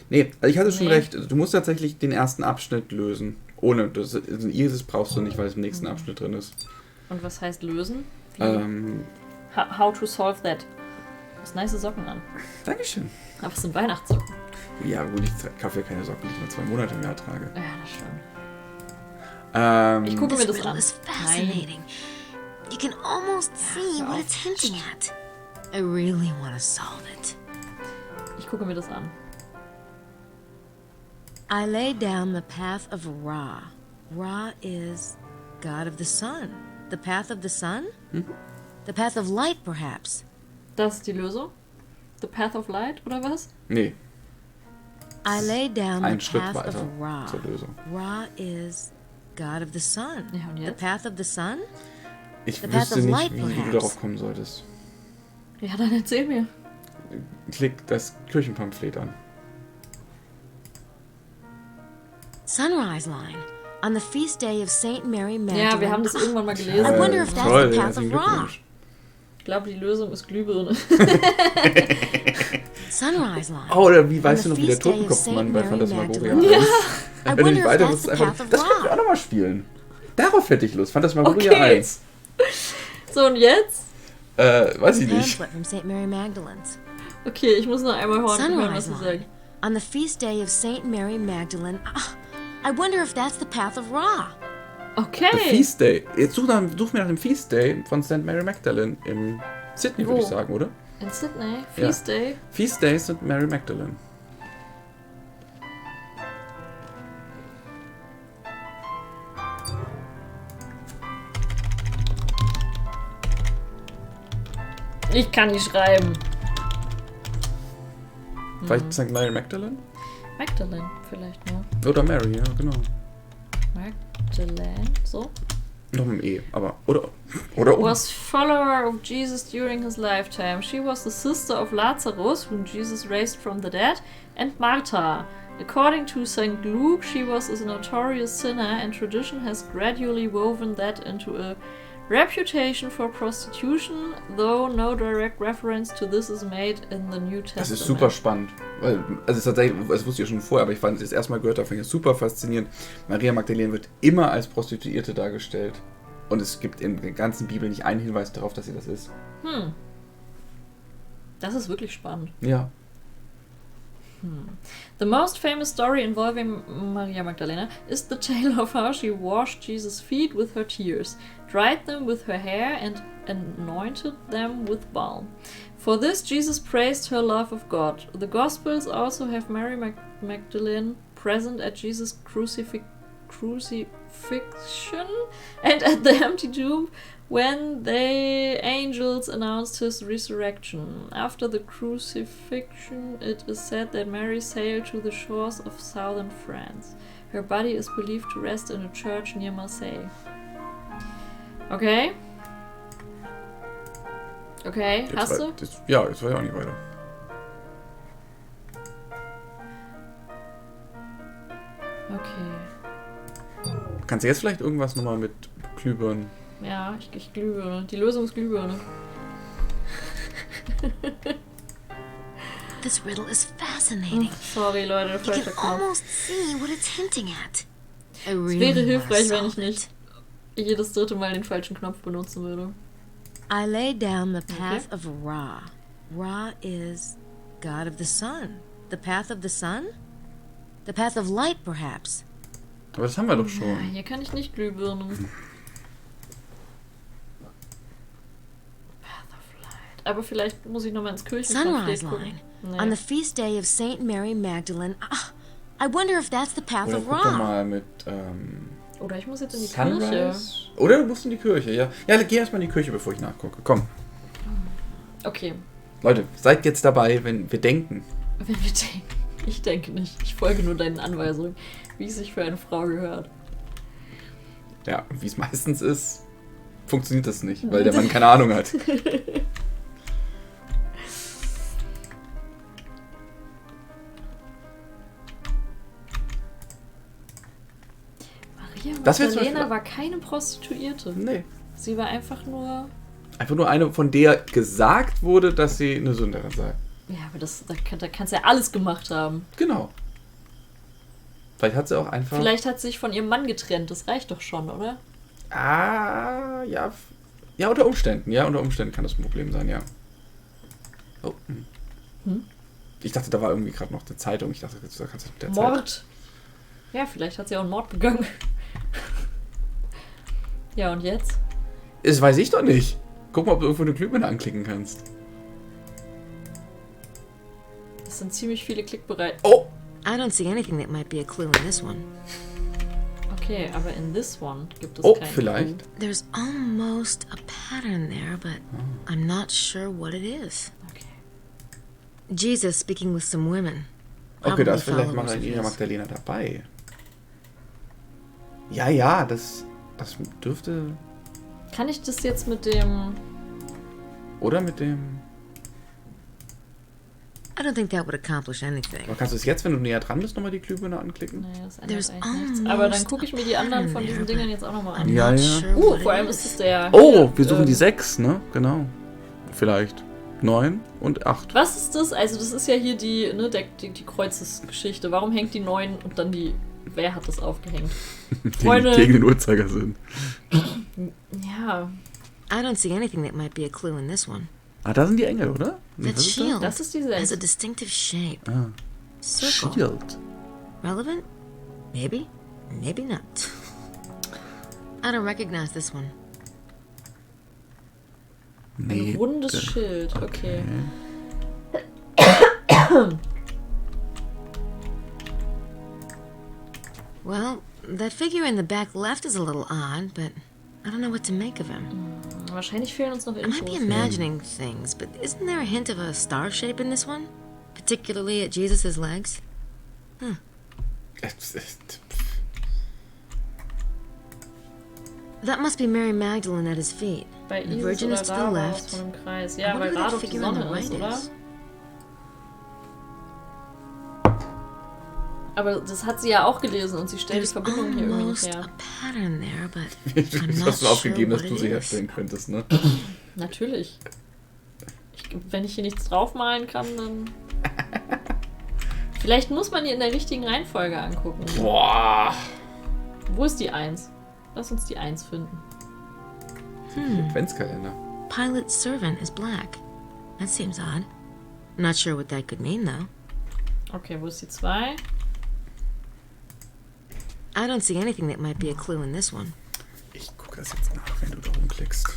Nee, also ich hatte schon Nee. recht. Du musst tatsächlich den ersten Abschnitt lösen. Ohne, das ist ein Isis brauchst du nicht, weil es im nächsten Abschnitt drin ist. Und was heißt lösen? How to solve that. Du hast nice Socken an. Dankeschön. Aber es sind Weihnachtssocken. Ja, gut, ich kaufe ja keine Socken, die ich nur 2 Monate im Jahr trage. Ja, das stimmt. Ich gucke mir das an. Is fascinating. You can almost see what it's hinting at. I really want to solve it. Ich gucke mir das an. I lay down the path of Ra. Ra is god of the sun. The path of the sun? The path of light, perhaps. Das ist die Lösung? The path of light, oder was? Nee. I lay down Ein the Schritt path weiter of Ra. zur Lösung. Ra is god of the sun. Ja, und The jetzt? path of the sun? Ich The path wüsste of nicht, light, wie du perhaps. darauf kommen solltest. Ja, dann erzähl mir. Klick das Kirchenpamphlet an. Sunrise line. On the feast day of Saint Mary Magdalene. Ja, wir haben das irgendwann mal gelesen. I wonder if that's Toll, the path herzlichen of Ra. Glückwunsch. Ich glaube, die Lösung ist Glühbirne. Sunrise line. Oh, oder wie weißt On du the noch, wie der feast day of Totenkopfmann Saint bei Mary Phantasmagoria Magdalene. ist? I Wenn du wonder nicht if weiter that's wusstest, the einfach. path of Das können wir Ra. auch nochmal spielen. Darauf hätte ich Lust. Phantasmagoria Okay. 1. So, und jetzt? Weiß ich nicht. Pamphlet from Saint Mary Magdalene's. Okay, ich muss noch einmal hören, was Sunrise sie line. sagt. On the feast day of Saint Mary Magdalene. I wonder if that's the path of Ra. Okay. The Feast Day. Jetzt such mir nach dem Feast Day von St. Mary Magdalene in Sydney, würde ich Wo? sagen, oder? In Sydney? Feast Day? Feast Day St. Mary Magdalene. Ich kann nicht schreiben. Vielleicht St. Mary Magdalene? Magdalene vielleicht, ne? Oder Mary, ja, genau. Magdalene, so. Noch mit dem E, aber. Oder Was follower of Jesus during his lifetime. She was the sister of Lazarus, whom Jesus raised from the dead, and Martha. According to St. Luke, she was a notorious sinner, and tradition has gradually woven that into a reputation for prostitution, though no direct reference to this is made in the New Testament. Das ist super spannend. Weil, also tatsächlich, das wusste ich ja schon vorher, aber ich fand es das erste Mal gehört, da fand ich es super faszinierend. Maria Magdalene wird immer als Prostituierte dargestellt. Und es gibt in der ganzen Bibel nicht einen Hinweis darauf, dass sie das ist. Das ist wirklich spannend. Ja. The most famous story involving Maria Magdalena is the tale of how she washed Jesus' feet with her tears, dried them with her hair, and anointed them with balm. For this, Jesus praised her love of God. The Gospels also have Mary Magdalene present at Jesus' crucifixion and at the empty tomb when the angels announced his resurrection. After the crucifixion, it is said that Mary sailed to the shores of southern France. Her body is believed to rest in a church near Marseille. Okay. Okay, hast du? Ja, jetzt weiß ich auch nicht weiter. Okay. Kannst du jetzt vielleicht irgendwas nochmal mit Glühbirnen? Ja, ich Glühbirne. Die Lösung ist Glühbirne. This riddle is fascinating. Sorry, Leute, You falscher can Knopf. almost see what it's hinting at. I Es really wäre wanna hilfreich, wenn ich solve nicht jedes dritte Mal den falschen Knopf benutzen würde. I lay down the path of Ra. Ra is god of the sun. The path of the sun? The path of light, perhaps. Aber das haben wir doch Ja, schon. hier kann ich nicht Glühbirnen. Path of Light. Aber vielleicht muss ich nochmal ins Kirchenpamphlet Sunrise gucken. line. Nee. On the feast day of Saint Mary Magdalene. I wonder if that's the path Oder of guck doch Ra. mal mit Oder ich muss jetzt in die Kirche. Sunrise. Oder du musst in die Kirche, ja. Ja, geh erstmal in die Kirche, bevor ich nachgucke. Komm. Okay. Leute, seid jetzt dabei, wenn wir denken. Wenn wir denken. Ich denke nicht. Ich folge nur deinen Anweisungen, wie es sich für eine Frau gehört. Ja, wie es meistens ist, funktioniert das nicht, weil der Mann keine Ahnung hat. Maria Das wär zum Magdalena Beispiel- war keine Prostituierte. Nee. Sie war einfach nur... Einfach nur eine, von der gesagt wurde, dass sie eine Sünderin sei. Ja, aber da kannst du ja alles gemacht haben. Genau. Vielleicht hat sie auch einfach... Vielleicht hat sie sich von ihrem Mann getrennt. Das reicht doch schon, oder? Ah, ja. Ja, unter Umständen. Ja, unter Umständen kann das ein Problem sein, ja. Oh. Ich dachte, da war irgendwie gerade noch eine Zeitung. Ich dachte, da kannst du mit der Mord. Zeit... Ja, vielleicht hat sie auch einen Mord begangen. Ja, und jetzt? Das weiß ich doch nicht. Guck mal, ob du irgendwo eine Glühbirne anklicken kannst. Das sind ziemlich viele klickbereit. Oh! I don't see anything that might be a clue in this one. Okay, aber in this one gibt es keinen vielleicht. Clue. There's almost a pattern there, but I'm not sure what it is. Okay. Jesus speaking with some women. Okay, da ist Probably vielleicht followers of Maria his. Magdalena dabei. Ja, das dürfte... Kann ich das jetzt mit dem... Oder mit dem... I don't think that would accomplish anything. Aber kannst du es jetzt, wenn du näher dran bist, nochmal die Glühbirne anklicken? Nee, das There's ändert eigentlich nichts. Aber dann gucke ich mir die anderen von diesen Dingern jetzt auch nochmal an. Ja, ja. Vor allem ist es der... Oh, wir suchen die 6, ne? Genau. Vielleicht 9 und 8. Was ist das? Also das ist ja hier die, ne, die Kreuzesgeschichte. Warum hängt die 9 und dann die... Wer hat das aufgehängt? Freunde... Gegen den Uhrzeigersinn. Ja. I don't see anything that might be a clue in this one. Ah, da sind die Engel, oder? That shield Das ist die has a 6. distinctive shape. Ah. Circle. Shield. Relevant? Maybe. Maybe not. I don't recognize this one. Ein rundes Schild, okay. Well, that figure in the back left is a little odd, but I don't know what to make of him. Wahrscheinlich fehlen uns noch I might be Infos. imagining things, but isn't there a hint of a star shape in this one? Particularly at Jesus' legs? That must be Mary Magdalene at his feet. Bei The Isis Virgin oder is to the Ra left. von dem Kreis. I Ja, wonder weil who Ra that doch die figure on the Sonne ist, right oder? is. Aber das hat sie ja auch gelesen und sie stellt die There's Verbindung hier irgendwie almost nicht a her. pattern there, but Du I'm hast not schon aufgegeben, sure dass what du it sie is. herstellen könntest, ne? Natürlich. Wenn ich hier nichts draufmalen kann, dann... Vielleicht muss man die in der richtigen Reihenfolge angucken. Boah! Wo ist die 1? Lass uns die 1 finden. Adventskalender. Pilot's servant is black. That seems odd. Not sure what that could mean, though. Okay, wo ist die 2? I don't see anything that might be a clue in this one. Ich gucke das jetzt nach, wenn du da rumklickst.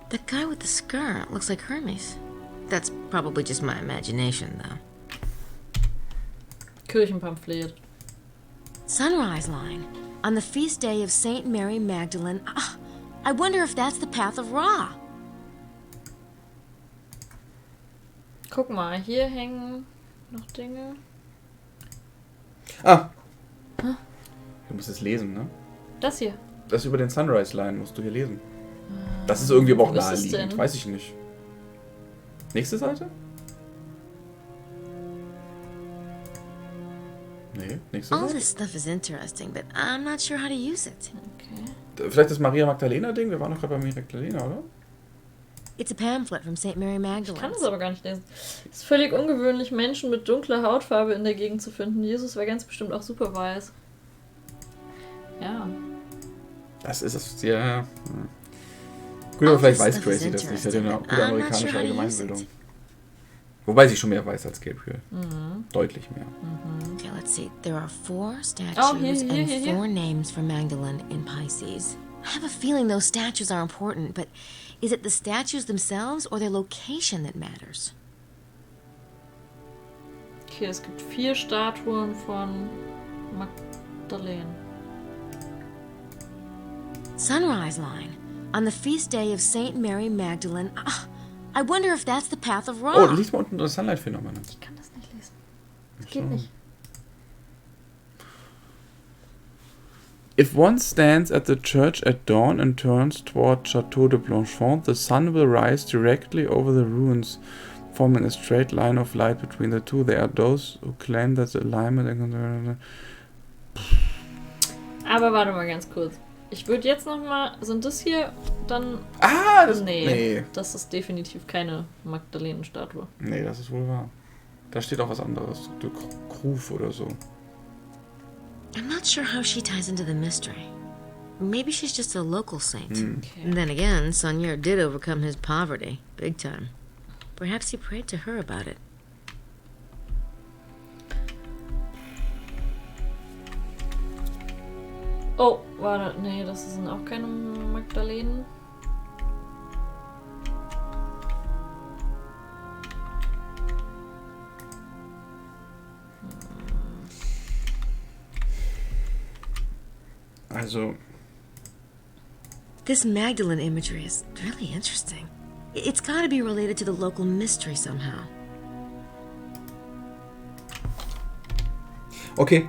That guy with the skirt looks like Hermes. That's probably just my imagination, though. Kirchenpamphlet. Sunrise line. On the feast day of Saint Mary Magdalene. Ah, I wonder if that's the path of Ra. Guck mal, hier hängen noch Dinge. Ah! Du musst es lesen, ne? Das hier. Das über den Sunrise Line musst du hier lesen. Das ist irgendwie aber auch wo ist es naheliegend. denn? Weiß ich nicht. Nächste Seite? Nee, nächste All Seite. this stuff is interesting, but I'm not sure how to use it. Okay. Vielleicht das Maria Magdalena-Ding? Wir waren noch gerade bei Maria Magdalena, oder? It's a pamphlet from Saint Mary Ich Magdalene. kann das aber gar nicht lesen. Es ist völlig ungewöhnlich, Menschen mit dunkler Hautfarbe in der Gegend zu finden. Jesus war ganz bestimmt auch super weiß. Ja. Das ist es, ja. Gut, aber vielleicht weiß Crazy das nicht. Sie hat ja eine gute I'm not amerikanische sure how to use Allgemeinbildung. it. Wobei sie schon mehr weiß als Gabriel. Deutlich mehr. Okay, let's see. There are 4 statues Oh, here, and here. 4 names for Magdalene in Pisces. I have a feeling those statues are important, but is it the statues themselves or their location that matters? Okay, es gibt 4 Statuen von Magdalene. Sunrise line. On the feast day of Saint Mary Magdalene. Ah, I wonder if that's the path of Ra. Oh, lies mal unten das Sunlight-Phänomen. Ich kann das nicht lesen. Das geht nicht. If one stands at the church at dawn and turns toward Chateau de Blanchefont, the sun will rise directly over the ruins, forming a straight line of light between the two. There are those who claim that the alignment... Aber warte mal ganz kurz. Ich würde jetzt nochmal... Sind das hier dann... Ah, Nee, das ist definitiv keine Magdalenenstatue. Nee, das ist wohl wahr. Da steht auch was anderes. Der Kruf oder so. I'm not sure how she ties into the mystery. Maybe she's just a local saint. Okay. And then again, Sonier did overcome his poverty, big time. Perhaps he prayed to her about it. Oh, warte, nee, das sind auch keine Magdalenen. Also... This Magdalene imagery is really interesting. It's gotta be related to the local mystery somehow. Okay.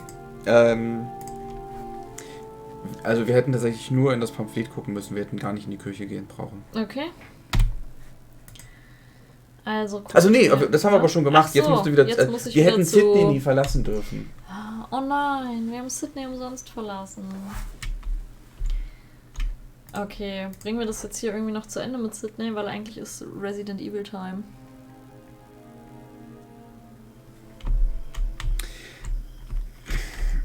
Also wir hätten tatsächlich nur in das Pamphlet gucken müssen. Wir hätten gar nicht in die Kirche gehen brauchen. Okay. Also nee, das haben wir aber schon gemacht. Ach so, jetzt musst du wieder... wir hätten Sydney nie verlassen dürfen. Oh nein, wir haben Sydney umsonst verlassen. Okay, bringen wir das jetzt hier irgendwie noch zu Ende mit Sydney, weil eigentlich ist Resident Evil Time.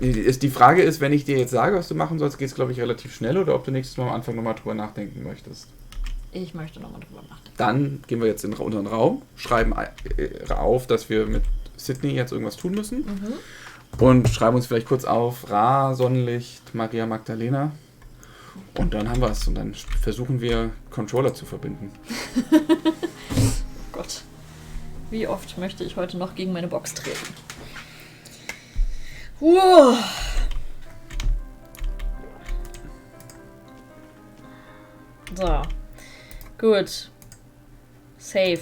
Die Frage ist, wenn ich dir jetzt sage, was du machen sollst, geht es, glaube ich, relativ schnell, oder ob du nächstes Mal am Anfang nochmal drüber nachdenken möchtest. Ich möchte nochmal drüber nachdenken. Dann gehen wir jetzt in unseren Raum, schreiben auf, dass wir mit Sydney jetzt irgendwas tun müssen. Und schreiben uns vielleicht kurz auf Ra, Sonnenlicht, Maria Magdalena. Und dann haben wir es. Und dann versuchen wir, Controller zu verbinden. Oh Gott. Wie oft möchte ich heute noch gegen meine Box treten? Wow. So. Gut. Safe.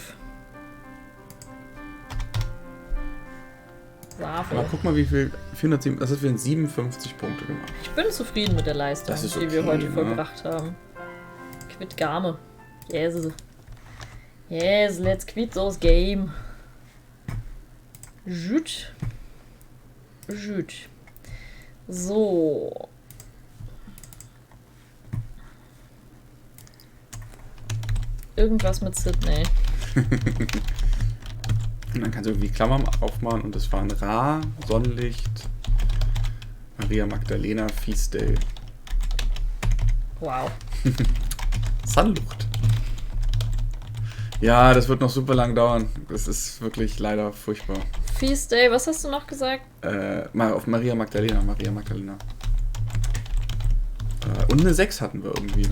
Aber guck mal, wie viel... 407, das hat wir 57 Punkte gemacht. Ich bin zufrieden mit der Leistung, die wir heute vollbracht haben. Quit Game. Yes. Yes, let's quit those game. Gut. Gut. So. Irgendwas mit Sydney. Und dann kannst du irgendwie Klammern aufmachen und das waren Ra, Sonnenlicht, Maria Magdalena, Feast Day. Wow. Sunlucht. Ja, das wird noch super lang dauern. Das ist wirklich leider furchtbar. Feast Day, was hast du noch gesagt? Mal auf Maria Magdalena. Und eine 6 hatten wir irgendwie.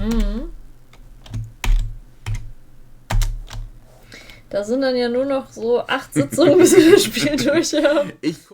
Da sind dann ja nur noch so 8 Sitzungen, bis wir das Spiel durch haben.